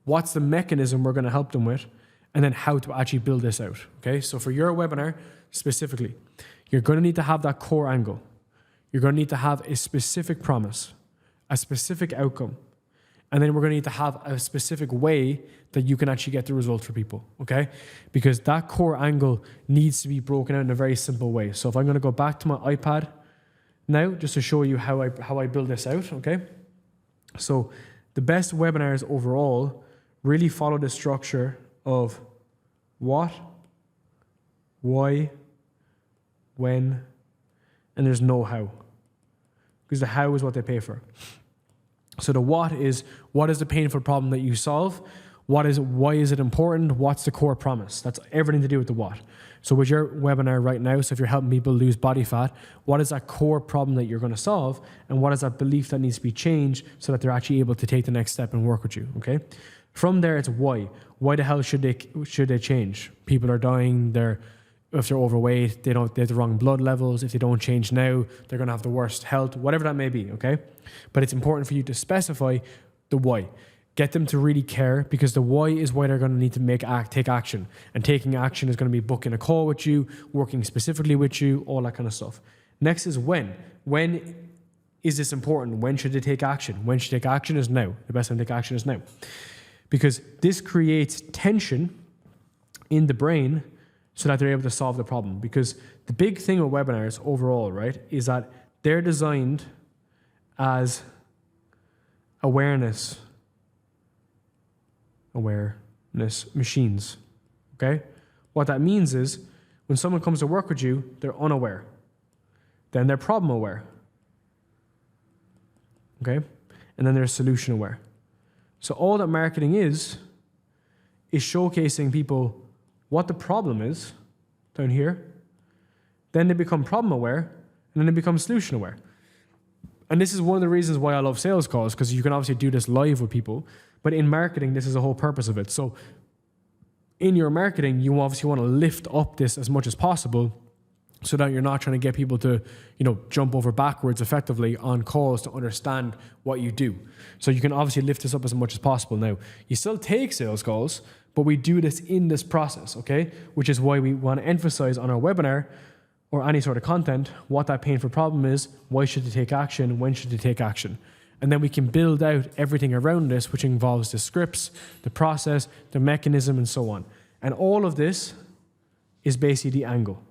what's the mechanism we're going to help them with, and then how to actually build this out, okay? So for your webinar specifically, you're going to need to have that core angle. You're going to need to have a specific promise, a specific outcome, and then we're going to need to have a specific way that you can actually get the result for people, okay? Because that core angle needs to be broken out in a very simple way. So if I'm going to go back to my iPad now, just to show you how I build this out, okay? So the best webinars overall really follow the structure of what, why, when, and there's no how. Because the how is what they pay for. So the what is the painful problem that you solve? Why is it important? What's the core promise? That's everything to do with the what. So with your webinar right now, so if you're helping people lose body fat, what is that core problem that you're going to solve? And what is that belief that needs to be changed so that they're actually able to take the next step and work with you, okay? From there, it's why. Why the hell should they change? People are dying, if they're overweight, they have the wrong blood levels. If they don't change now, they're going to have the worst health, whatever that may be, okay? But it's important for you to specify the why. Get them to really care, because the why is why they're going to need to take action. And taking action is going to be booking a call with you, working specifically with you, all that kind of stuff. Next is when. When is this important? When should they take action? When should they take action is now. The best time to take action is now. Because this creates tension in the brain so that they're able to solve the problem. Because the big thing with webinars overall, right, is that they're designed as awareness machines, okay? What that means is when someone comes to work with you, they're unaware. Then they're problem aware, okay? And then they're solution aware. So all that marketing is showcasing people what the problem is down here. Then they become problem aware, and then they become solution aware. And this is one of the reasons why I love sales calls, because you can obviously do this live with people. But in marketing, this is the whole purpose of it. So in your marketing, you obviously want to lift up this as much as possible so that you're not trying to get people to, jump over backwards effectively on calls to understand what you do. So you can obviously lift this up as much as possible. Now, you still take sales calls, but we do this in this process, okay? Which is why we want to emphasize on our webinar or any sort of content what that painful problem is, why should they take action, when should they take action. And then we can build out everything around this, which involves the scripts, the process, the mechanism, and so on. And all of this is basically the angle,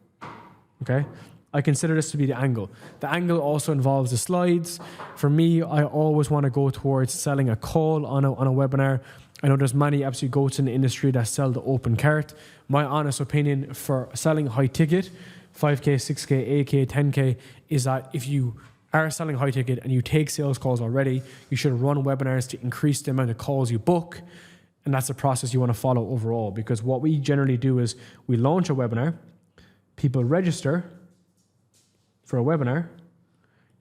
okay? I consider this to be the angle. The angle also involves the slides. For me, I always want to go towards selling a call on a webinar. I know there's many absolute goats in the industry that sell the open cart. My honest opinion for selling high ticket, 5K, 6K, 8K, 10K, is that if you are selling high ticket and you take sales calls already, you should run webinars to increase the amount of calls you book. And that's the process you want to follow overall. Because what we generally do is we launch a webinar, people register for a webinar,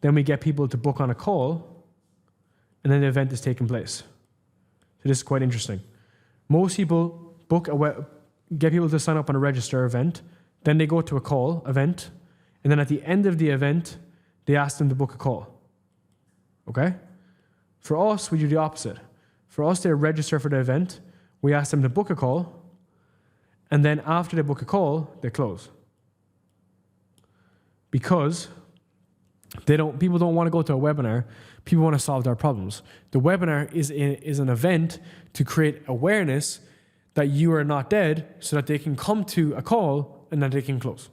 then we get people to book on a call, and then the event is taking place. So this is quite interesting. Most people get people to sign up on a register event, then they go to a call event, and then at the end of the event, they ask them to book a call. Okay? For us, we do the opposite. For us, they register for the event, we ask them to book a call, and then after they book a call, they close. Because people don't want to go to a webinar, people want to solve their problems. The webinar is an event to create awareness that you are not dead so that they can come to a call and that they can close.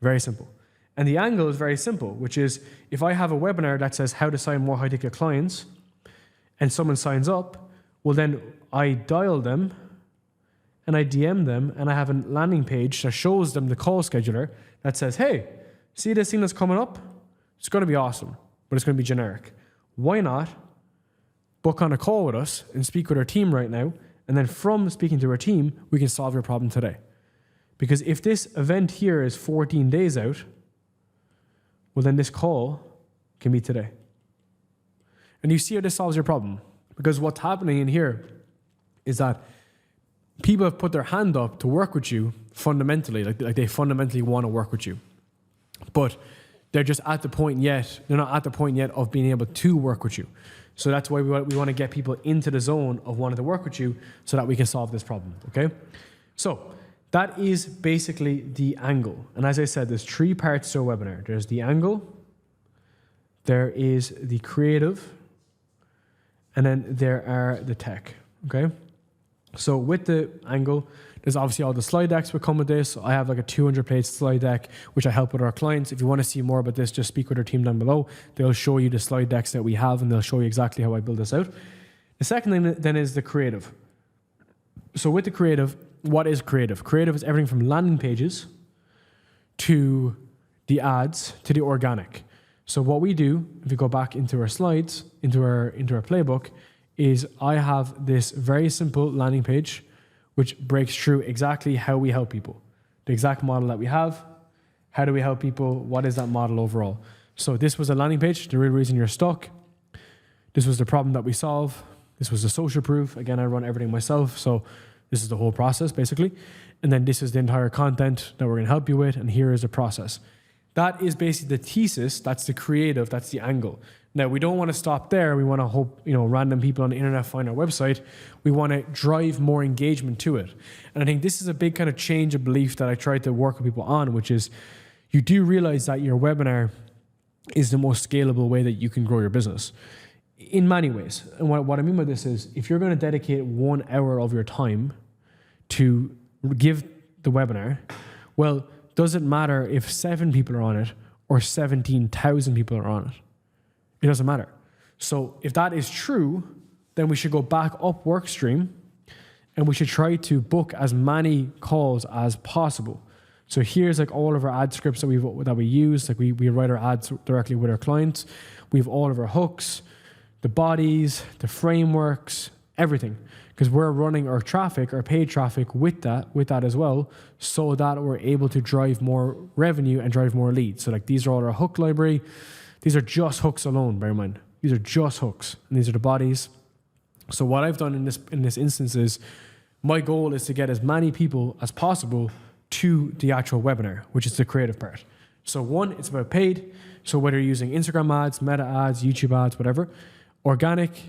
Very simple. And the angle is very simple, which is if I have a webinar that says how to sign more high-ticket clients and someone signs up, well then I dial them and I DM them and I have a landing page that shows them the call scheduler that says, hey, see this thing that's coming up? It's going to be awesome, but it's going to be generic. Why not book on a call with us and speak with our team right now And then from speaking to our team, we can solve your problem today. Because if this event here is 14 days out, well, then this call can be today. And you see how this solves your problem. Because what's happening in here is that people have put their hand up to work with you fundamentally, like they fundamentally want to work with you. But they're just they're not at the point yet of being able to work with you. So that's why we want to get people into the zone of wanting to work with you so that we can solve this problem, okay? So that is basically the angle. And as I said, there's 3 parts to a webinar. There's the angle, there is the creative, and then there are the tech, okay? So with the angle, there's obviously all the slide decks that come with this. I have like a 200-page slide deck, which I help with our clients. If you want to see more about this, just speak with our team down below. They'll show you the slide decks that we have, and they'll show you exactly how I build this out. The second thing then is the creative. So with the creative, what is creative? Creative is everything from landing pages to the ads to the organic. So what we do, if we go back into our slides, into our playbook, is I have this very simple landing page which breaks through exactly how we help people. The exact model that we have, how do we help people, what is that model overall? So this was a landing page, the real reason you're stuck. This was the problem that we solve. This was the social proof. Again, I run everything myself, so this is the whole process basically. And then this is the entire content that we're gonna help you with, and here is the process. That is basically the thesis, that's the creative, that's the angle. Now, we don't want to stop there. We want to hope, random people on the internet find our website. We want to drive more engagement to it. And I think this is a big kind of change of belief that I try to work with people on, which is you do realize that your webinar is the most scalable way that you can grow your business in many ways. And what I mean by this is if you're going to dedicate 1 hour of your time to give the webinar, well, does it matter if 7 people are on it or 17,000 people are on it? It doesn't matter. So if that is true, then we should go back up work stream and we should try to book as many calls as possible. So here's like all of our ad scripts that we use. Like we write our ads directly with our clients. We have all of our hooks, the bodies, the frameworks, everything. Because we're running our traffic, our paid traffic with that as well, so that we're able to drive more revenue and drive more leads. So like these are all our hook library. These are just hooks alone, bear in mind. These are just hooks, and these are the bodies. So what I've done in this instance is, my goal is to get as many people as possible to the actual webinar, which is the creative part. So 1, it's about paid. So whether you're using Instagram ads, Meta ads, YouTube ads, whatever. Organic,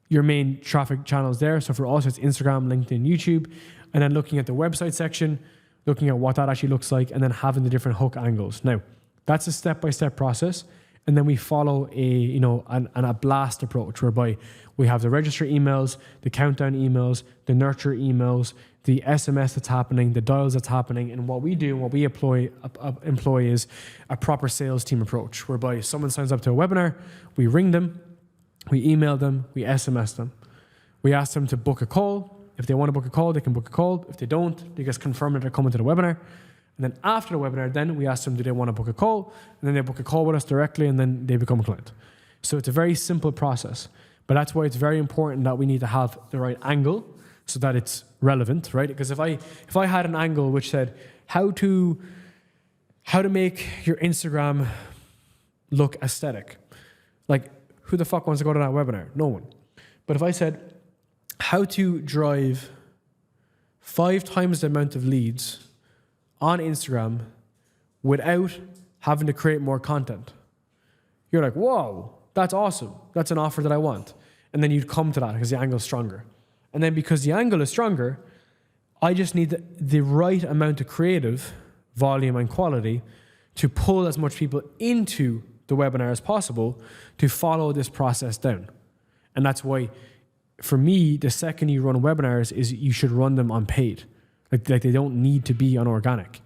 your main traffic channels there. So for us, it's Instagram, LinkedIn, YouTube. And then looking at the website section, looking at what that actually looks like, and then having the different hook angles. Now, that's a step-by-step process, and then we follow a blast approach whereby we have the register emails, the countdown emails, the nurture emails, the SMS that's happening, the dials that's happening, and what we employ is a proper sales team approach whereby someone signs up to a webinar, we ring them, we email them, we SMS them, we ask them to book a call. If they want to book a call, they can book a call. If they don't, they just confirm that they're coming to the webinar. And then after the webinar, then we ask them, do they want to book a call? And then they book a call with us directly, and then they become a client. So it's a very simple process. But that's why it's very important that we need to have the right angle so that it's relevant, right? Because if I had an angle which said how to make your Instagram look aesthetic, like who the fuck wants to go to that webinar? No one. But if I said how to drive 5 times the amount of leads on Instagram without having to create more content, you're like, whoa, that's awesome. That's an offer that I want. And then you'd come to that because the angle is stronger. And then because the angle is stronger, I just need the right amount of creative volume and quality to pull as much people into the webinar as possible to follow this process down. And that's why, for me, the second you run webinars is you should run them on paid. Like they don't need to be on organic.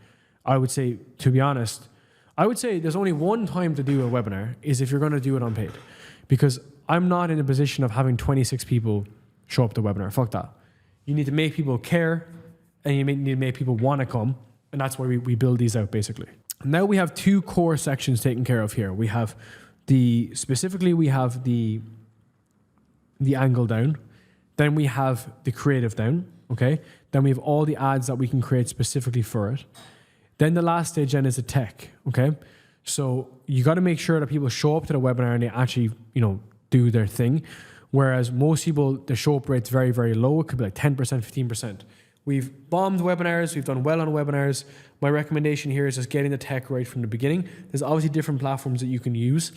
I would say, to be honest, there's only one time to do a webinar is if you're going to do it on paid. Because I'm not in a position of having 26 people show up to the webinar. Fuck that. You need to make people care, and you need to make people want to come. And that's why we build these out, basically. Now we have 2 core sections taken care of here. We have the angle down. Then we have the creative down, okay? Then we have all the ads that we can create specifically for it. Then the last stage then is the tech, okay? So you got to make sure that people show up to the webinar and they actually, do their thing. Whereas most people, the show up rate's very, very low. It could be like 10%, 15%. We've bombed webinars. We've done well on webinars. My recommendation here is just getting the tech right from the beginning. There's obviously different platforms that you can use.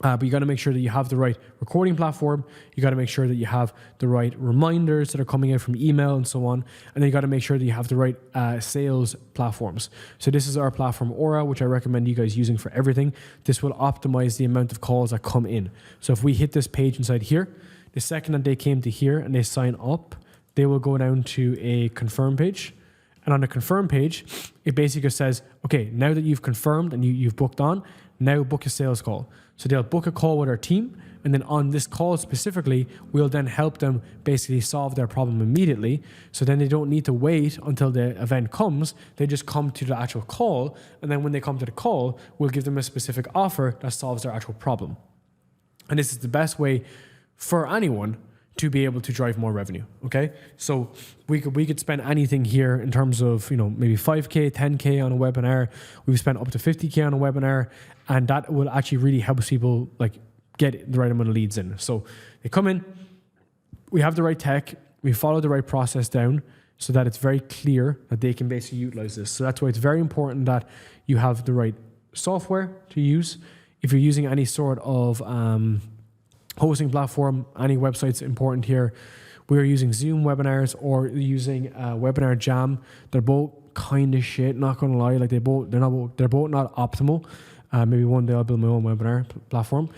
But you got to make sure that you have the right recording platform. You got to make sure that you have the right reminders that are coming out from email and so on. And then you got to make sure that you have the right sales platforms. So this is our platform Aura, which I recommend you guys using for everything. This will optimize the amount of calls that come in. So if we hit this page inside here, the second that they came to here and they sign up, they will go down to a confirm page. And on the confirm page, it basically says, okay, now that you've confirmed and you've booked on, now book a sales call. So they'll book a call with our team, and then on this call specifically, we'll then help them basically solve their problem immediately. So then they don't need to wait until the event comes. They just come to the actual call, and then when they come to the call, we'll give them a specific offer that solves their actual problem. And this is the best way for anyone to be able to drive more revenue, okay? So we could spend anything here in terms of, maybe 5K, 10K on a webinar. We've spent up to 50K on a webinar, and that will actually really help people get the right amount of leads in. So they come in, we have the right tech, we follow the right process down so that it's very clear that they can basically utilize this. So that's why it's very important that you have the right software to use. If you're using any sort of hosting platform, any website's important here. We're using Zoom webinars or using Webinar Jam. They're both kind of shit, not gonna lie. They're both not optimal. Maybe one day I'll build my own webinar platform.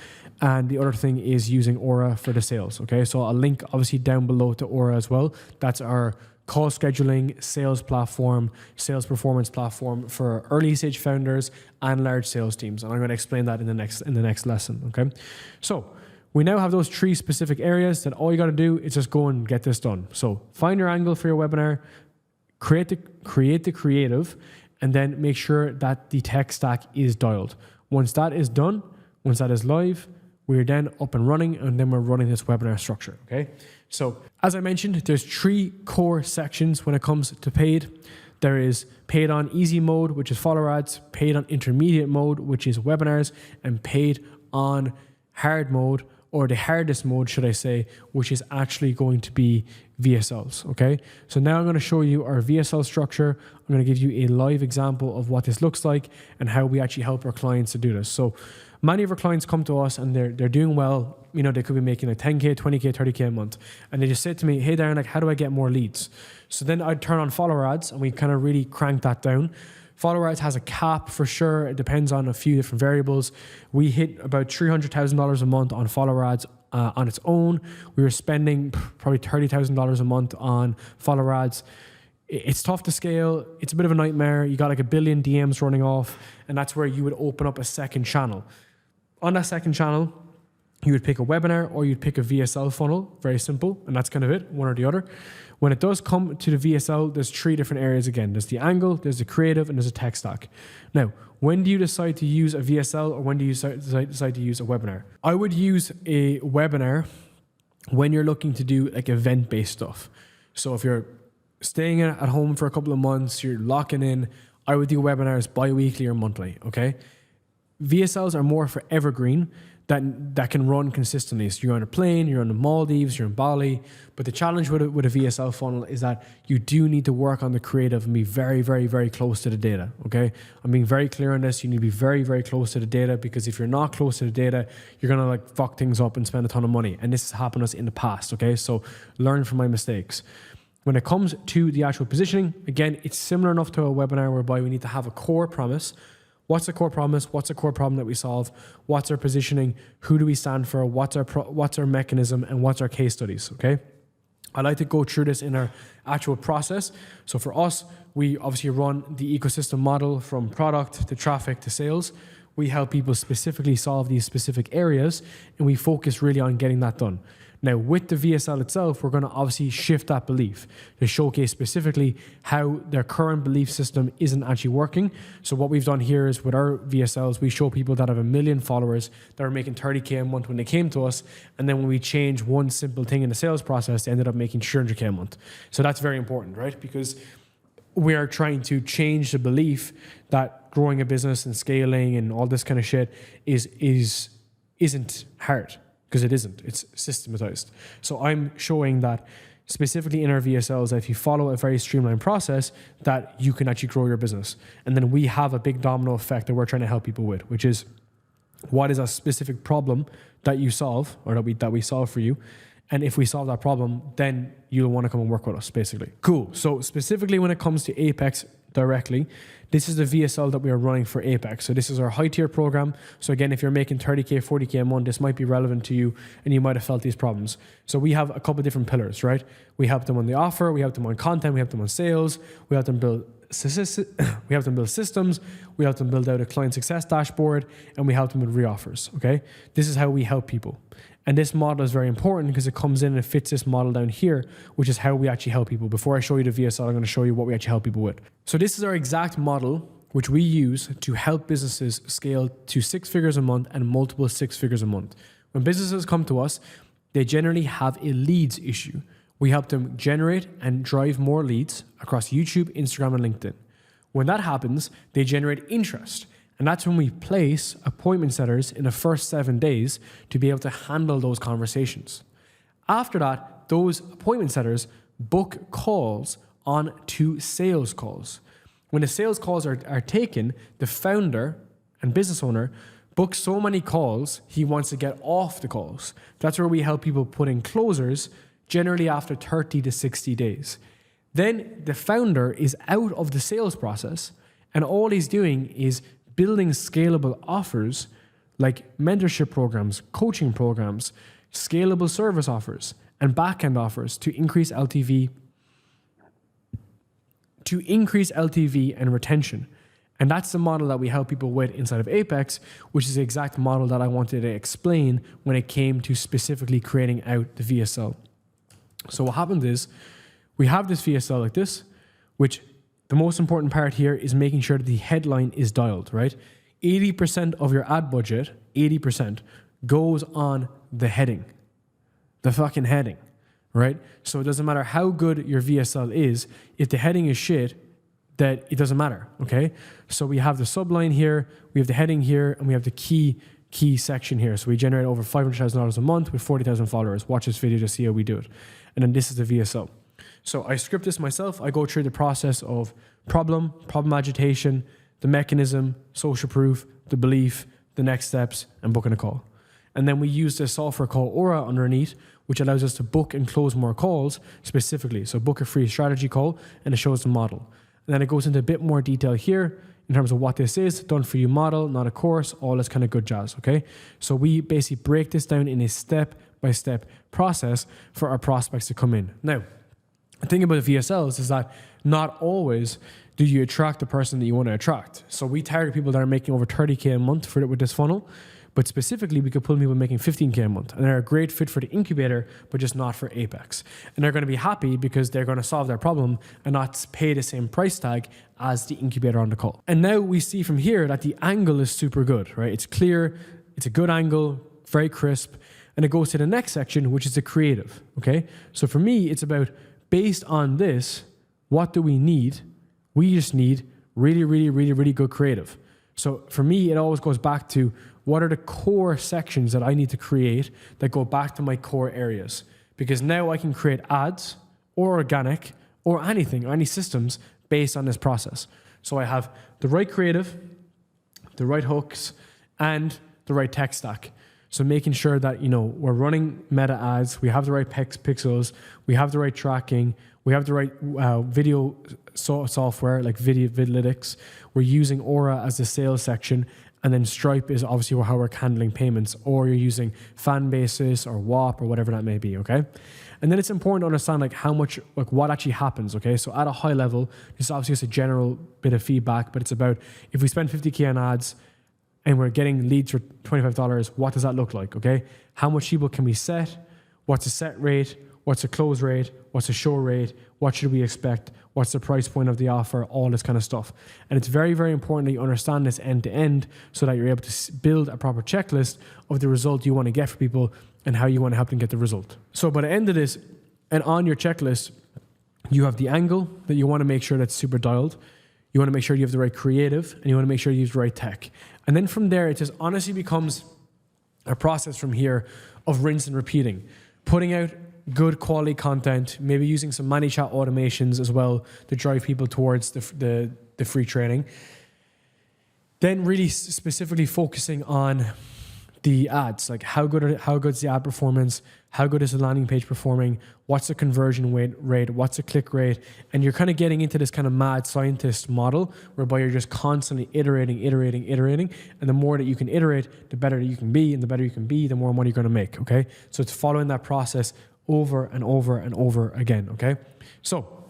And the other thing is using Aura for the sales. Okay, so I'll link obviously down below to Aura as well. That's our call scheduling, sales platform, sales performance platform for early stage founders and large sales teams. And I'm going to explain that in the next lesson. Okay, so we now have those 3 specific areas that all you got to do is just go and get this done. So find your angle for your webinar, create the creative, and then make sure that the tech stack is dialed. Once that is done, once that is live, we're then up and running, and then we're running this webinar structure, okay? So as I mentioned, there's 3 core sections when it comes to paid. There is paid on easy mode, which is follower ads, paid on intermediate mode, which is webinars, and paid on hard mode, or the hardest mode, should I say, which is actually going to be VSLs, okay? So now I'm going to show you our VSL structure. I'm going to give you a live example of what this looks like and how we actually help our clients to do this. So many of our clients come to us and they're doing well. They could be making like 10K, 20K, 30K a month. And they just say to me, hey, Darren, how do I get more leads? So then I'd turn on follower ads and we kind of really crank that down. Follower ads has a cap for sure. It depends on a few different variables. We hit about $300,000 a month on follower ads on its own. We were spending probably $30,000 a month on follower ads. It's tough to scale. It's a bit of a nightmare. You got like 1 billion DMs running off, and that's where you would open up a second channel. On that second channel, you would pick a webinar or you'd pick a VSL funnel. Very simple, and that's kind of it, one or the other. When it does come to the VSL, there's 3 different areas again. There's the angle, there's the creative, and there's a tech stack. Now, when do you decide to use a VSL or when do you decide to use a webinar? I would use a webinar when you're looking to do like event-based stuff. So if you're staying at home for a couple of months, you're locking in, I would do webinars bi-weekly or monthly, okay? VSLs are more for evergreen that can run consistently. So you're on a plane, you're on the Maldives, you're in Bali. But the challenge with a VSL funnel is that you do need to work on the creative and be very, very, very close to the data, okay? I'm being very clear on this. You need to be very, very close to the data, because if you're not close to the data, you're going to fuck things up and spend a ton of money. And this has happened to us in the past, okay? So learn from my mistakes. When it comes to the actual positioning, again, it's similar enough to a webinar whereby we need to have a core promise. What's the core promise? What's the core problem that we solve? What's our positioning? Who do we stand for? What's our mechanism? And what's our case studies, okay? I like to go through this in our actual process. So for us, we obviously run the ecosystem model from product to traffic to sales. We help people specifically solve these specific areas, and we focus really on getting that done. Now, with the VSL itself, we're going to obviously shift that belief to showcase specifically how their current belief system isn't actually working. So what we've done here is with our VSLs, we show people that have 1 million followers that are making 30K a month when they came to us. And then when we change one simple thing in the sales process, they ended up making 300K a month. So that's very important, right? Because we are trying to change the belief that growing a business and scaling and all this kind of shit isn't hard, because it isn't. It's systematized. So I'm showing that specifically in our VSLs, that if you follow a very streamlined process, that you can actually grow your business. And then we have a big domino effect that we're trying to help people with, which is what is a specific problem that you solve, or that we solve for you. And if we solve that problem, then you'll want to come and work with us, basically. Cool. So specifically when it comes to Apex directly, this is the VSL that we are running for Apex. So this is our high tier program. So again, if you're making 30K, 40K a month, this might be relevant to you and you might have felt these problems. So we have a couple of different pillars, right? We help them on the offer, we help them on content, we help them on sales, we help them build systems, we help them build out a client success dashboard, and we help them with reoffers, okay? This is how we help people. And this model is very important because it comes in and it fits this model down here, which is how we actually help people. Before I show you the VSL, I'm going to show you what we actually help people with. So this is our exact model, which we use to help businesses scale to 6 figures a month and multiple 6 figures a month. When businesses come to us, they generally have a leads issue. We help them generate and drive more leads across YouTube, Instagram, and LinkedIn. When that happens, they generate interest. And that's when we place appointment setters in the first 7 days to be able to handle those conversations. After that, those appointment setters book calls on to sales calls. When the sales calls are taken, the founder and business owner books so many calls, he wants to get off the calls. That's where we help people put in closers, generally after 30 to 60 days. Then the founder is out of the sales process, and all he's doing is building scalable offers like mentorship programs, coaching programs, scalable service offers, and back-end offers to increase LTV and retention. And that's the model that we help people with inside of Apex, which is the exact model that I wanted to explain when it came to specifically creating out the VSL. So what happened is we have this VSL like this, which the most important part here is making sure that the headline is dialed, right? 80% of your ad budget, 80%, goes on the heading, the fucking heading, right? So it doesn't matter how good your VSL is, if the heading is shit, that it doesn't matter, okay? So we have the subline here, we have the heading here, and we have the key section here. So we generate over $500,000 a month with 40,000 followers. Watch this video to see how we do it. And then this is the VSL. So I script this myself. I go through the process of problem agitation, the mechanism, social proof, the belief, the next steps, and booking a call. And then we use this software called Aura underneath, which allows us to book and close more calls specifically. So book a free strategy call, and it shows the model. And then it goes into a bit more detail here in terms of what this is, done for you model, not a course, all this kind of good jazz, okay? So we basically break this down in a step-by-step process for our prospects to come in. Now, the thing about the VSLs is that not always do you attract the person that you want to attract. So we target people that are making over 30K a month with this funnel, but specifically we could pull people making 15K a month, and they're a great fit for the incubator, but just not for Apex. And they're going to be happy because they're going to solve their problem and not pay the same price tag as the incubator on the call. And now we see from here that the angle is super good, right? It's clear, it's a good angle, very crisp, and it goes to the next section, which is the creative, okay? So for me, it's about, based on this, what do we need? We just need really good creative. So for me, it always goes back to, what are the core sections that I need to create that go back to my core areas? Because now I can create ads or organic or anything, or any systems based on this process. So I have the right creative, the right hooks, and the right tech stack. So making sure that, we're running meta ads, we have the right pixels, we have the right tracking, we have the right video software like Vidlytics. We're using Aura as the sales section. And then Stripe is obviously how we're handling payments, or you're using Fanbasis or WAP or whatever that may be, okay? And then it's important to understand how much, what actually happens, okay? So at a high level, this is obviously just a general bit of feedback, but it's about, if we spend 50K on ads and we're getting leads for $25, what does that look like, okay? How much people can we set? What's the set rate? What's the close rate? What's the show rate? What should we expect? What's the price point of the offer? All this kind of stuff. And it's very, very important that you understand this end to end so that you're able to build a proper checklist of the result you want to get for people and how you want to help them get the result. So by the end of this, and on your checklist, you have the angle that you want to make sure that's super dialed. You want to make sure you have the right creative, and you want to make sure you use the right tech. And then from there, it just honestly becomes a process from here of rinse and repeating. Putting out good quality content, maybe using some ManyChat automations as well to drive people towards the free training. Then really specifically focusing on the ads, like how good's the ad performance, how good is the landing page performing, what's the conversion rate, what's the click rate, and you're kind of getting into this kind of mad scientist model whereby you're just constantly iterating, and the more that you can iterate, the better that you can be, and the better you can be, the more money you're going to make, okay? So it's following that process over and over and over again, okay? So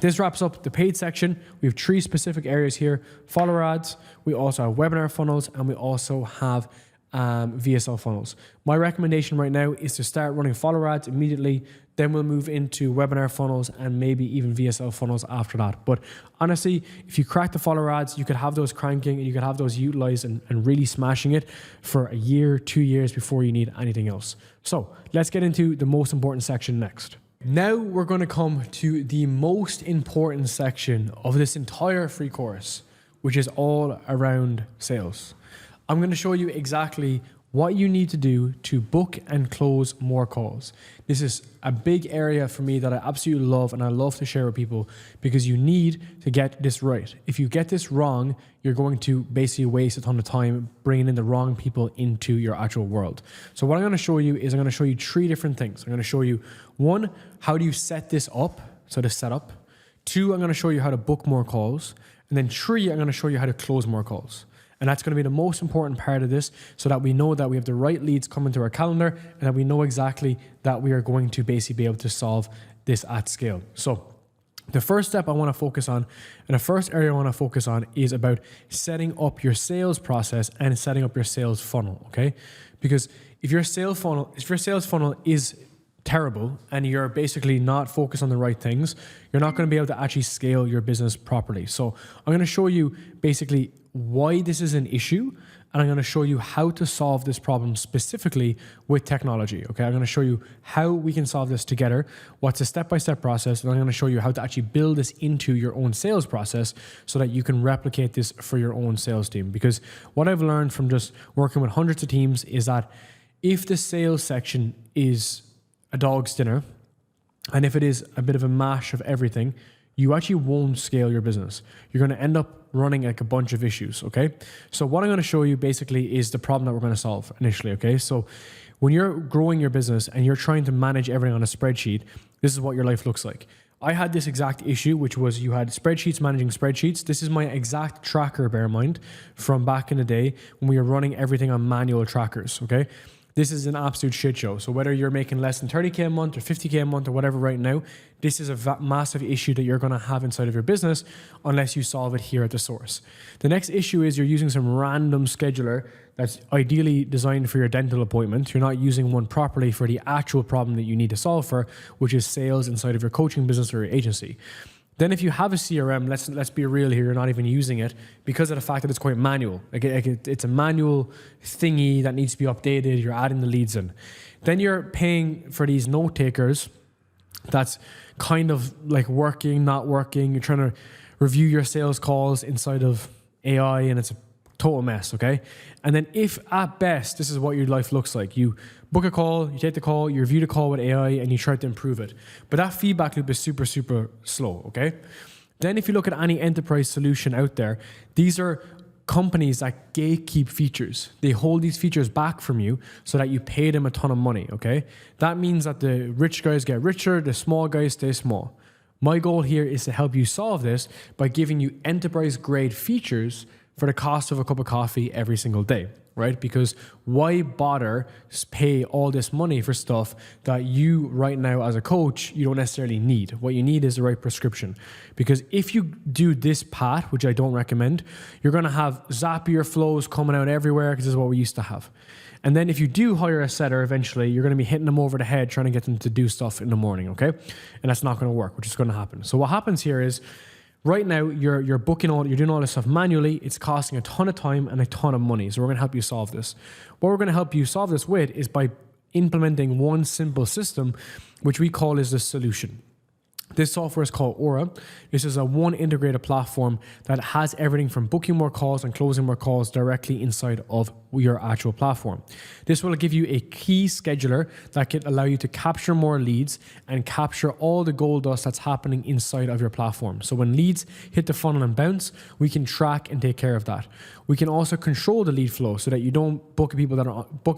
this wraps up the paid section. We have 3 specific areas here: follower ads, we also have webinar funnels, and we also have VSL funnels. My recommendation right now is to start running follower ads immediately, then we'll move into webinar funnels and maybe even VSL funnels after that. But honestly, if you crack the follower ads, you could have those cranking and you could have those utilized and really smashing it for a year, 2 years before you need anything else. So let's get into the most important section next. Now we're going to come to the most important section of this entire free course, which is all around sales. I'm going to show you exactly what you need to do to book and close more calls. This is a big area for me that I absolutely love and I love to share with people because you need to get this right. If you get this wrong, you're going to basically waste a ton of time bringing in the wrong people into your actual world. So what I'm going to show you is I'm going to show you 3 different things. I'm going to show you 1, how do you set this up? So the setup. 2, I'm going to show you how to book more calls. And then 3, I'm going to show you how to close more calls. And that's going to be the most important part of this so that we know that we have the right leads coming to our calendar and that we know exactly that we are going to basically be able to solve this at scale. So the first step I want to focus on and the first area I want to focus on is about setting up your sales process and setting up your sales funnel, okay? Because if your sales funnel is terrible and you're basically not focused on the right things, you're not going to be able to actually scale your business properly. So I'm going to show you basically why this is an issue, and I'm going to show you how to solve this problem specifically with technology, okay? I'm going to show you how we can solve this together, what's a step-by-step process, and I'm going to show you how to actually build this into your own sales process so that you can replicate this for your own sales team. Because what I've learned from just working with hundreds of teams is that if the sales section is a dog's dinner, and if it is a bit of a mash of everything, you actually won't scale your business. You're going to end up running like a bunch of issues, okay? So what I'm going to show you basically is the problem that we're going to solve initially, okay? So when you're growing your business and you're trying to manage everything on a spreadsheet, this is what your life looks like. I had this exact issue, which was you had spreadsheets managing spreadsheets. This is my exact tracker, bear in mind, from back in the day when we were running everything on manual trackers, okay? This is an absolute shit show. So whether you're making less than 30K a month or 50K a month or whatever right now, this is a massive issue that you're going to have inside of your business unless you solve it here at the source. The next issue is you're using some random scheduler that's ideally designed for your dental appointment. You're not using one properly for the actual problem that you need to solve for, which is sales inside of your coaching business or your agency. Then if you have a CRM, let's be real here, you're not even using it because of the fact that it's quite manual. It's a manual thingy that needs to be updated. You're adding the leads in. Then you're paying for these note takers. That's kind of like working, not working. You're trying to review your sales calls inside of AI and it's a total mess, okay? And then if at best, this is what your life looks like. You book a call, you take the call, you review the call with AI and you try to improve it. But that feedback loop is super, super slow, okay? Then if you look at any enterprise solution out there, these are companies that gatekeep features. They hold these features back from you so that you pay them a ton of money, okay? That means that the rich guys get richer, the small guys stay small. My goal here is to help you solve this by giving you enterprise grade features for the cost of a cup of coffee every single day. right? Because why bother pay all this money for stuff that you right now as a coach, you don't necessarily need? What you need is the right prescription. Because if you do this path, which I don't recommend, you're going to have Zapier flows coming out everywhere because this is what we used to have. And then if you do hire a setter, eventually you're going to be hitting them over the head trying to get them to do stuff in the morning, okay? And that's not going to work, which is going to happen. So what happens here is right now you're doing all this stuff manually. It's costing a ton of time and a ton of money. So we're going to help you solve this. What we're going to help you solve this with is by implementing one simple system, which we call is the solution. This software is called Aura. This is a one integrated platform that has everything from booking more calls and closing more calls directly inside of your actual platform. This will give you a key scheduler that can allow you to capture more leads and capture all the gold dust that's happening inside of your platform. So when leads hit the funnel and bounce, we can track and take care of that. We can also control the lead flow so that you don't book a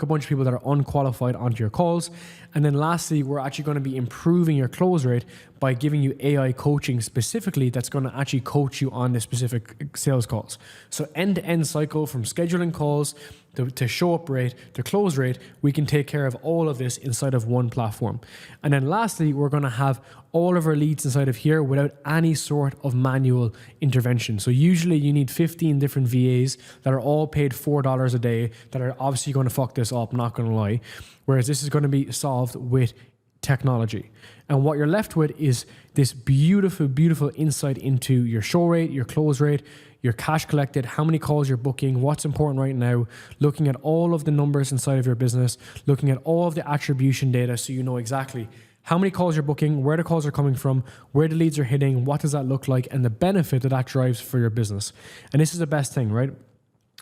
bunch of people that are unqualified onto your calls. And then lastly, we're actually going to be improving your close rate by giving you AI coaching specifically that's going to actually coach you on the specific sales calls. So end-to-end cycle from scheduling calls to show up rate, to close rate, we can take care of all of this inside of one platform. And then lastly, we're going to have all of our leads inside of here without any sort of manual intervention. So usually you need 15 different VAs that are all paid $4 a day that are obviously going to fuck this up, not going to lie. Whereas this is going to be solved with technology. And what you're left with is this beautiful, beautiful insight into your show rate, your close rate, your cash collected, how many calls you're booking, what's important right now, looking at all of the numbers inside of your business, looking at all of the attribution data so you know exactly how many calls you're booking, where the calls are coming from, where the leads are hitting, what does that look like, and the benefit that that drives for your business. And this is the best thing, right?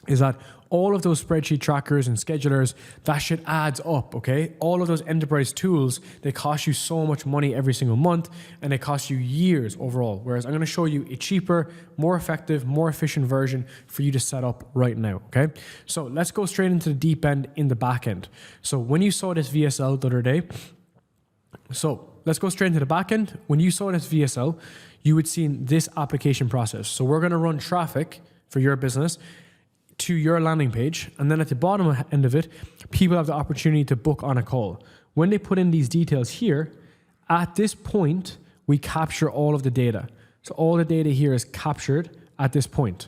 Is that all of those spreadsheet trackers and schedulers, that shit adds up, okay? All of those enterprise tools, they cost you so much money every single month and they cost you years overall. Whereas I'm gonna show you a cheaper, more effective, more efficient version for you to set up right now, okay? So let's go straight into the deep end in the back end. So when you saw this VSL the other day, so let's go straight into the back end. When you saw this VSL, you would see this application process. So we're gonna run traffic for your business to your landing page, and then at the bottom end of it, people have the opportunity to book on a call. When they put in these details here, at this point, we capture all of the data. So all the data here is captured at this point.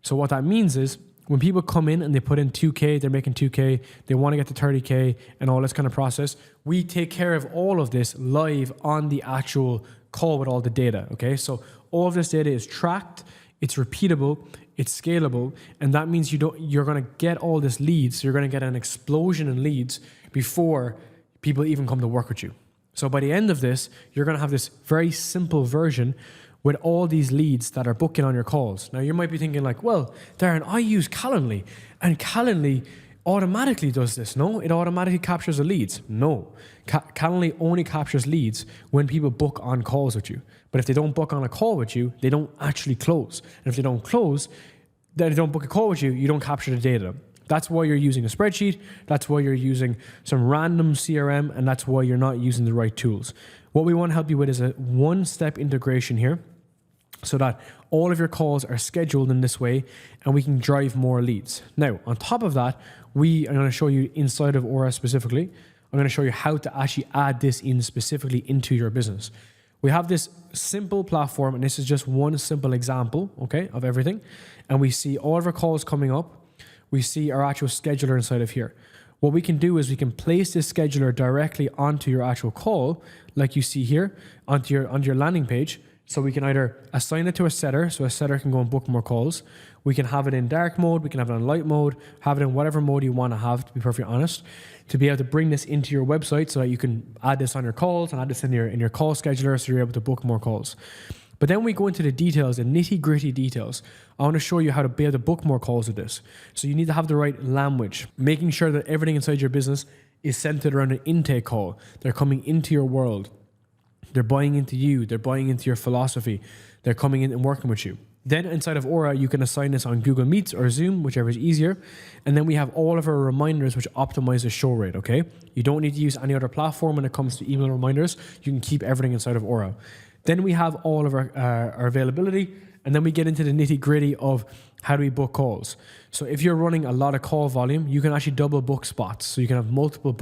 So what that means is when people come in and they put in 2K, they're making 2K, they want to get to 30K and all this kind of process, we take care of all of this live on the actual call with all the data, okay? So all of this data is tracked, it's repeatable, it's scalable, and that means you're going to get all this leads. So you're going to get an explosion in leads before people even come to work with you. So by the end of this, you're going to have this very simple version with all these leads that are booking on your calls. Now you might be thinking like, well, Darren, I use Calendly, and Calendly automatically does this. No, it automatically captures the leads. No, Calendly only captures leads when people book on calls with you. But if they don't book on a call with you, they don't actually close. And if they don't close, then they don't book a call with you, you don't capture the data. That's why you're using a spreadsheet. That's why you're using some random CRM, and that's why you're not using the right tools. What we want to help you with is a one-step integration here so that all of your calls are scheduled in this way and we can drive more leads. Now, on top of that, I'm going to show you inside of Aura specifically, I'm going to show you how to actually add this in specifically into your business. We have this simple platform, and this is just one simple example, okay, of everything. And we see all of our calls coming up. We see our actual scheduler inside of here. What we can do is we can place this scheduler directly onto your actual call, like you see here, onto your landing page. So we can either assign it to a setter, so a setter can go and book more calls. We can have it in dark mode, we can have it in light mode, have it in whatever mode you want to have, to be perfectly honest, to be able to bring this into your website so that you can add this on your calls and add this in your call scheduler so you're able to book more calls. But then we go into the details, the nitty-gritty details. I want to show you how to be able to book more calls with this. So you need to have the right language, making sure that everything inside your business is centered around an intake call. They're coming into your world. They're buying into you. They're buying into your philosophy. They're coming in and working with you. Then inside of Aura, you can assign this on Google Meets or Zoom, whichever is easier. And then we have all of our reminders, which optimize the show rate, okay? You don't need to use any other platform when it comes to email reminders. You can keep everything inside of Aura. Then we have all of our availability And then we get into the nitty gritty of how do we book calls. So if you're running a lot of call volume, you can actually double book spots. So you can have multiple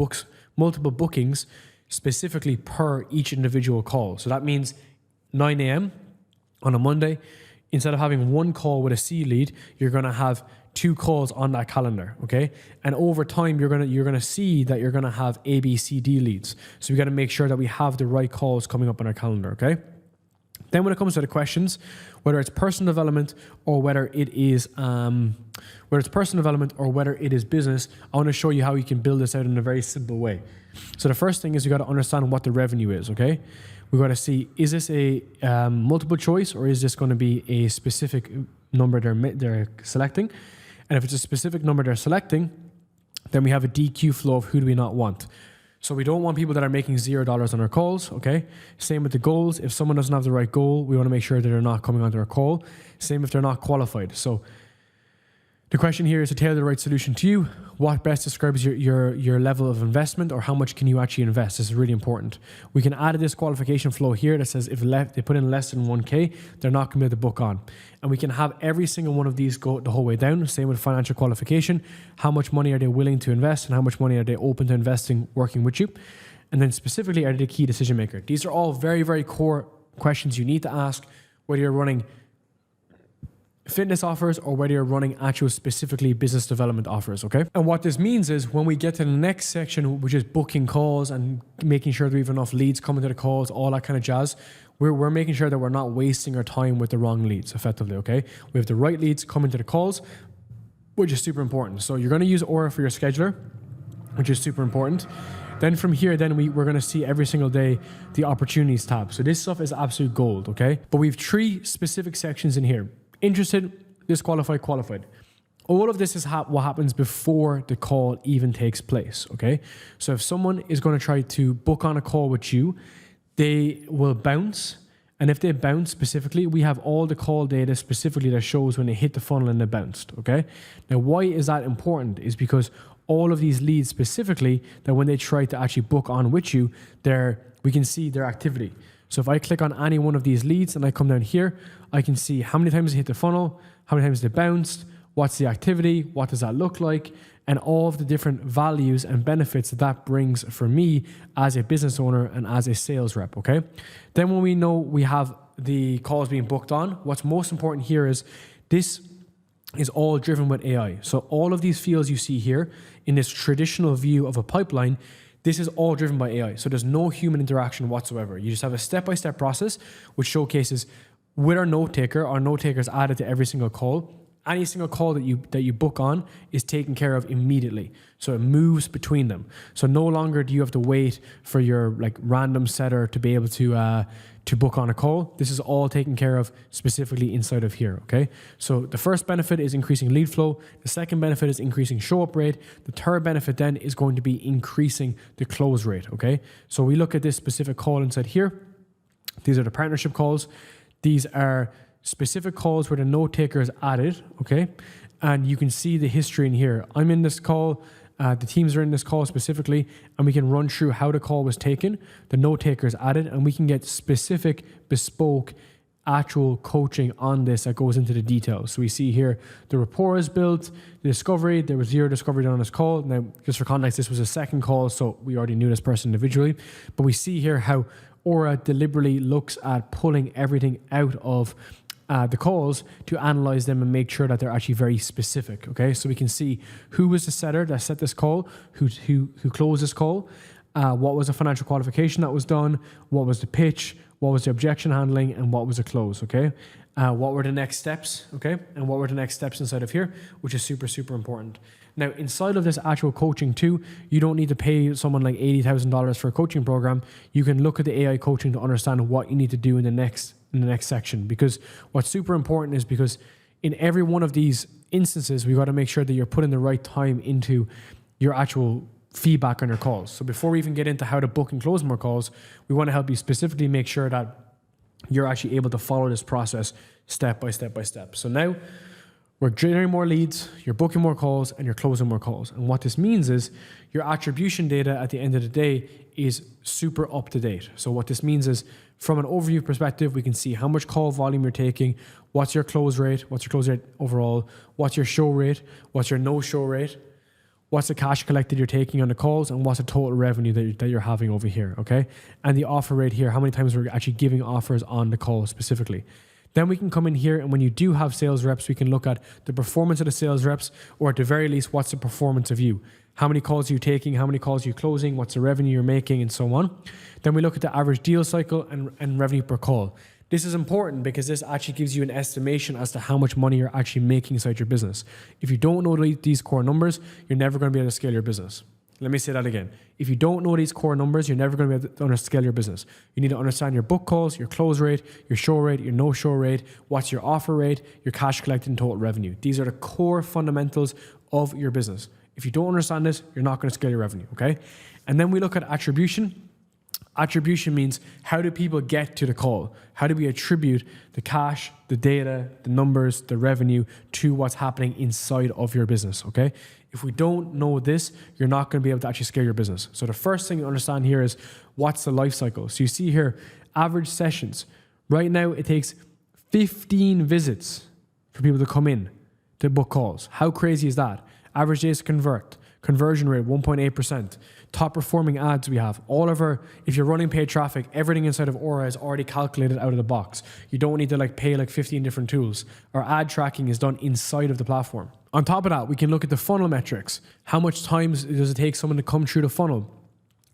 bookings specifically per each individual call. So that means 9 a.m. on a Monday, instead of having one call with a C lead, you're going to have 2 calls on that calendar, okay? And over time, you're gonna see that you're gonna have A, B, C, D leads. So we got to make sure that we have the right calls coming up on our calendar, okay? Then when it comes to the questions, whether it's personal development or whether it is business, I want to show you how you can build this out in a very simple way. So the first thing is you got to understand what the revenue is, okay? We got to see, is this a multiple choice or is this going to be a specific number they're selecting? And if it's a specific number they're selecting, then we have a DQ flow of who do we not want. So we don't want people that are making $0 on our calls, okay? Same with the goals. If someone doesn't have the right goal, we want to make sure that they're not coming onto our call. Same if they're not qualified. So the question here is to tailor the right solution to you. What best describes your level of investment, or how much can you actually invest? This is really important. We can add a disqualification flow here that says if they put in less than 1K, they're not going to be able to book on. And we can have every single one of these go the whole way down. Same with financial qualification. How much money are they willing to invest and how much money are they open to investing working with you? And then specifically, are they the key decision maker? These are all very, very core questions you need to ask, whether you're running fitness offers or whether you're running actual specifically business development offers, okay? And what this means is when we get to the next section, which is booking calls and making sure that we have enough leads coming to the calls, all that kind of jazz, we're making sure that we're not wasting our time with the wrong leads effectively, okay? We have the right leads coming to the calls, which is super important. So you're going to use Aura for your scheduler, which is super important. Then from here, we're going to see every single day the opportunities tab. So this stuff is absolute gold, okay? But we have 3 specific sections in here. Interested, disqualified, qualified. All of this is what happens before the call even takes place, okay? So if someone is going to try to book on a call with you, they will bounce. And if they bounce specifically, we have all the call data specifically that shows when they hit the funnel and they bounced, okay? Now, why is that important? Is because all of these leads specifically, that when they try to actually book on with you, we can see their activity. So if I click on any one of these leads and I come down here, I can see how many times they hit the funnel, how many times they bounced, what's the activity, what does that look like, and all of the different values and benefits that brings for me as a business owner and as a sales rep, okay? Then when we know we have the calls being booked on, what's most important here is this is all driven with AI. So all of these fields you see here in this traditional view of a pipeline, this is all driven by AI. So there's no human interaction whatsoever. You just have a step-by-step process which showcases with our note taker is added to every single call. Any single call that you book on is taken care of immediately. So it moves between them. So no longer do you have to wait for your random setter to be able to book on a call. This is all taken care of specifically inside of here, okay? So the first benefit is increasing lead flow. The second benefit is increasing show-up rate. The third benefit then is going to be increasing the close rate, okay? So we look at this specific call inside here. These are the partnership calls. These are specific calls where the note taker is added, okay? And you can see the history in here. I'm in this call. The teams are in this call specifically, and we can run through how the call was taken. The note taker is added, and we can get specific, bespoke, actual coaching on this that goes into the details. So we see here the rapport is built, the discovery. There was 0 discovery done on this call. Now, just for context, this was a second call, so we already knew this person individually. But we see here how Aura deliberately looks at pulling everything out of the calls to analyze them and make sure that they're actually very specific, okay? So we can see who was the setter that set this call, who closed this call, what was the financial qualification that was done, what was the pitch, what was the objection handling, and what was the close, okay? What were the next steps, okay? And what were the next steps inside of here, which is super, super important. Now, inside of this actual coaching too, you don't need to pay someone like $80,000 for a coaching program. You can look at the AI coaching to understand what you need to do in the next section. Because what's super important is because in every one of these instances, we got to make sure that you're putting the right time into your actual feedback on your calls. So before we even get into how to book and close more calls, we want to help you specifically make sure that you're actually able to follow this process step by step by step. So now we're generating more leads, you're booking more calls, and you're closing more calls. And what this means is your attribution data at the end of the day is super up to date. So what this means is From an overview perspective, we can see how much call volume you're taking, what's your close rate overall, what's your show rate, what's your no-show rate, what's the cash collected you're taking on the calls, and what's the total revenue that you're having over here, okay? And the offer rate here, how many times we're actually giving offers on the call specifically. Then we can come in here, and when you do have sales reps, we can look at the performance of the sales reps, or at the very least, what's the performance of you? How many calls are you taking? How many calls are you closing? What's the revenue you're making, and so on. Then we look at the average deal cycle and revenue per call. This is important because this actually gives you an estimation as to how much money you're actually making inside your business. If you don't know these core numbers, you're never going to be able to scale your business. Let me say that again. If you don't know these core numbers, you're never going to be able to scale your business. You need to understand your book calls, your close rate, your show rate, your no-show rate, what's your offer rate, your cash collected and total revenue. These are the core fundamentals of your business. If you don't understand this, you're not going to scale your revenue, okay? And then we look at attribution. Attribution means, how do people get to the call? How do we attribute the cash, the data, the numbers, the revenue to what's happening inside of your business, okay? If we don't know this, you're not going to be able to actually scale your business. So the first thing you understand here is, what's the life cycle? So you see here, average sessions. Right now, it takes 15 visits for people to come in to book calls. How crazy is that? Average days to convert. Conversion rate, 1.8%. Top performing ads we have. All of our, if you're running paid traffic, everything inside of Aura is already calculated out of the box. You don't need to pay 15 different tools. Our ad tracking is done inside of the platform. On top of that, we can look at the funnel metrics. How much time does it take someone to come through the funnel?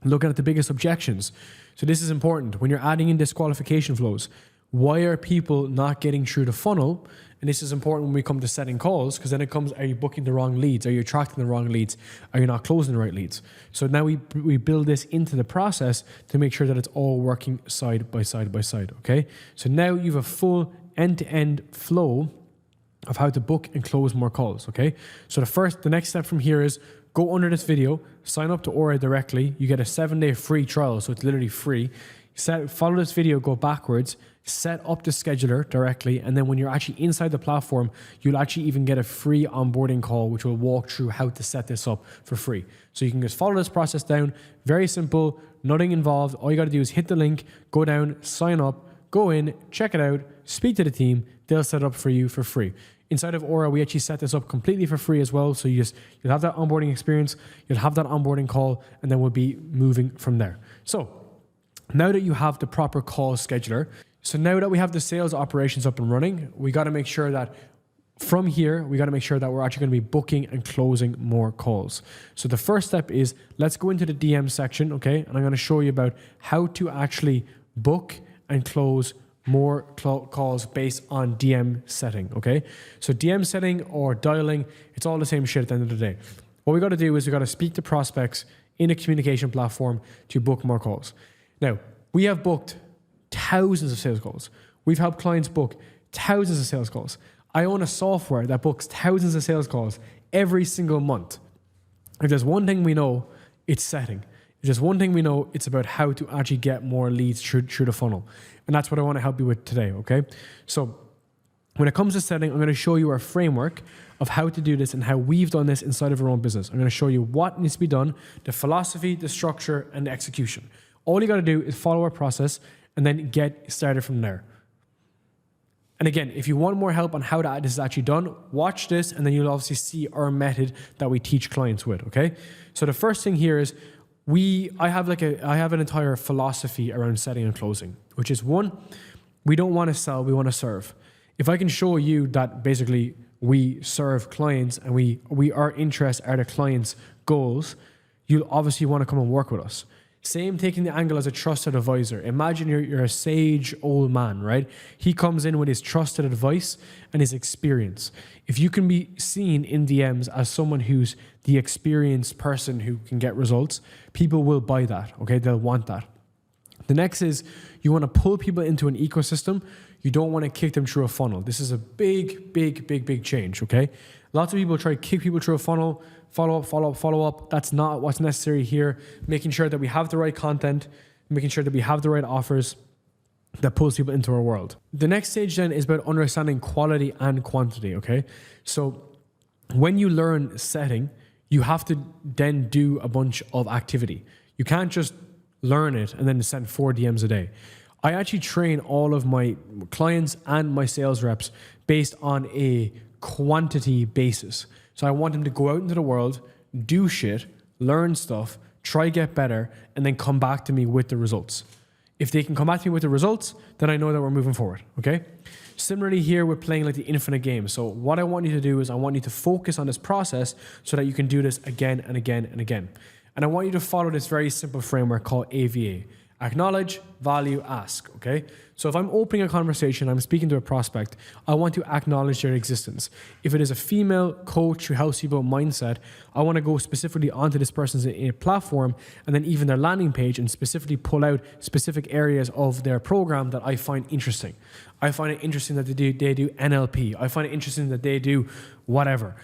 Looking at the biggest objections. So this is important. When you're adding in disqualification flows, why are people not getting through the funnel? And this is important when we come to setting calls, because then it comes, are you booking the wrong leads? Are you attracting the wrong leads? Are you not closing the right leads? So now we build this into the process to make sure that it's all working side by side by side, okay? So now you have a full end-to-end flow of how to book and close more calls, okay? So the next step from here is, go under this video, sign up to Aura directly. You get a 7-day free trial, so it's literally free. Follow this video, go backwards, set up the scheduler directly, and then when you're actually inside the platform, you'll actually even get a free onboarding call, which will walk through how to set this up for free. So you can just follow this process down. Very simple, nothing involved. All you got to do is hit the link, go down, sign up, go in, check it out, speak to the team. They'll set it up for you for free. Inside of Aura, we actually set this up completely for free as well. So you'll have that onboarding experience, you'll have that onboarding call, and then we'll be moving from there. So now that you have the proper call scheduler, so now that we have the sales operations up and running, we got to make sure that from here, we got to make sure that we're actually going to be booking and closing more calls. So the first step is, let's go into the DM section, okay? And I'm going to show you about how to actually book and close more calls based on DM setting, okay? So DM setting or dialing, it's all the same shit at the end of the day. What we got to do is we got to speak to prospects in a communication platform to book more calls. Now, we have booked thousands of sales calls. We've helped clients book thousands of sales calls. I own a software that books thousands of sales calls every single month. If there's one thing we know, it's setting. If there's one thing we know, it's about how to actually get more leads through the funnel. And that's what I want to help you with today, okay? So when it comes to setting, I'm going to show you our framework of how to do this and how we've done this inside of our own business. I'm going to show you what needs to be done, the philosophy, the structure, and the execution. All you got to do is follow our process and then get started from there. And again, if you want more help on how this is actually done, watch this, and then you'll obviously see our method that we teach clients with, okay? So the first thing here is, I have an entire philosophy around setting and closing, which is, one, we don't want to sell, we want to serve. If I can show you that basically we serve clients and our interests are the client's goals, you'll obviously want to come and work with us. Same taking the angle as a trusted advisor. Imagine you're a sage old man, right? He comes in with his trusted advice and his experience. If you can be seen in DMs as someone who's the experienced person who can get results, people will buy that, okay? They'll want that. The next is, you want to pull people into an ecosystem. You don't want to kick them through a funnel. This is a big change, okay? Lots of people try to kick people through a funnel, follow up. That's not what's necessary here. Making sure that we have the right content, making sure that we have the right offers that pulls people into our world. The next stage then is about understanding quality and quantity, okay? So when you learn setting, you have to then do a bunch of activity. You can't just learn it and then send 4 DMs a day. I actually train all of my clients and my sales reps based on a quantity basis. So I want them to go out into the world, do shit, learn stuff, try get better, and then come back to me with the results. If they can come back to me with the results, then I know that we're moving forward, okay? Similarly here, we're playing like the infinite game. So what I want you to do is I want you to focus on this process so that you can do this again and again and again. And I want you to follow this very simple framework called AVA. Acknowledge, value, ask, okay? So if I'm opening a conversation, I'm speaking to a prospect, I want to acknowledge their existence. If it is a female coach who helps you build mindset, I want to go specifically onto this person's platform and then even their landing page and specifically pull out specific areas of their program that I find interesting. I find it interesting that they do NLP. I find it interesting that they do whatever.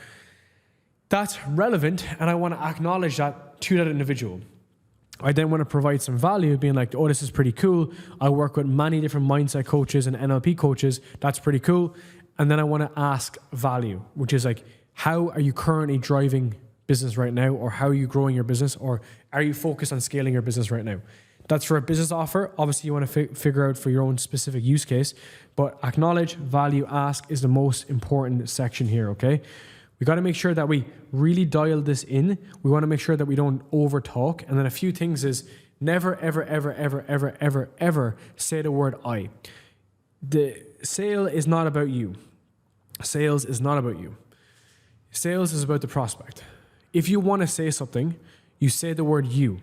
That's relevant, and I want to acknowledge that to that individual. I then want to provide some value, being like, oh, this is pretty cool. I work with many different mindset coaches and NLP coaches. That's pretty cool. And then I want to ask value, which is like, how are you currently driving business right now? Or how are you growing your business? Or are you focused on scaling your business right now? That's for a business offer. Obviously, you want to figure out for your own specific use case. But acknowledge, value, ask is the most important section here, okay? We got to make sure that we really dial this in. We want to make sure that we don't over talk. And then a few things is never, ever, ever, ever, ever, ever, ever say the word I. The sale is not about you. Sales is not about you. Sales is about the prospect. If you want to say something, you say the word you.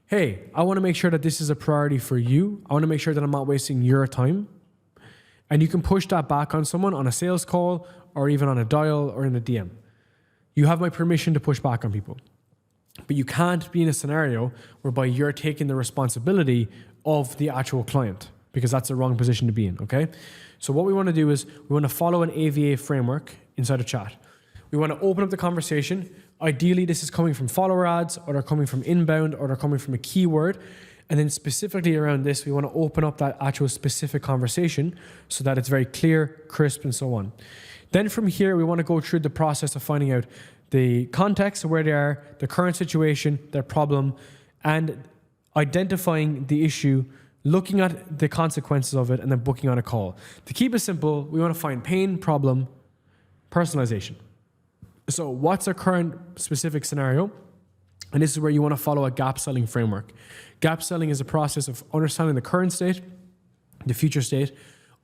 Hey, I want to make sure that this is a priority for you. I want to make sure that I'm not wasting your time. And you can push that back on someone on a sales call or even on a dial or in a DM. You have my permission to push back on people. But you can't be in a scenario whereby you're taking the responsibility of the actual client, because that's the wrong position to be in, okay? So what we want to do is we want to follow an AVA framework inside a chat. We want to open up the conversation. Ideally, this is coming from follower ads, or they're coming from inbound, or they're coming from a keyword. And then specifically around this, we want to open up that actual specific conversation so that it's very clear, crisp, and so on. Then from here, we want to go through the process of finding out the context of where they are, the current situation, their problem, and identifying the issue, looking at the consequences of it, and then booking on a call. To keep it simple, we want to find pain, problem, personalization. So what's our current specific scenario? And this is where you want to follow a gap selling framework. Gap selling is a process of understanding the current state, the future state,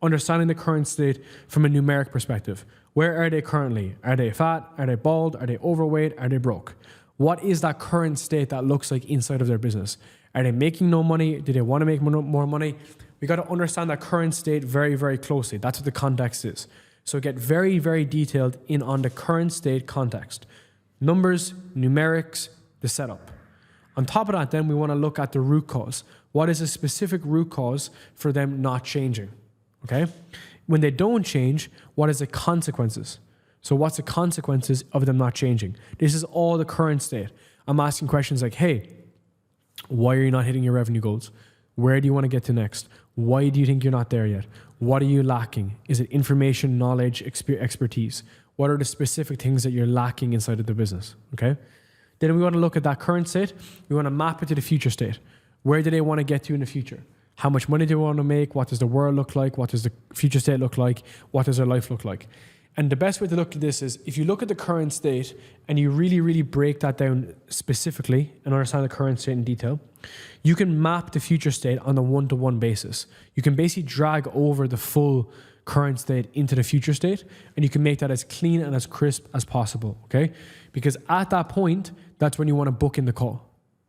understanding the current state from a numeric perspective. Where are they currently? Are they fat? Are they bald? Are they overweight? Are they broke? What is that current state that looks like inside of their business? Are they making no money? Do they want to make more money? We got to understand that current state very, very closely. That's what the context is. So get very, very detailed in on the current state context. Numbers, numerics, the setup. On top of that, then we want to look at the root cause. What is a specific root cause for them not changing? Okay? When they don't change, what is the consequences? So what's the consequences of them not changing? This is all the current state. I'm asking questions like, hey, why are you not hitting your revenue goals? Where do you want to get to next? Why do you think you're not there yet? What are you lacking? Is it information, knowledge, expertise? What are the specific things that you're lacking inside of the business? Okay? Then we want to look at that current state. We want to map it to the future state. Where do they want to get to in the future? How much money do they want to make? What does the world look like? What does the future state look like? What does their life look like? And the best way to look at this is if you look at the current state and you really, really break that down specifically and understand the current state in detail, you can map the future state on a one-to-one basis. You can basically drag over the full current state into the future state, and you can make that as clean and as crisp as possible, okay? Because at that point, that's when you want to book in the call,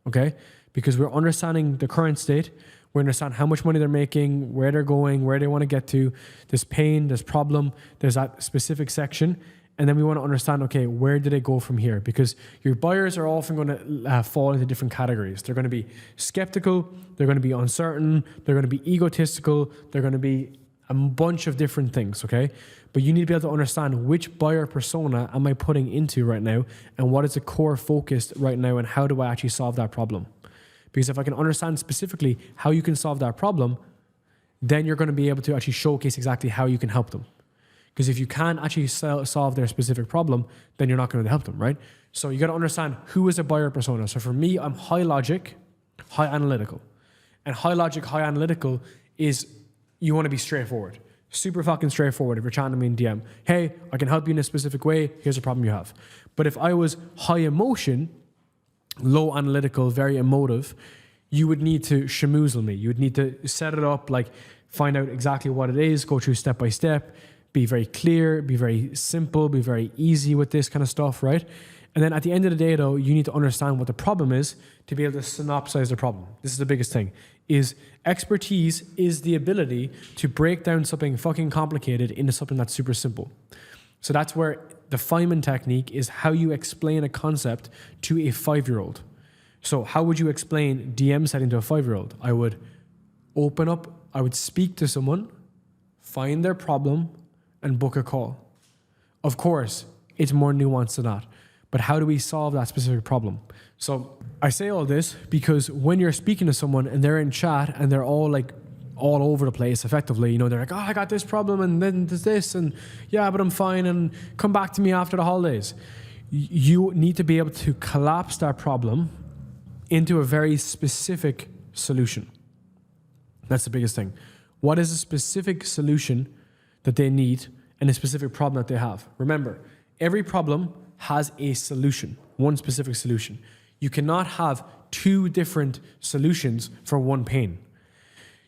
okay? Because we're understanding the current state, we understand how much money they're making, where they're going, where they want to get to. There's pain, there's problem, there's that specific section. And then we want to understand, okay, where do they go from here? Because your buyers are often going to fall into different categories. They're going to be skeptical, they're going to be uncertain, they're going to be egotistical, they're going to be a bunch of different things, okay? But you need to be able to understand which buyer persona am I putting into right now and what is the core focus right now and how do I actually solve that problem? Because if I can understand specifically how you can solve that problem, then you're going to be able to actually showcase exactly how you can help them. Because if you can't actually solve their specific problem, then you're not going to help them, right? So you got to understand who is a buyer persona. So for me, I'm high logic, high analytical. And high logic, high analytical is you want to be straightforward. Super fucking straightforward. If you're chatting to me in DM, hey, I can help you in a specific way. Here's a problem you have. But if I was high emotion, low analytical, very emotive, you would need to schmoozle me. You would need to set it up, like find out exactly what it is, go through step by step, be very clear, be very simple, be very easy with this kind of stuff, right? And then at the end of the day, though, you need to understand what the problem is to be able to synopsize the problem. This is the biggest thing, is expertise is the ability to break down something fucking complicated into something that's super simple. So that's where the Feynman technique is how you explain a concept to a 5-year-old. So how would you explain DM setting to a 5-year-old? I would open up, I would speak to someone, find their problem, and book a call. Of course, it's more nuanced than that. But how do we solve that specific problem? So I say all this because when you're speaking to someone and they're in chat and they're all like all over the place effectively, you know, they're like, oh, I got this problem and then there's this and yeah, but I'm fine and come back to me after the holidays. You need to be able to collapse that problem into a very specific solution. That's the biggest thing. What is a specific solution that they need and a specific problem that they have? Remember, every problem has a solution, one specific solution. You cannot have 2 different solutions for one pain.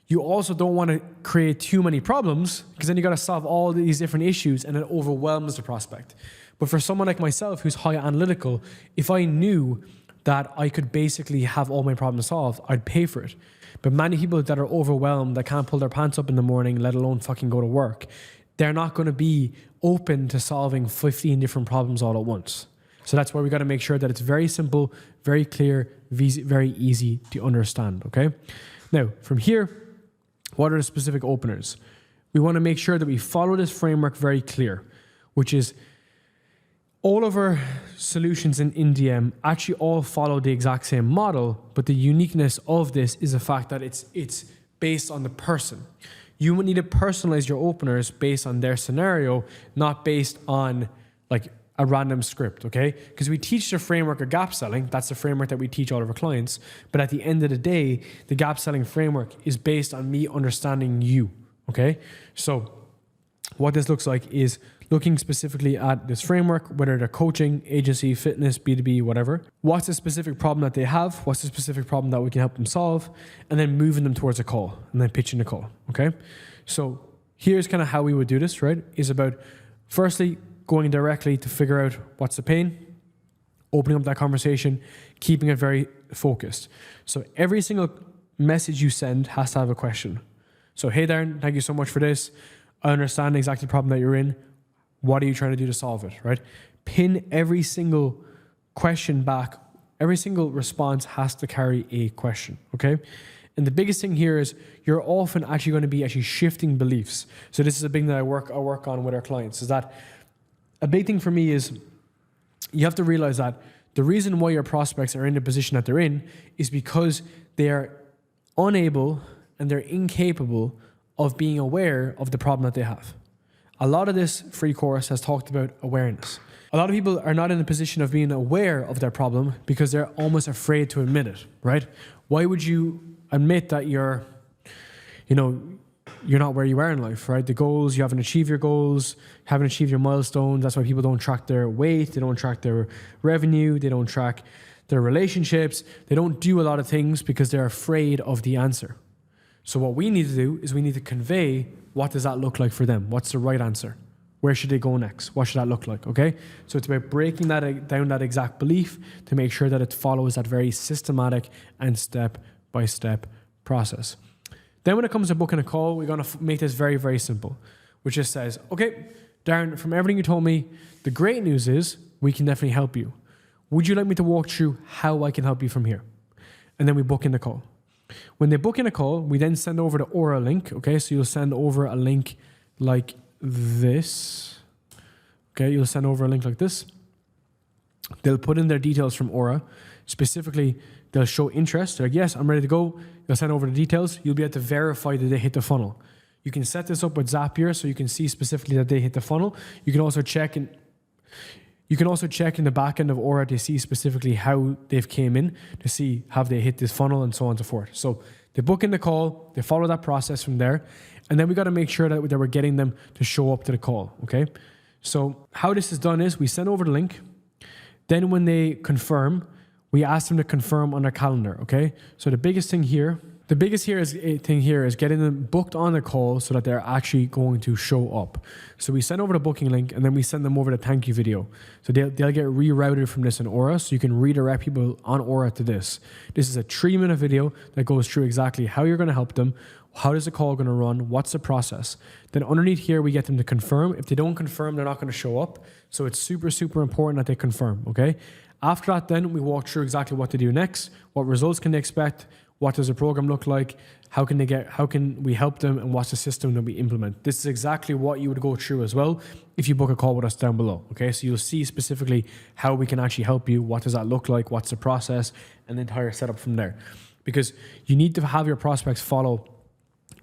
You also don't want to create too many problems because then you got to solve all these different issues and it overwhelms the prospect. But for someone like myself who's high analytical, if I knew that I could basically have all my problems solved, I'd pay for it. But many people that are overwhelmed, that can't pull their pants up in the morning, let alone fucking go to work, they're not going to be open to solving 15 different problems all at once. So that's why we got to make sure that it's very simple, very clear, very easy to understand, okay? Now, from here, what are the specific openers? We want to make sure that we follow this framework very clear, which is all of our solutions in DM actually all follow the exact same model, but the uniqueness of this is the fact that it's based on the person. You would need to personalize your openers based on their scenario, not based on like a random script, okay? Because we teach the framework of gap selling. That's the framework that we teach all of our clients. But at the end of the day, the gap selling framework is based on me understanding you, okay? So what this looks like is looking specifically at this framework, whether they're coaching, agency, fitness, B2B, whatever. What's the specific problem that they have? What's the specific problem that we can help them solve? And then moving them towards a call and then pitching the call, okay? So here's kind of how we would do this, right? Is about firstly going directly to figure out what's the pain, opening up that conversation, keeping it very focused. So every single message you send has to have a question. So, hey Darren, thank you so much for this. I understand exactly the problem that you're in. What are you trying to do to solve it, right? Pin every single question back. Every single response has to carry a question, okay? And the biggest thing here is you're often actually going to be shifting beliefs. So this is a big thing that I work on with our clients, is that a big thing for me is you have to realize that the reason why your prospects are in the position that they're in is because they are unable and they're incapable of being aware of the problem that they have. A lot of this free course has talked about awareness. A lot of people are not in a position of being aware of their problem because they're almost afraid to admit it, right? Why would you admit that you're not where you are in life, right? The goals, you haven't achieved your goals, haven't achieved your milestones. That's why people don't track their weight, they don't track their revenue, they don't track their relationships. They don't do a lot of things because they're afraid of the answer. So what we need to do is we need to convey what does that look like for them? What's the right answer? Where should they go next? What should that look like, okay? So it's about breaking that down, that exact belief, to make sure that it follows that very systematic and step-by-step process. Then when it comes to booking a call, we're going to make this very, very simple, which just says, okay, Darren, from everything you told me, the great news is we can definitely help you. Would you like me to walk through how I can help you from here? And then we book in the call. When they book in a call, we then send over the Aura link, okay? So you'll send over a link like this. Okay, you'll send over a link like this. They'll put in their details from Aura. Specifically, they'll show interest. They're like, yes, I'm ready to go. They'll send over the details. You'll be able to verify that they hit the funnel. You can set this up with Zapier so you can see specifically that they hit the funnel. You can also check You can also check in the back end of Aura to see specifically how they've came in, to see have they hit this funnel and so on and so forth. So they book in the call, they follow that process from there, and then we got to make sure that we're getting them to show up to the call, okay? So how this is done is we send over the link. Then when they confirm, we ask them to confirm on their calendar, okay? So the biggest thing here is getting them booked on the call so that they're actually going to show up. So we send over the booking link and then we send them over the thank you video. So they'll get rerouted from this in Aura, so you can redirect people on Aura to this. This is a 3-minute video that goes through exactly how you're going to help them, how is the call going to run, what's the process. Then underneath here, we get them to confirm. If they don't confirm, they're not going to show up. So it's super, super important that they confirm, okay? After that, then we walk through exactly what to do next, what results can they expect, what does the program look like, how can we help them, and what's the system that we implement. This is exactly what you would go through as well if you book a call with us down below, okay? So you'll see specifically how we can actually help you, what does that look like, what's the process, and the entire setup from there. Because you need to have your prospects follow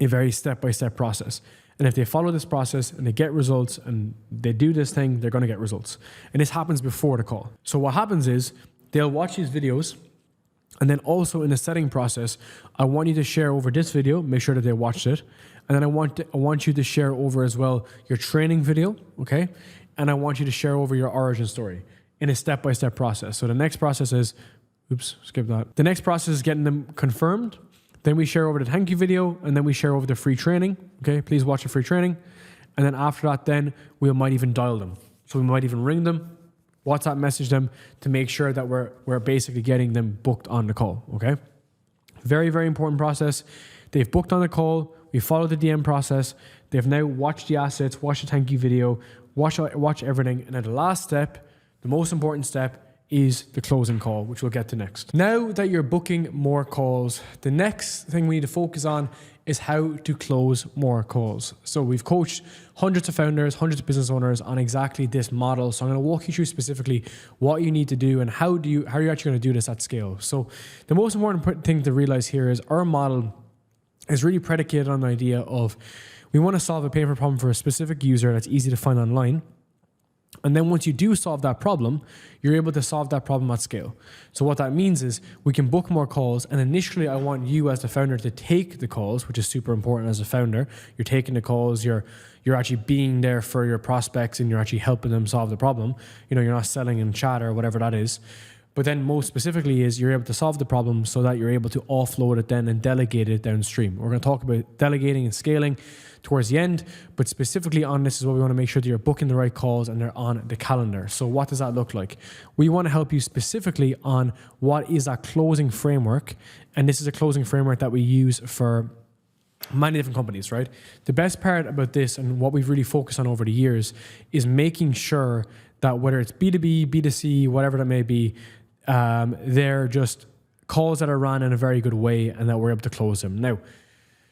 a very step-by-step process. And if they follow this process and they get results and they do this thing, they're going to get results. And this happens before the call. So what happens is they'll watch these videos, and then also in the setting process, I want you to share over this video, make sure that they watched it. And then I want you to share over as well your training video, okay? And I want you to share over your origin story in a step-by-step process. So the next process is, skip that. The next process is getting them confirmed. Then we share over the thank you video, and then we share over the free training. Okay, please watch the free training. And then after that, then we might even dial them. So we might even ring them, WhatsApp message them to make sure that we're basically getting them booked on the call. Okay, very, very important process. They've booked on the call. We follow the DM process. They've now watched the assets, watched the thank you video, watch everything. And then the last step, the most important step, is the closing call, which we'll get to next. Now that you're booking more calls, the next thing we need to focus on is how to close more calls. So we've coached hundreds of founders, hundreds of business owners on exactly this model. So I'm going to walk you through specifically what you need to do and how you're actually going to do this at scale. So the most important thing to realize here is our model is really predicated on the idea of we want to solve a painful problem for a specific user that's easy to find online. And then once you do solve that problem, you're able to solve that problem at scale. So what that means is we can book more calls. And initially, I want you as the founder to take the calls, which is super important as a founder. You're taking the calls, you're actually being there for your prospects, and you're actually helping them solve the problem. You know, you're not selling in chat or whatever that is. But then most specifically is you're able to solve the problem so that you're able to offload it then and delegate it downstream. We're going to talk about delegating and scaling towards the end, but specifically on this is what we want to make sure that you're booking the right calls and they're on the calendar. So what does that look like? We want to help you specifically on what is that closing framework. And this is a closing framework that we use for many different companies, right? The best part about this and what we've really focused on over the years is making sure that whether it's B2B, B2C, whatever that may be, they're just calls that are run in a very good way and that we're able to close them. Now,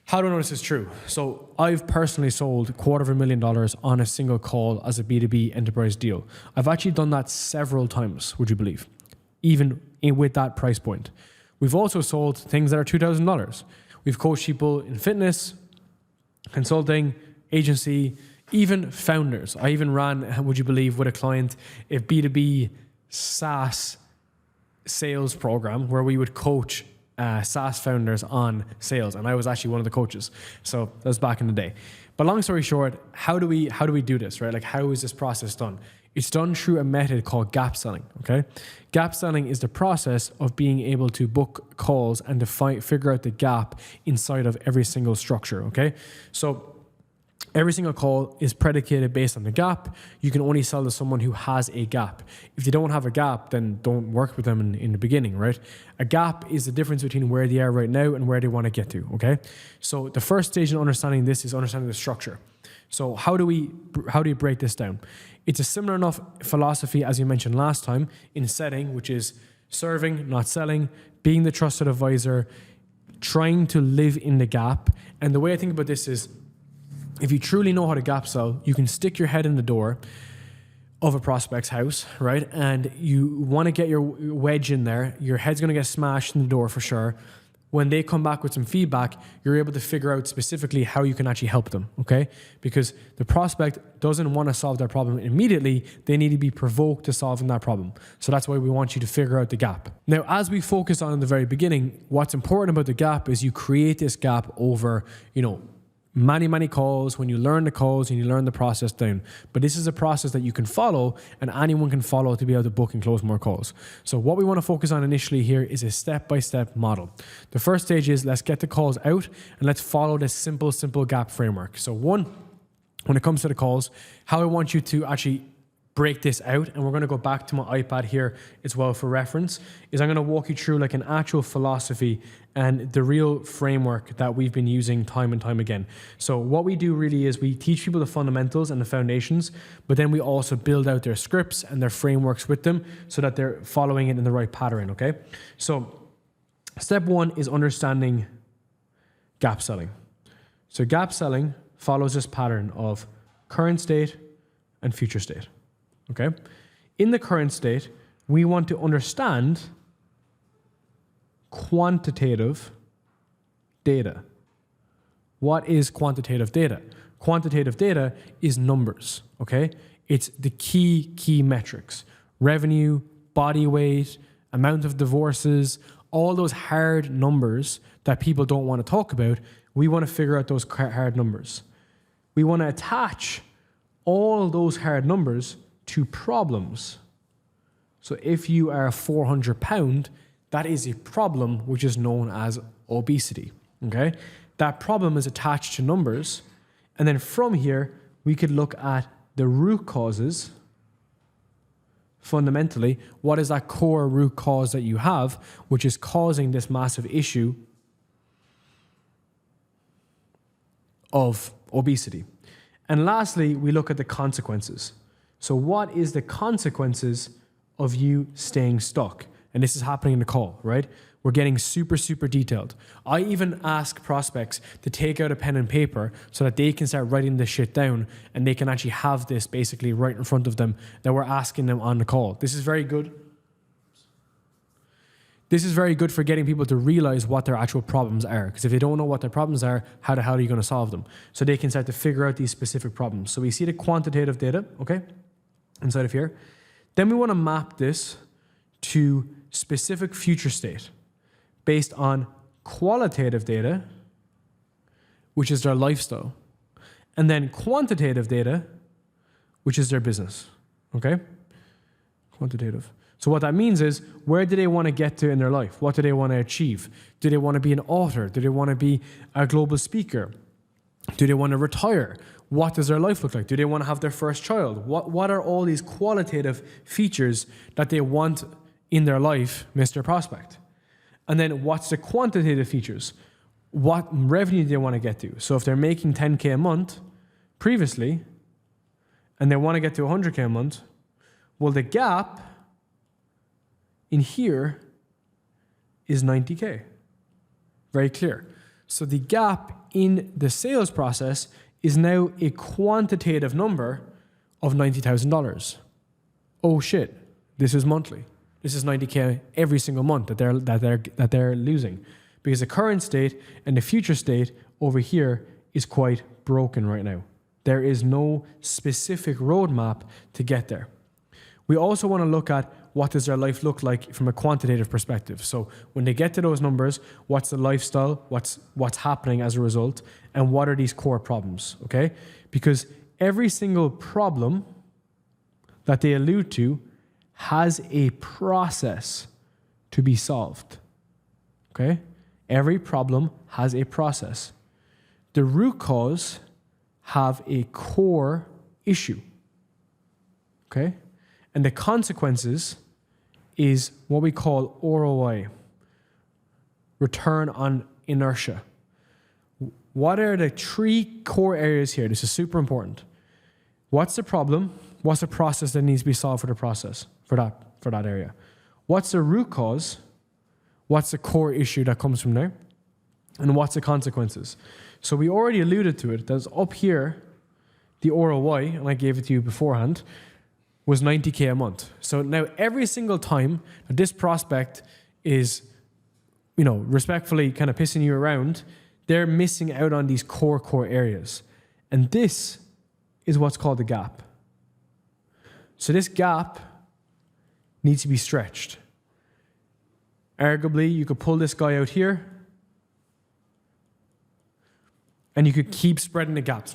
how do I know this is true? So I've personally sold $250,000 on a single call as a B2B enterprise deal. I've actually done that several times, would you believe, even with that price point. We've also sold things that are $2,000. We've coached people in fitness, consulting, agency, even founders. I even ran, would you believe, with a client, a B2B SaaS sales program where we would coach SaaS founders on sales, and I was actually one of the coaches. So that was back in the day. But long story short, how do we do this, right? Like, how is this process done? It's done through a method called gap selling, okay? Gap selling is the process of being able to book calls and to figure out the gap inside of every single structure, okay? So every single call is predicated based on the gap. You can only sell to someone who has a gap. If you don't have a gap, then don't work with them in the beginning, right? A gap is the difference between where they are right now and where they want to get to, okay? So the first stage in understanding this is understanding the structure. So how do you break this down? It's a similar enough philosophy as you mentioned last time in setting, which is serving, not selling, being the trusted advisor, trying to live in the gap. And the way I think about this is, if you truly know how to gap sell, you can stick your head in the door of a prospect's house, right? And you want to get your wedge in there. Your head's going to get smashed in the door for sure. when they come back with some feedback, you're able to figure out specifically how you can actually help them, okay? Because the prospect doesn't want to solve their problem immediately. They need to be provoked to solving that problem. So that's why we want you to figure out the gap. Now, as we focus on in the very beginning, what's important about the gap is you create this gap over, many calls, when you learn the calls and you learn the process down. But this is a process that you can follow and anyone can follow to be able to book and close more calls. So what we want to focus on initially here is a step-by-step model. The first stage is let's get the calls out and let's follow this simple gap framework. So one, when it comes to the calls, how I want you to actually break this out, and we're going to go back to my iPad here as well for reference, is I'm going to walk you through like an actual philosophy and the real framework that we've been using time and time again. So what we do really is we teach people the fundamentals and the foundations, but then we also build out their scripts and their frameworks with them so that they're following it in the right pattern, okay? So step one is understanding gap selling. So gap selling follows this pattern of current state and future state. Okay? In the current state, we want to understand quantitative data. What is quantitative data? Quantitative data is numbers, okay? It's the key metrics. Revenue, body weight, amount of divorces, all those hard numbers that people don't want to talk about. We want to figure out those hard numbers. We want to attach all those hard numbers to problems. So if you are 400 pound, that is a problem which is known as obesity, okay? That problem is attached to numbers. And then from here, we could look at the root causes. Fundamentally, what is that core root cause that you have, which is causing this massive issue of obesity? And lastly, we look at the consequences. So what is the consequences of you staying stuck? And this is happening in the call, right? We're getting super detailed. I even ask prospects to take out a pen and paper so that they can start writing this shit down and they can actually have this basically right in front of them that we're asking them on the call. This is very good. This is very good for getting people to realize what their actual problems are. Because if they don't know what their problems are, how the hell are you going to solve them? So they can start to figure out these specific problems. So we see the quantitative data, okay, inside of here. Then we want to map this to specific future state based on qualitative data, which is their lifestyle, and then quantitative data, which is their business, okay? Quantitative. So what that means is, where do they want to get to in their life? What do they want to achieve? Do they want to be an author? Do they want to be a global speaker? Do they want to retire? What does their life look like? Do they want to have their first child? What are all these qualitative features that they want in their life, Mr. Prospect? And then what's the quantitative features? What revenue do they want to get to? So if they're making 10K a month previously, and they want to get to 100K a month, well, the gap in here is 90K. Very clear. So the gap in the sales process is now a quantitative number of $90,000. Oh shit, this is monthly. This is 90K every single month that they're losing, because the current state and the future state over here is quite broken right now. There is no specific roadmap to get there. We also want to look at what does their life look like from a quantitative perspective. So when they get to those numbers, what's the lifestyle, what's happening as a result, and what are these core problems, okay? Because every single problem that they allude to has a process to be solved, okay? Every problem has a process. The root cause have a core issue, okay? And the consequences is what we call ROI, return on inertia. What are the three core areas here? This is super important. What's the problem? What's the process that needs to be solved for the process, for that area? What's the root cause? What's the core issue that comes from there? And what's the consequences? So we already alluded to it. That's up here, the ROI, and I gave it to you beforehand, was 90K a month. So now every single time this prospect is respectfully kind of pissing you around, they're missing out on these core areas. And this is what's called the gap. So this gap needs to be stretched. Arguably, you could pull this guy out here, and you could keep spreading the gap.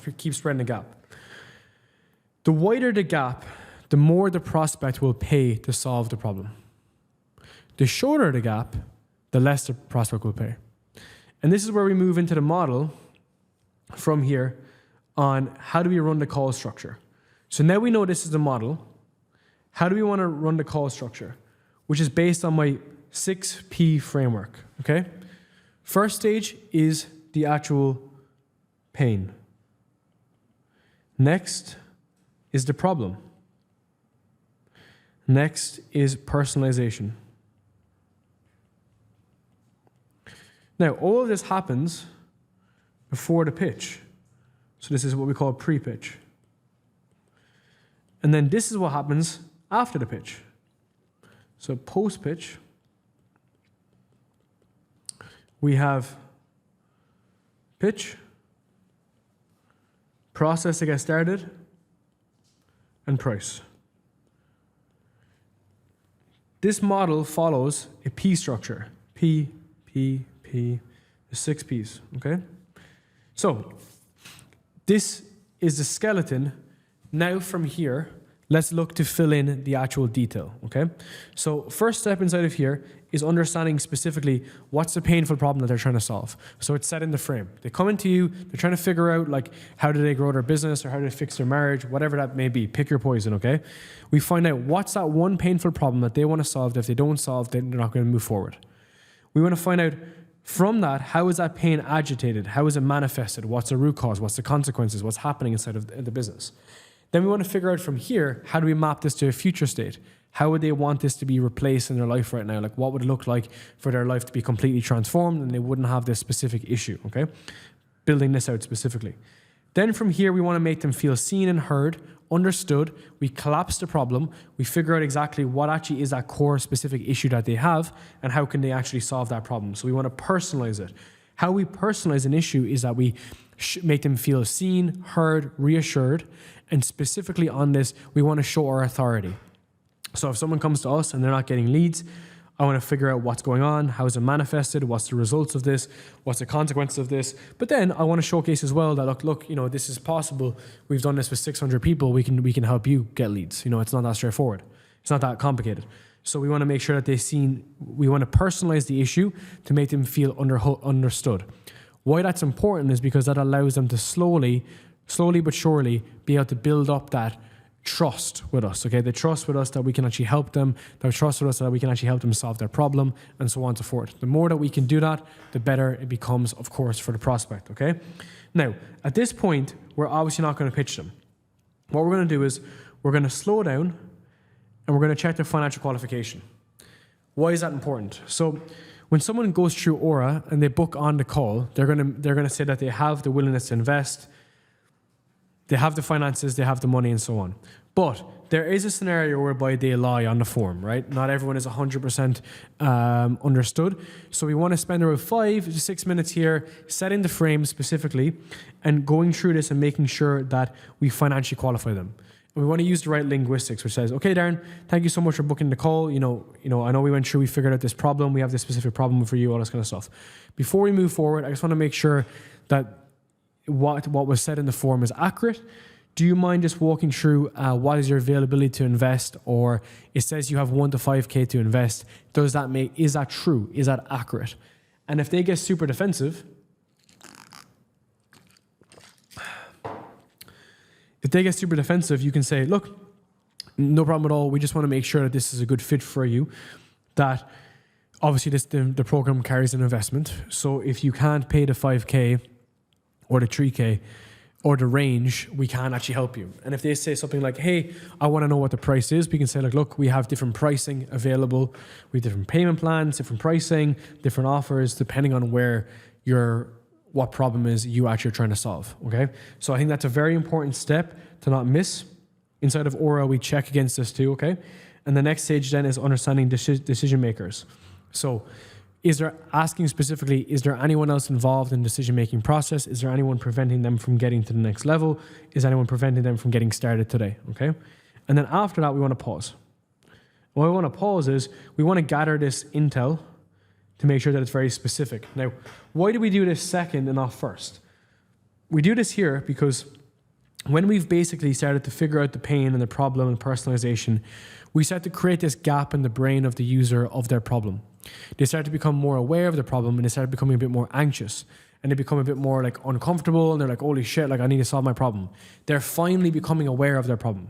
The wider the gap, the more the prospect will pay to solve the problem. The shorter the gap, the less the prospect will pay. And this is where we move into the model from here on how do we run the call structure. So now we know this is the model. How do we want to run the call structure? Which is based on my 6P framework, okay? First stage is the actual pain. Next is the problem. Next is personalization. Now, all of this happens before the pitch. So this is what we call pre-pitch. And then this is what happens after the pitch. So post-pitch, we have pitch, process to get started, and price. This model follows a P structure. P, the 6 Ps, okay? So, this is the skeleton. Now from here, let's look to fill in the actual detail, okay? So first step inside of here is understanding specifically what's the painful problem that they're trying to solve. So it's set in the frame. They come into you, they're trying to figure out like how do they grow their business or how do they fix their marriage, whatever that may be. Pick your poison, okay? We find out what's that one painful problem that they want to solve that if they don't solve, then they're not going to move forward. We want to find out from that, how is that pain agitated? How is it manifested? What's the root cause? What's the consequences? What's happening inside of the business? Then we want to figure out from here, how do we map this to a future state? How would they want this to be replaced in their life right now? Like what would it look like for their life to be completely transformed and they wouldn't have this specific issue, okay? Building this out specifically. Then from here, we want to make them feel seen and heard, understood. We collapse the problem. We figure out exactly what actually is that core specific issue that they have and how can they actually solve that problem. So we want to personalize it. How we personalize an issue is that we make them feel seen, heard, reassured. And specifically on this, we want to show our authority. So if someone comes to us and they're not getting leads, I want to figure out what's going on, how is it manifested, what's the results of this, what's the consequences of this. But then I want to showcase as well that look, this is possible. We've done this with 600 people. We can help you get leads. It's not that straightforward. It's not that complicated. So we want to make sure that we want to personalize the issue to make them feel understood. Why that's important is because that allows them to slowly but surely be able to build up that trust with us, okay? The trust with us that we can actually help them, the trust with us that we can actually help them solve their problem, and so on and so forth. The more that we can do that, the better it becomes, of course, for the prospect, okay? Now, at this point, we're obviously not going to pitch them. What we're going to do is we're going to slow down and we're going to check their financial qualification. Why is that important? So when someone goes through Aura and they book on the call, they're going to say that they have the willingness to invest, they have the finances, they have the money, and so on. But there is a scenario whereby they lie on the form, right? Not everyone is 100% understood. So we want to spend around 5 to 6 minutes here, setting the frame specifically, and going through this and making sure that we financially qualify them. And we want to use the right linguistics, which says, okay, Darren, thank you so much for booking the call. I know we went through, we figured out this problem, we have this specific problem for you, all this kind of stuff. Before we move forward, I just want to make sure that what was said in the form is accurate. Do you mind just walking through what is your availability to invest? Or it says you have 1 to 5K to invest. Is that true? Is that accurate? And if they get super defensive, you can say, look, no problem at all. We just want to make sure that this is a good fit for you. That obviously the program carries an investment. So if you can't pay the 5K or the 3K or the range, we can actually help you. And if they say something like, hey, I want to know what the price is, we can say, like, look, we have different pricing available. We have different payment plans, different pricing, different offers, depending on what problem is you actually are trying to solve, okay? So I think that's a very important step to not miss. Inside of Aura, we check against this too, okay? And the next stage then is understanding decision makers. So asking specifically, is there anyone else involved in the decision-making process? Is there anyone preventing them from getting to the next level? Is anyone preventing them from getting started today? Okay. And then after that, we want to pause. What we want to pause is we want to gather this intel to make sure that it's very specific. Now, why do we do this second and not first? We do this here because when we've basically started to figure out the pain and the problem and personalization, we start to create this gap in the brain of the user of their problem. They start to become more aware of the problem and they start becoming a bit more anxious and they become a bit more like uncomfortable and they're like, holy shit, like I need to solve my problem. They're finally becoming aware of their problem.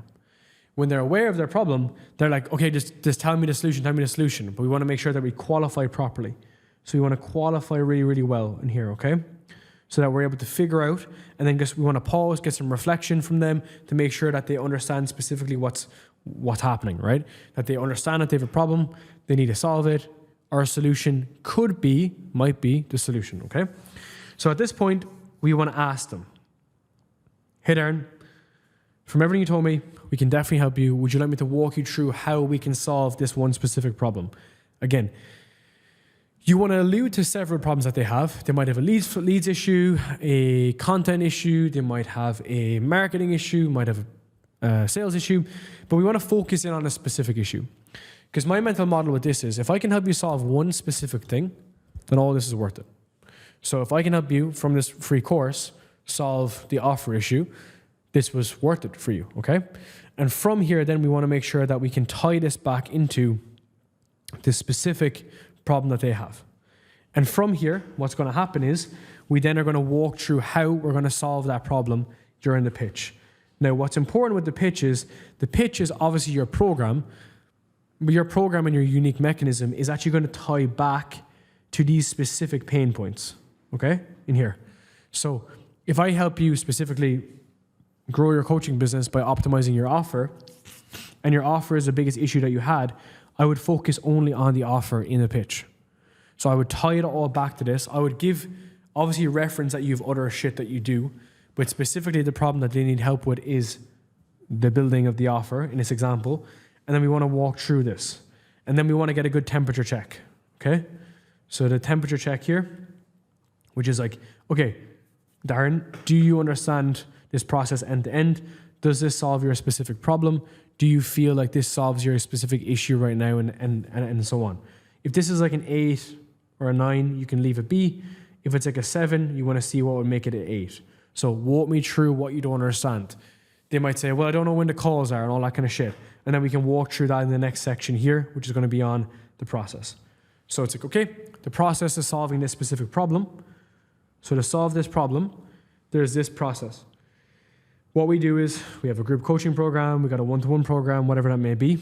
When they're aware of their problem, they're like, okay, just tell me the solution. But we want to make sure that we qualify properly. So we want to qualify really, really well in here, okay? So that we're able to figure out, and then we want to pause, get some reflection from them to make sure that they understand specifically what's happening, right? That they understand that they have a problem, they need to solve it. Our solution might be the solution, okay? So at this point, we want to ask them, hey Darren, from everything you told me, we can definitely help you. Would you like me to walk you through how we can solve this one specific problem? Again, you want to allude to several problems that they have. They might have a leads issue, a content issue, they might have a marketing issue, might have a sales issue, but we want to focus in on a specific issue. Because my mental model with this is, if I can help you solve one specific thing, then all this is worth it. So if I can help you from this free course solve the offer issue, this was worth it for you, okay? And from here, then we want to make sure that we can tie this back into the specific problem that they have. And from here, what's going to happen is we then are going to walk through how we're going to solve that problem during the pitch. Now, what's important with the pitch is obviously your program, but your program and your unique mechanism is actually going to tie back to these specific pain points, okay, in here. So if I help you specifically grow your coaching business by optimizing your offer, and your offer is the biggest issue that you had, I would focus only on the offer in the pitch. So I would tie it all back to this. I would give, obviously, reference that you have other shit that you do, but specifically the problem that they need help with is the building of the offer in this example. And then we want to walk through this. And then we want to get a good temperature check, okay? So the temperature check here, which is like, okay, Darren, do you understand this process end to end? Does this solve your specific problem? Do you feel like this solves your specific issue right now, and so on? If this is like an 8 or a 9, you can leave a B. If it's like a 7, you want to see what would make it an 8. So walk me through what you don't understand. They might say, well, I don't know when the calls are and all that kind of shit. And then we can walk through that in the next section here, which is going to be on the process. So it's like, okay, the process is solving this specific problem. So to solve this problem, there's this process. What we do is we have a group coaching program, we got a one-to-one program, whatever that may be.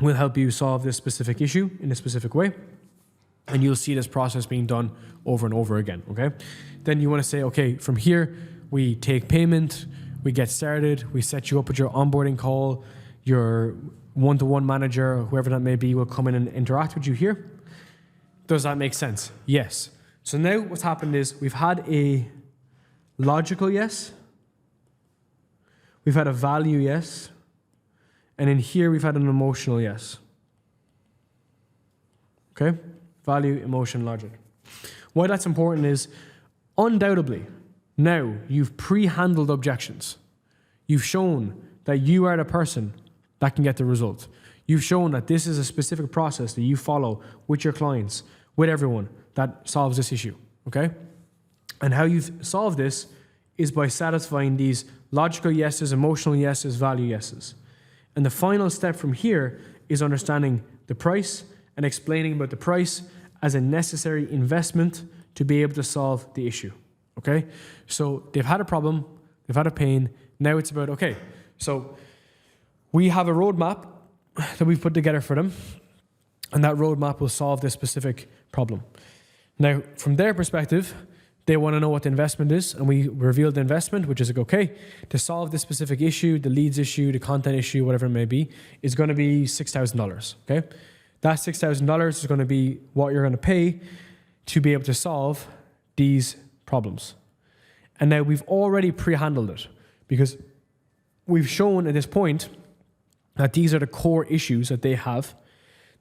We'll help you solve this specific issue in a specific way. And you'll see this process being done over and over again, okay? Then you want to say, okay, from here, we take payment, we get started, we set you up with your onboarding call, your one-to-one manager, whoever that may be, will come in and interact with you here. Does that make sense? Yes. So now what's happened is we've had a logical yes, we've had a value yes, and in here we've had an emotional yes. Okay? Value, emotion, logic. Why that's important is, undoubtedly, now you've pre-handled objections. You've shown that you are the person that can get the result. You've shown that this is a specific process that you follow with your clients, with everyone, that solves this issue, okay? And how you've solved this is by satisfying these logical yeses, emotional yeses, value yeses. And the final step from here is understanding the price and explaining about the price as a necessary investment to be able to solve the issue, okay? So they've had a problem, they've had a pain, now it's about, okay, so we have a roadmap that we've put together for them, and that roadmap will solve this specific problem. Now, from their perspective, they want to know what the investment is, and we revealed the investment, which is like, okay, to solve this specific issue, the leads issue, the content issue, whatever it may be, is going to be $6,000, okay? That $6,000 is going to be what you're going to pay to be able to solve these problems. And now we've already pre-handled it, because we've shown at this point that these are the core issues that they have.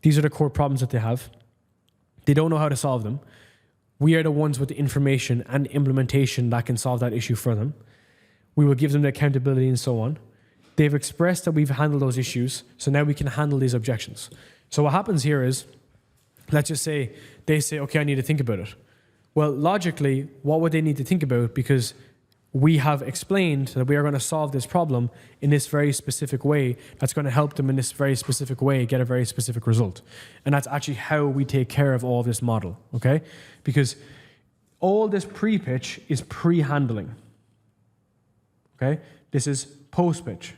These are the core problems that they have. They don't know how to solve them. We are the ones with the information and implementation that can solve that issue for them. We will give them the accountability and so on. They've expressed that we've handled those issues, so now we can handle these objections. So what happens here is, let's just say they say, okay, I need to think about it. Well, logically, what would they need to think about? Because we have explained that we are going to solve this problem in this very specific way that's going to help them in this very specific way get a very specific result. And that's actually how we take care of all of this model, okay? Because all this pre-pitch is pre-handling, okay? This is post-pitch.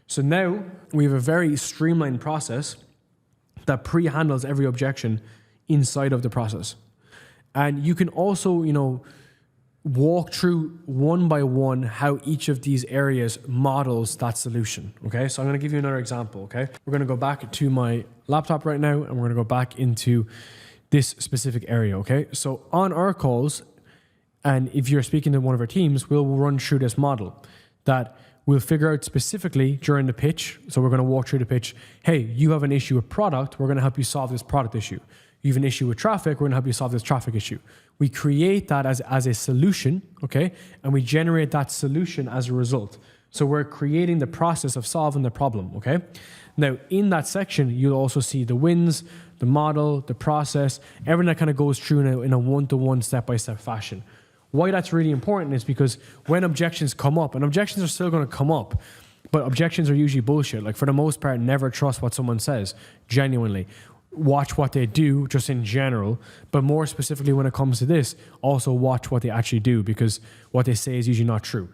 So now we have a very streamlined process that pre-handles every objection inside of the process. And you can also, walk through one by one how each of these areas models that solution, okay? So I'm going to give you another example, okay? We're going to go back to my laptop right now, and we're going to go back into this specific area, okay? So on our calls, and if you're speaking to one of our teams, we'll run through this model that we'll figure out specifically during the pitch. So we're going to walk through the pitch. Hey, you have an issue with product. We're going to help you solve this product issue. You have an issue with traffic. We're going to help you solve this traffic issue. We create that as a solution, okay? And we generate that solution as a result. So we're creating the process of solving the problem, okay? Now, in that section, you'll also see the wins, the model, the process, everything that kind of goes through in a one-to-one, step-by-step fashion. Why that's really important is because when objections come up, and objections are still going to come up, but objections are usually bullshit. Like, for the most part, never trust what someone says, genuinely. Watch what they do just in general, but more specifically when it comes to this, also watch what they actually do, because what they say is usually not true.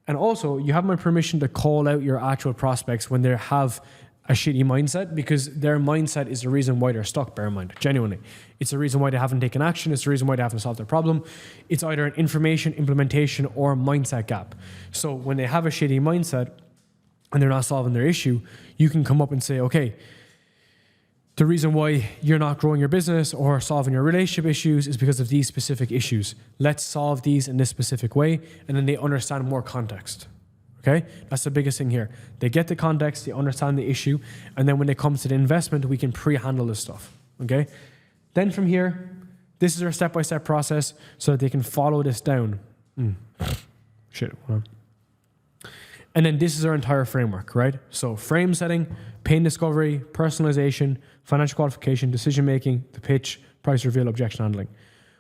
And also, you have my permission to call out your actual prospects when they have a shitty mindset, because their mindset is the reason why they're stuck, bear in mind, genuinely. It's the reason why they haven't taken action. It's the reason why they haven't solved their problem. It's either an information, implementation, or a mindset gap. So when they have a shitty mindset and they're not solving their issue, you can come up and say, okay, the reason why you're not growing your business or solving your relationship issues is because of these specific issues. Let's solve these in this specific way, and then they understand more context. Okay? That's the biggest thing here. They get the context, they understand the issue, and then when it comes to the investment, we can pre-handle this stuff. Okay? Then from here, this is our step-by-step process so that they can follow this down. Shit. Hold on. And then this is our entire framework, right? So frame setting, pain discovery, personalization, financial qualification, decision-making, the pitch, price reveal, objection handling.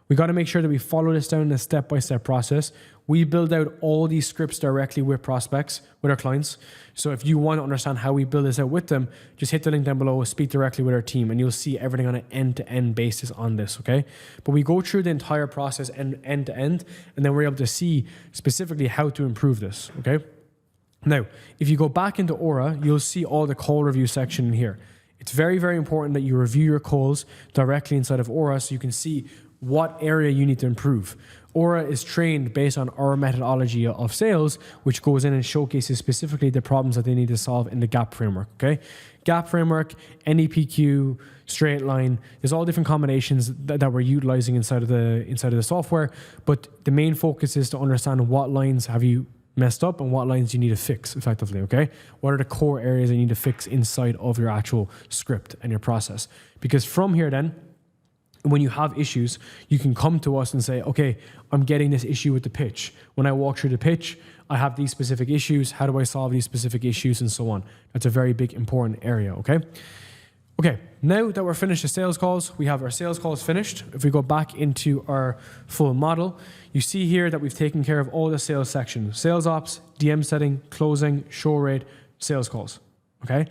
We got to make sure that we follow this down in a step-by-step process. We build out all these scripts directly with prospects, with our clients. So if you want to understand how we build this out with them, just hit the link down below, speak directly with our team, and you'll see everything on an end-to-end basis on this, okay? But we go through the entire process end-to-end, and then we're able to see specifically how to improve this, okay? Now, if you go back into Aura, you'll see all the call review section in here. It's very, very important that you review your calls directly inside of Aura so you can see what area you need to improve. Aura is trained based on our methodology of sales, which goes in and showcases specifically the problems that they need to solve in the GAP framework, okay? GAP framework, NEPQ, straight line, there's all different combinations that we're utilizing inside of the software, but the main focus is to understand what lines have you messed up and what lines you need to fix effectively, okay? What are the core areas that you need to fix inside of your actual script and your process? Because from here then, when you have issues, you can come to us and say, okay, I'm getting this issue with the pitch. When I walk through the pitch, I have these specific issues. How do I solve these specific issues and so on? That's a very big, important area, okay? Okay, now that we're finished the sales calls, we have our sales calls finished. If we go back into our full model, you see here that we've taken care of all the sales sections: sales ops, DM setting, closing, show rate, sales calls, okay?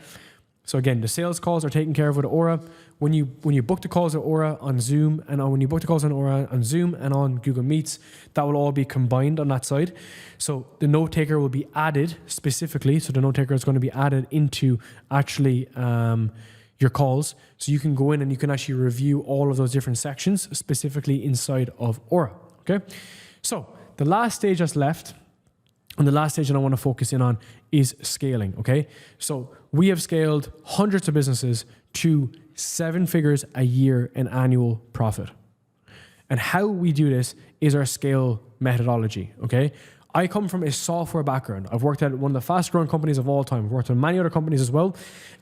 So again, the sales calls are taken care of with Aura. When you book the calls at Aura on Zoom, and when you book the calls on Aura on Zoom and on Google Meets, that will all be combined on that side. So the note taker will be added specifically. So the note taker is going to be added into actually your calls. So you can go in and you can actually review all of those different sections specifically inside of Aura. Okay. So the last stage that's left, and the last stage that I want to focus in on, is scaling, okay? So we have scaled hundreds of businesses to 7 figures a year in annual profit. And how we do this is our scale methodology, okay? I come from a software background. I've worked at one of the fast growing companies of all time. I've worked at many other companies as well.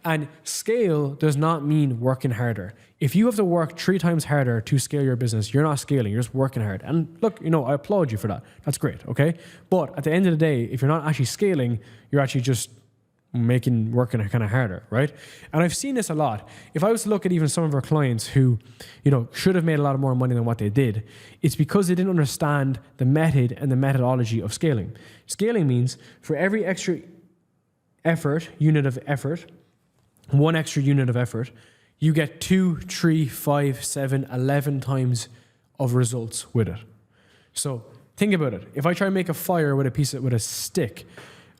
And scale does not mean working harder. If you have to work 3 times harder to scale your business, you're not scaling, you're just working hard. And look, I applaud you for that. That's great, okay? But at the end of the day, if you're not actually scaling, you're actually just working kind of harder, right? And I've seen this a lot. If I was to look at even some of our clients who, should have made a lot more money than what they did, it's because they didn't understand the method and the methodology of scaling. Scaling means for every extra unit of effort, 1 extra unit of effort, you get 2, 3, 5, 7, 11 times of results with it. So think about it. If I try and make a fire with a stick,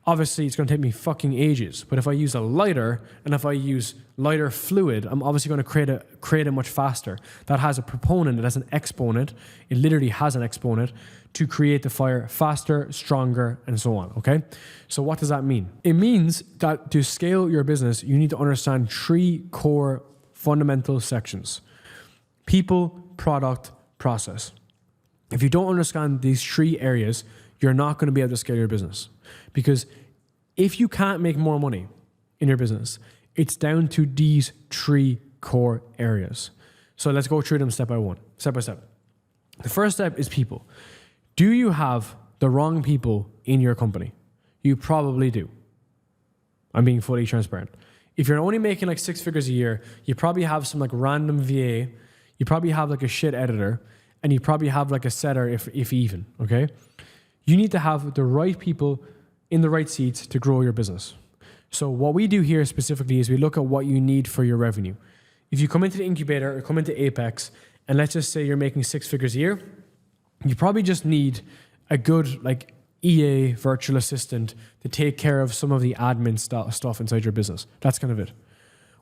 obviously it's going to take me fucking ages. But if I use a lighter and if I use lighter fluid, I'm obviously going to create it much faster. That has a proponent, it has an exponent. It literally has an exponent to create the fire faster, stronger, and so on, okay? So what does that mean? It means that to scale your business, you need to understand 3 core fundamental sections: people, product, process. If you don't understand these 3 areas, you're not going to be able to scale your business. Because if you can't make more money in your business, it's down to these 3 core areas. So let's go through them step by step. The first step is people. Do you have the wrong people in your company? You probably do. I'm being fully transparent. If you're only making like 6 figures a year, you probably have some like random VA, you probably have like a shit editor, and you probably have like a setter if even, okay? You need to have the right people in the right seats to grow your business. So what we do here specifically is we look at what you need for your revenue. If you come into the incubator or come into Apex, and let's just say you're making 6 figures a year, you probably just need a good like EA virtual assistant to take care of some of the admin stuff inside your business. That's kind of it.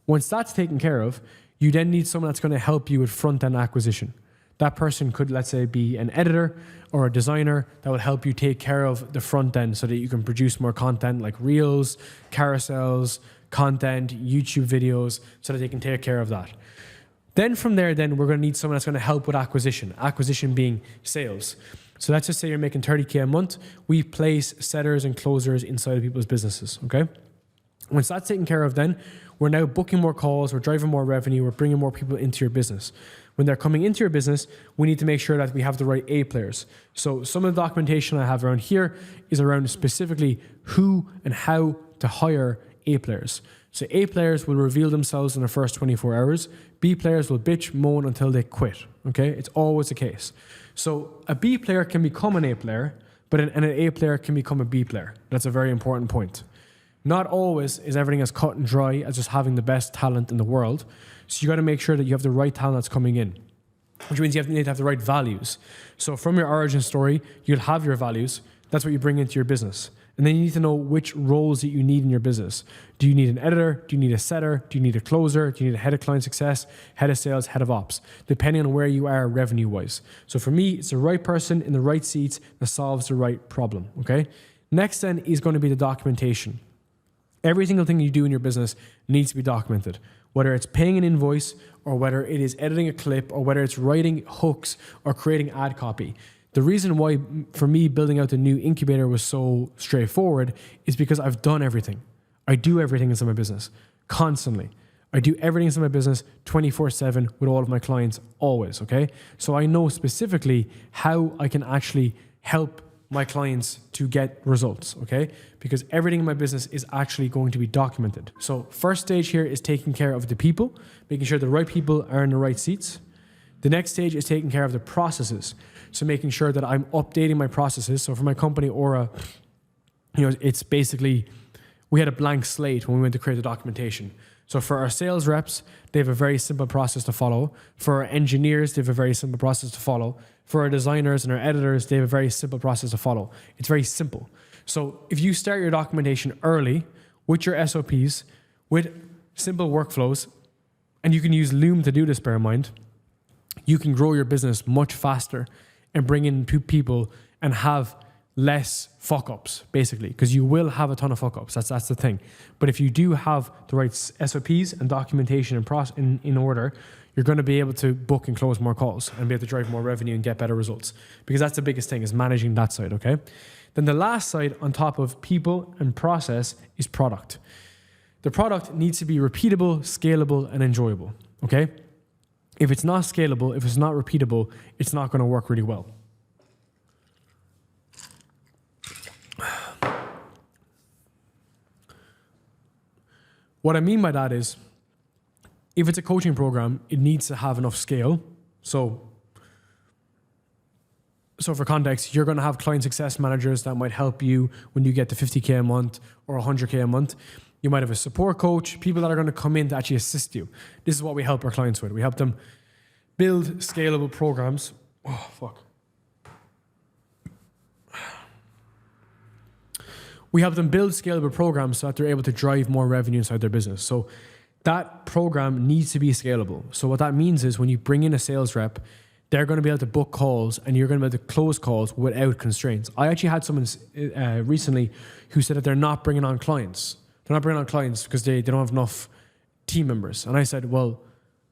Once that's taken care of, you then need someone that's going to help you with front-end acquisition. That person could, let's say, be an editor or a designer that will help you take care of the front end so that you can produce more content like reels, carousels, content, YouTube videos, so that they can take care of that. Then from there, we're going to need someone that's going to help with acquisition being sales. So let's just say you're making 30K a month. We place setters and closers inside of people's businesses, okay? Once that's taken care of, then we're now booking more calls, we're driving more revenue, we're bringing more people into your business. When they're coming into your business, we need to make sure that we have the right A players. So some of the documentation I have around here is around specifically who and how to hire A players. So A players will reveal themselves in the first 24 hours. B players will bitch, moan until they quit, okay? It's always the case. So a B player can become an A player, but an A player can become a B player. That's a very important point. Not always is everything as cut and dry as just having the best talent in the world. So you got to make sure that you have the right talent that's coming in, which means you need to have the right values. So from your origin story, you'll have your values. That's what you bring into your business. And then you need to know which roles that you need in your business. Do you need an editor? Do you need a setter? Do you need a closer? Do you need a head of client success, head of sales, head of ops? Depending on where you are revenue-wise. So for me, it's the right person in the right seats that solves the right problem, okay? Next then is going to be the documentation. Every single thing you do in your business needs to be documented, whether it's paying an invoice or whether it is editing a clip or whether it's writing hooks or creating ad copy. The reason why, for me, building out the new incubator was so straightforward is because I've done everything. I do everything inside my business constantly. I do everything inside my business 24/7 with all of my clients always, okay? So I know specifically how I can actually help my clients to get results, okay? Because everything in my business is actually going to be documented. So first stage here is taking care of the people, making sure the right people are in the right seats. The next stage is taking care of the processes. So making sure that I'm updating my processes. So for my company, Aura, it's basically, we had a blank slate when we went to create the documentation. So for our sales reps, they have a very simple process to follow. For our engineers, they have a very simple process to follow. For our designers and our editors, they have a very simple process to follow. It's very simple. So if you start your documentation early with your SOPs, with simple workflows, and you can use Loom to do this, bear in mind, you can grow your business much faster and bring in people and have less fuck ups, basically, because you will have a ton of fuck ups. That's the thing. But if you do have the right SOPs and documentation and in order, you're going to be able to book and close more calls and be able to drive more revenue and get better results, because that's the biggest thing, is managing that side. Okay. Then the last side on top of people and process is product. The product needs to be repeatable, scalable, and enjoyable. Okay. If it's not scalable, if it's not repeatable, it's not going to work really well. What I mean by that is, if it's a coaching program, it needs to have enough scale. So for context, you're going to have client success managers that might help you when you get to 50K a month or 100K a month. You might have a support coach, people that are going to come in to actually assist you. This is what we help our clients with. We help them build scalable programs. Oh, fuck. We help them build scalable programs so that they're able to drive more revenue inside their business. So that program needs to be scalable. So what that means is when you bring in a sales rep, they're going to be able to book calls and you're going to be able to close calls without constraints. I actually had someone recently who said that they're not bringing on clients. They're not bringing on clients because they don't have enough team members. And I said, well,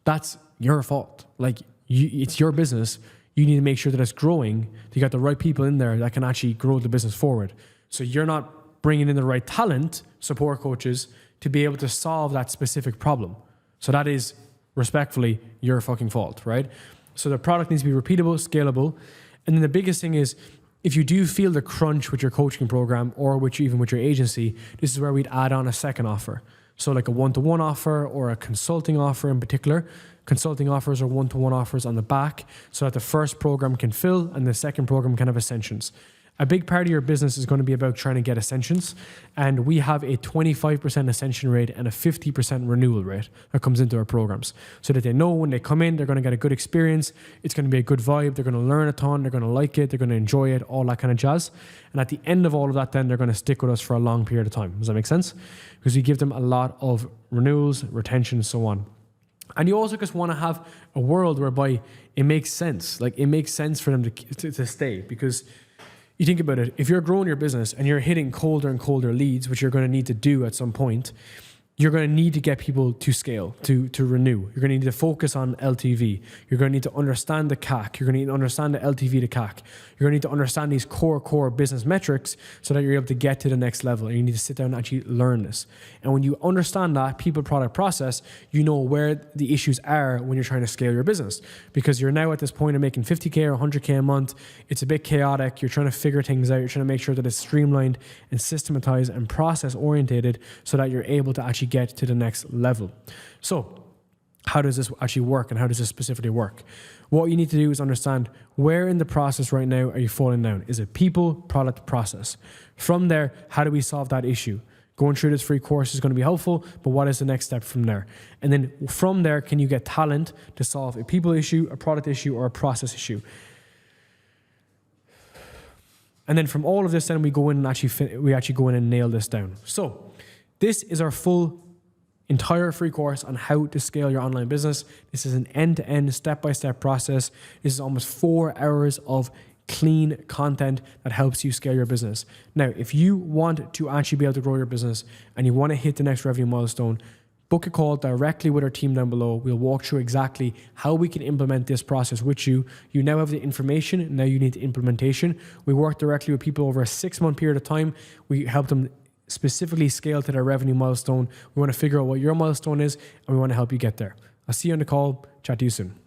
that's your fault. Like, it's your business. You need to make sure that it's growing. You got the right people in there that can actually grow the business forward. So you're not bringing in the right talent, support coaches, to be able to solve that specific problem. So that is, respectfully, your fucking fault, right? So the product needs to be repeatable, scalable. And then the biggest thing is, if you do feel the crunch with your coaching program or even with your agency, this is where we'd add on a second offer. So like a one-to-one offer or a consulting offer in particular. Consulting offers or one-to-one offers on the back so that the first program can fill and the second program can have ascensions. A big part of your business is going to be about trying to get ascensions, and we have a 25% ascension rate and a 50% renewal rate that comes into our programs, so that they know when they come in, they're going to get a good experience, it's going to be a good vibe, they're going to learn a ton, they're going to like it, they're going to enjoy it, all that kind of jazz. And at the end of all of that, then they're going to stick with us for a long period of time. Does that make sense? Because we give them a lot of renewals, retention, and so on. And you also just want to have a world whereby it makes sense. Like, it makes sense for them to stay, because you think about it, if you're growing your business and you're hitting colder and colder leads, which you're going to need to do at some point, you're going to need to get people to scale, to renew. You're going to need to focus on LTV. You're going to need to understand the CAC. You're going to need to understand the LTV to CAC. You're going to need to understand these core business metrics so that you're able to get to the next level. And you need to sit down and actually learn this. And when you understand that people, product, process, you know where the issues are when you're trying to scale your business. Because you're now at this point of making 50K or 100K a month. It's a bit chaotic. You're trying to figure things out. You're trying to make sure that it's streamlined and systematized and process orientated so that you're able to actually get to the next level. So how does this actually work, and how does this specifically work? What you need to do is understand where in the process right now are you falling down. Is it people, product, process? From there, how do we solve that issue? Going through this free course is going to be helpful, but what is the next step from there? And then from there, can you get talent to solve a people issue, a product issue, or a process issue? And then from all of this, then we go in and actually go in and nail this down. So this is our full entire free course on how to scale your online business. This is an end-to-end, step-by-step process. This is almost 4 hours of clean content that helps you scale your business. Now, if you want to actually be able to grow your business and you want to hit the next revenue milestone, book a call directly with our team down below. We'll walk through exactly how we can implement this process with you. You now have the information. Now you need the implementation. We work directly with people over a 6-month period of time. We help them specifically scale to their revenue milestone. We want to figure out what your milestone is, and we want to help you get there. I'll see you on the call. Chat to you soon.